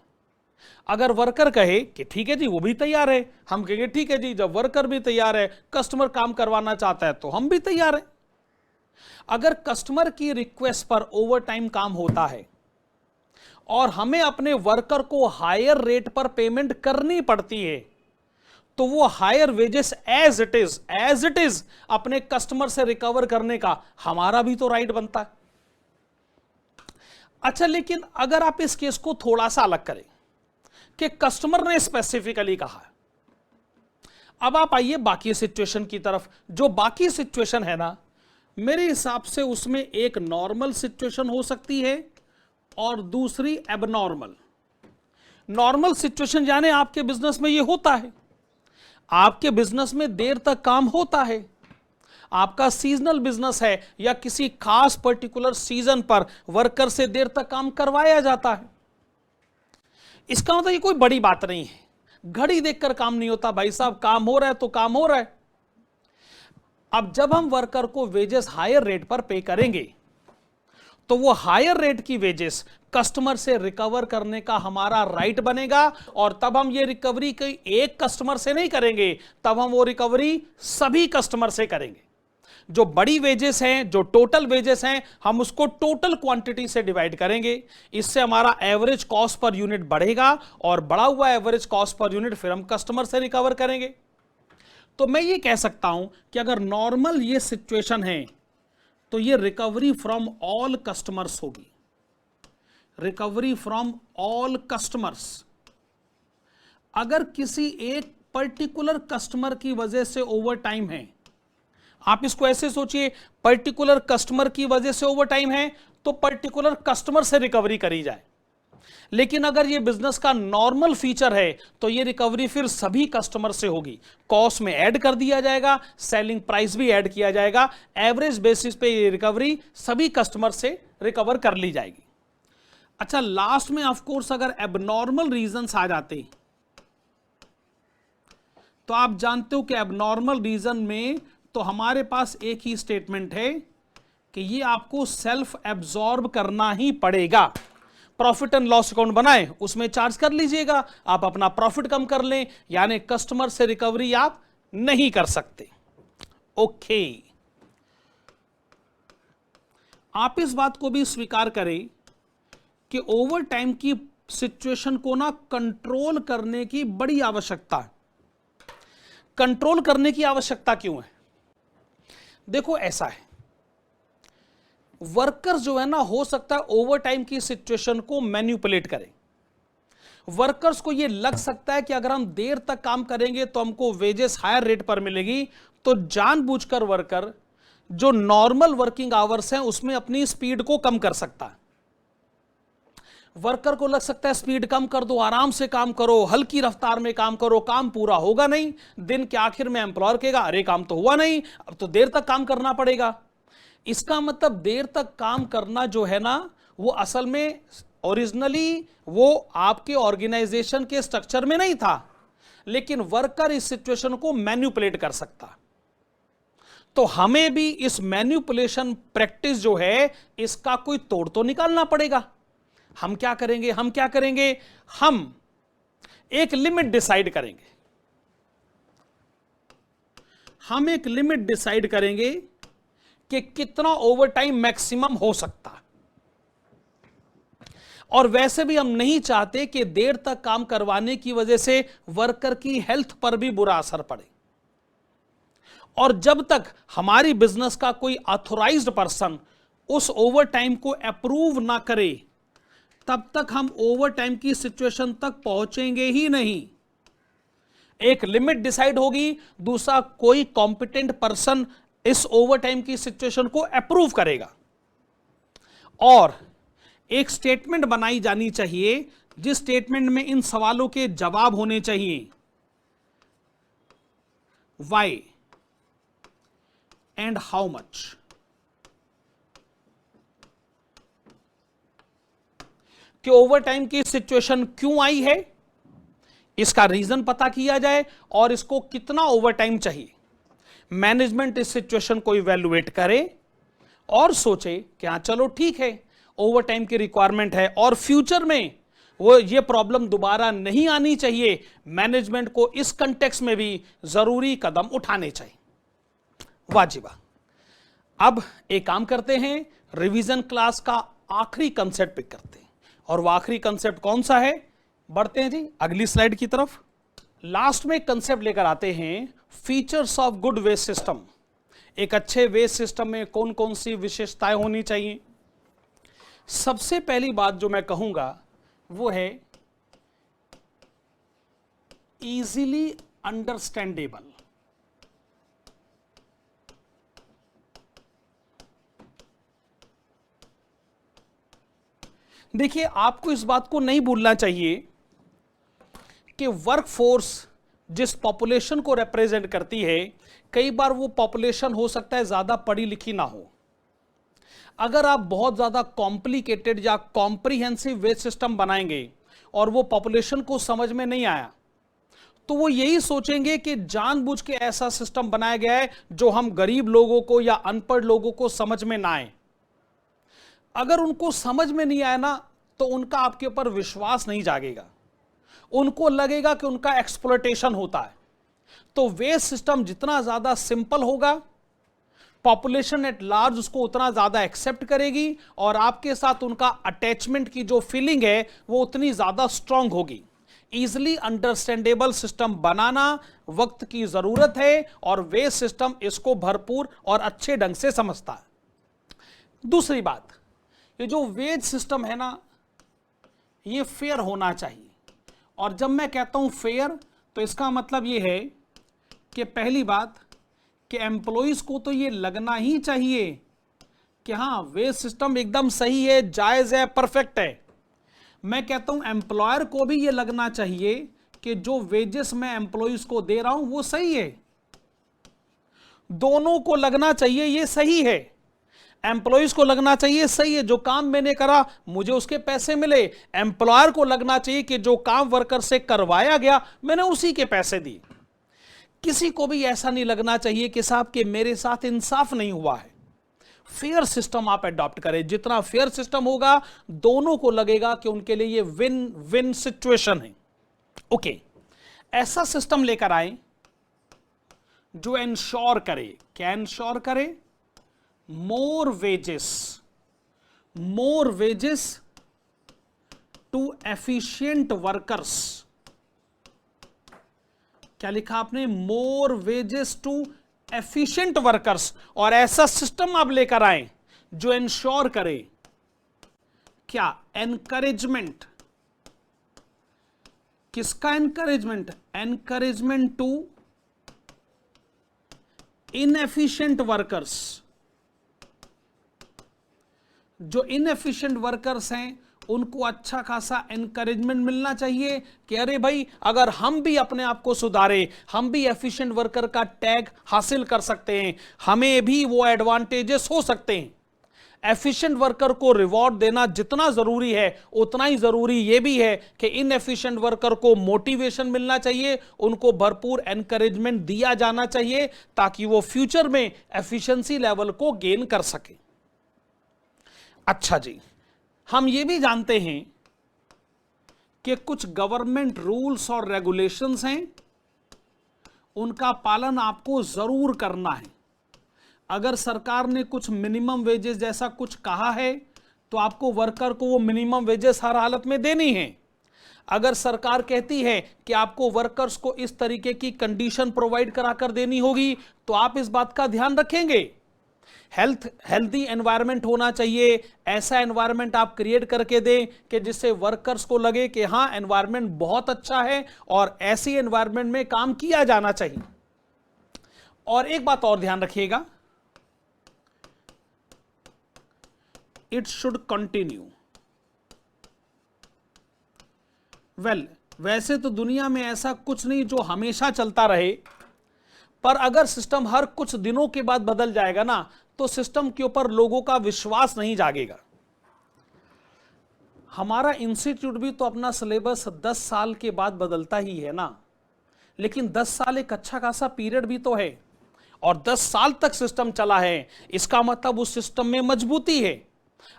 अगर वर्कर कहे कि ठीक है जी वो भी तैयार है, हम कहेंगे ठीक है जी, जब वर्कर भी तैयार है, कस्टमर काम करवाना चाहता है तो हम भी तैयार हैं। अगर कस्टमर की रिक्वेस्ट पर ओवर टाइम काम होता है और हमें अपने वर्कर को हायर रेट पर पेमेंट करनी पड़ती है, तो वो higher wages as it is अपने कस्टमर से रिकवर करने का हमारा भी तो राइट बनता है। अच्छा, लेकिन अगर आप इस केस को थोड़ा सा अलग करें कि कस्टमर ने स्पेसिफिकली कहा है, अब आप आइए बाकी सिचुएशन की तरफ। जो बाकी सिचुएशन है ना, मेरे हिसाब से उसमें एक नॉर्मल सिचुएशन हो सकती है और दूसरी एबनॉर्मल। नॉर्मल सिचुएशन यानी आपके बिजनेस में ये होता है, आपके बिजनेस में देर तक काम होता है, आपका सीजनल बिजनेस है या किसी खास पर्टिकुलर सीजन पर वर्कर से देर तक काम करवाया जाता है। इसका मतलब ये कोई बड़ी बात नहीं है, घड़ी देखकर काम नहीं होता भाई साहब, काम हो रहा है तो काम हो रहा है। अब जब हम वर्कर को वेजेस हायर रेट पर पे करेंगे तो वो हायर रेट की वेजेस कस्टमर से रिकवर करने का हमारा राइट बनेगा, और तब हम ये रिकवरी कोई एक कस्टमर से नहीं करेंगे, तब हम वो रिकवरी सभी कस्टमर से करेंगे। जो बड़ी वेजेस हैं, जो टोटल वेजेस हैं, हम उसको टोटल क्वांटिटी से डिवाइड करेंगे। इससे हमारा एवरेज कॉस्ट पर यूनिट बढ़ेगा और बढ़ा हुआ एवरेज कॉस्ट पर यूनिट फिर हम कस्टमर से रिकवर करेंगे। तो मैं ये कह सकता हूं कि अगर नॉर्मल ये सिचुएशन है तो ये रिकवरी फ्रॉम ऑल कस्टमर्स होगी, रिकवरी फ्रॉम ऑल कस्टमर्स। अगर किसी एक पर्टिकुलर कस्टमर की वजह से ओवर टाइम है, आप इसको ऐसे सोचिए, पर्टिकुलर कस्टमर की वजह से ओवर टाइम है तो पर्टिकुलर कस्टमर से रिकवरी करी जाए। लेकिन अगर ये बिजनेस का नॉर्मल फीचर है तो ये रिकवरी फिर सभी कस्टमर से होगी, कॉस्ट में ऐड कर दिया जाएगा, सेलिंग प्राइस भी ऐड किया जाएगा, एवरेज बेसिस पे ये रिकवरी सभी कस्टमर से रिकवर कर ली जाएगी। अच्छा, लास्ट में ऑफ कोर्स अगर एबनॉर्मल रीजंस आ जाते तो आप जानते हो कि एबनॉर्मल रीजन में तो हमारे पास एक ही स्टेटमेंट है कि ये आपको सेल्फ एब्जॉर्ब करना ही पड़ेगा। प्रॉफिट एंड लॉस अकाउंट बनाए, उसमें चार्ज कर लीजिएगा, आप अपना प्रॉफिट कम कर लें, यानी कस्टमर से रिकवरी आप नहीं कर सकते। ओके, आप इस बात को भी स्वीकार करें कि ओवर टाइम की सिचुएशन को ना कंट्रोल करने की बड़ी आवश्यकता है। कंट्रोल करने की आवश्यकता क्यों है? देखो ऐसा है, वर्कर्स जो है ना, हो सकता है ओवर टाइम की सिचुएशन को मैनिपुलेट करें। वर्कर्स को यह लग सकता है कि अगर हम देर तक काम करेंगे तो हमको वेजेस हायर रेट पर मिलेगी, तो जानबूझकर वर्कर जो नॉर्मल वर्किंग आवर्स हैं उसमें अपनी स्पीड को कम कर सकता है। वर्कर को लग सकता है स्पीड कम कर दो, आराम से काम करो, हल्की रफ्तार में काम करो, काम पूरा होगा नहीं। दिन के आखिर में एम्प्लॉयर कहेगा अरे काम तो हुआ नहीं, अब तो देर तक काम करना पड़ेगा। इसका मतलब देर तक काम करना जो है ना, वो असल में ओरिजिनली वो आपके ऑर्गेनाइजेशन के स्ट्रक्चर में नहीं था, लेकिन वर्कर इस सिचुएशन को मैनिपुलेट कर सकता। तो हमें भी इस मैनिपुलेशन प्रैक्टिस जो है इसका कोई तोड़ तो निकालना पड़ेगा। हम क्या करेंगे? हम एक लिमिट डिसाइड करेंगे। हम एक लिमिट डिसाइड करेंगे कि कितना ओवर टाइम मैक्सिमम हो सकता है। और वैसे भी हम नहीं चाहते कि देर तक काम करवाने की वजह से वर्कर की हेल्थ पर भी बुरा असर पड़े। और जब तक हमारी बिजनेस का कोई ऑथोराइज्ड पर्सन उस ओवर टाइम को अप्रूव ना करे, तब तक हम ओवर टाइम की सिचुएशन तक पहुंचेंगे ही नहीं। एक लिमिट डिसाइड होगी, दूसरा कोई कॉम्पिटेंट पर्सन इस ओवर टाइम की सिचुएशन को अप्रूव करेगा, और एक स्टेटमेंट बनाई जानी चाहिए जिस स्टेटमेंट में इन सवालों के जवाब होने चाहिए। Why and how much. कि ओवर टाइम की सिचुएशन क्यों आई है, इसका रीजन पता किया जाए और इसको कितना ओवर टाइम चाहिए। मैनेजमेंट इस सिचुएशन को इवैल्यूएट करे और सोचे कि हाँ चलो ठीक है, ओवर टाइम की रिक्वायरमेंट है और फ्यूचर में वो ये प्रॉब्लम दोबारा नहीं आनी चाहिए। मैनेजमेंट को इस कंटेक्स्ट में भी जरूरी कदम उठाने चाहिए। वाजिबा। अब एक काम करते हैं, रिवीजन क्लास का आखिरी कंसेप्ट पिक करते हैं, और वो आखिरी कंसेप्ट कौन सा है? बढ़ते हैं जी अगली स्लाइड की तरफ। लास्ट में कंसेप्ट लेकर आते हैं, features of good waste system. एक अच्छे वेस्ट सिस्टम में कौन कौन सी विशेषताएं होनी चाहिए? सबसे पहली बात जो मैं कहूंगा वो है इजीली अंडरस्टैंडेबल। देखिए, आपको इस बात को नहीं भूलना चाहिए कि वर्कफोर्स जिस पॉपुलेशन को रिप्रेजेंट करती है, कई बार वो पॉपुलेशन हो सकता है ज्यादा पढ़ी लिखी ना हो। अगर आप बहुत ज्यादा कॉम्प्लिकेटेड या कॉम्प्रिहेंसिव वेस्ट सिस्टम बनाएंगे और वो पॉपुलेशन को समझ में नहीं आया, तो वो यही सोचेंगे कि जानबूझ के ऐसा सिस्टम बनाया गया है जो हम गरीब लोगों को या अनपढ़ लोगों को समझ में ना आए। अगर उनको समझ में नहीं आया ना, तो उनका आपके ऊपर विश्वास नहीं जागेगा, उनको लगेगा कि उनका एक्सप्लॉयटेशन होता है। तो वेस्ट सिस्टम जितना ज्यादा सिंपल होगा, पॉपुलेशन एट लार्ज उसको उतना ज्यादा एक्सेप्ट करेगी, और आपके साथ उनका अटैचमेंट की जो फीलिंग है वो उतनी ज्यादा स्ट्रांग होगी। इजिली अंडरस्टैंडेबल सिस्टम बनाना वक्त की जरूरत है, और वेस्ट सिस्टम इसको भरपूर और अच्छे ढंग से समझता है। दूसरी बात, ये जो वेज सिस्टम है ना, ये फेयर होना चाहिए। और जब मैं कहता हूं फेयर, तो इसका मतलब ये है कि पहली बात कि एम्प्लॉइज को तो ये लगना ही चाहिए कि हाँ वेज सिस्टम एकदम सही है, जायज है, परफेक्ट है। मैं कहता हूं एम्प्लॉयर को भी ये लगना चाहिए कि जो वेजेस मैं एम्प्लॉइज को दे रहा हूं वो सही है। दोनों को लगना चाहिए ये सही है। एम्प्लॉइज को लगना चाहिए सही है, जो काम मैंने करा मुझे उसके पैसे मिले। एम्प्लॉयर को लगना चाहिए कि जो काम वर्कर से करवाया गया मैंने उसी के पैसे दिए। किसी को भी ऐसा नहीं लगना चाहिए कि साहब कि मेरे साथ इंसाफ नहीं हुआ है। फेयर सिस्टम आप अडॉप्ट करें, जितना फेयर सिस्टम होगा दोनों को लगेगा कि उनके लिए ये विन विन सिचुएशन है। ओके, ऐसा सिस्टम लेकर आए जो इंश्योर करे, क्या इंश्योर करे? मोर वेजेस टू एफिशिएंट वर्कर्स। क्या लिखा आपने? मोर वेजेस टू एफिशिएंट वर्कर्स। और ऐसा सिस्टम आप लेकर आए जो इंश्योर करे क्या? एनकरेजमेंट। किसका encouragement? Encouragement to inefficient workers. जो इनएफिशिएंट वर्कर्स हैं उनको अच्छा खासा एनकरेजमेंट मिलना चाहिए कि अरे भाई, अगर हम भी अपने आप को सुधारे, हम भी एफिशिएंट वर्कर का टैग हासिल कर सकते हैं, हमें भी वो एडवांटेजेस हो सकते हैं। एफिशिएंट वर्कर को रिवॉर्ड देना जितना जरूरी है उतना ही जरूरी यह भी है कि इनएफिशिएंट वर्कर को मोटिवेशन मिलना चाहिए, उनको भरपूर एनकरेजमेंट दिया जाना चाहिए ताकि वो फ्यूचर में एफिशिएंसी लेवल को गेन कर सके। अच्छा जी, हम ये भी जानते हैं कि कुछ गवर्नमेंट रूल्स और रेगुलेशंस हैं, उनका पालन आपको जरूर करना है। अगर सरकार ने कुछ मिनिमम वेजेस जैसा कुछ कहा है तो आपको वर्कर को वो मिनिमम वेजेस हर हालत में देनी है। अगर सरकार कहती है कि आपको वर्कर्स को इस तरीके की कंडीशन प्रोवाइड कराकर देनी होगी तो आप इस बात का ध्यान रखेंगे। हेल्दी एनवायरनमेंट होना चाहिए, ऐसा एनवायरनमेंट आप क्रिएट करके दें कि जिससे वर्कर्स को लगे कि हाँ, एनवायरनमेंट बहुत अच्छा है और ऐसी एनवायरनमेंट में काम किया जाना चाहिए। और एक बात और ध्यान रखिएगा, इट शुड कंटिन्यू। वैसे तो दुनिया में ऐसा कुछ नहीं जो हमेशा चलता रहे, पर अगर सिस्टम हर कुछ दिनों के बाद बदल जाएगा ना तो सिस्टम के ऊपर लोगों का विश्वास नहीं जागेगा। हमारा इंस्टीट्यूट भी तो अपना सिलेबस 10 साल के बाद बदलता ही है ना, लेकिन 10 साल एक अच्छा खासा पीरियड भी तो है और 10 साल तक सिस्टम चला है, इसका मतलब उस सिस्टम में मजबूती है।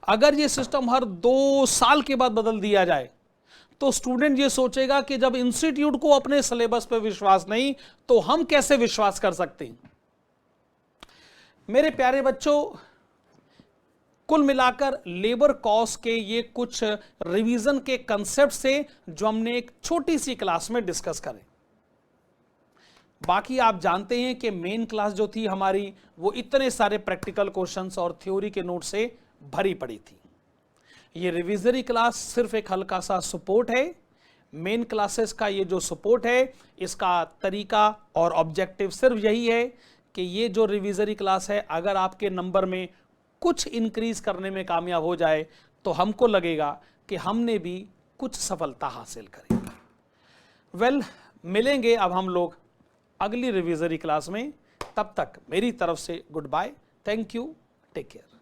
अगर ये सिस्टम हर 2 साल के बाद बदल दिया जाए तो स्टूडेंट ये सोचेगा कि जब इंस्टीट्यूट को अपने सिलेबस पर विश्वास नहीं तो हम कैसे विश्वास कर सकते हैं। मेरे प्यारे बच्चों, कुल मिलाकर लेबर कॉस्ट के ये कुछ रिवीजन के कंसेप्ट से जो हमने एक छोटी सी क्लास में डिस्कस करें। बाकी आप जानते हैं कि मेन क्लास जो थी हमारी वो इतने सारे प्रैक्टिकल क्वेश्चंस और थ्योरी के नोट से भरी पड़ी थी। ये रिविजरी क्लास सिर्फ एक हल्का सा सपोर्ट है। मेन क्लासेस का ये जो सपोर्ट है, इसका तरीका और ऑब्जेक्टिव सिर्फ यही है कि ये जो रिविजरी क्लास है अगर आपके नंबर में कुछ इंक्रीज करने में कामयाब हो जाए तो हमको लगेगा कि हमने भी कुछ सफलता हासिल करी। मिलेंगे अब हम लोग अगली रिविजरी क्लास में। तब तक मेरी तरफ से good bye, thank you, take care.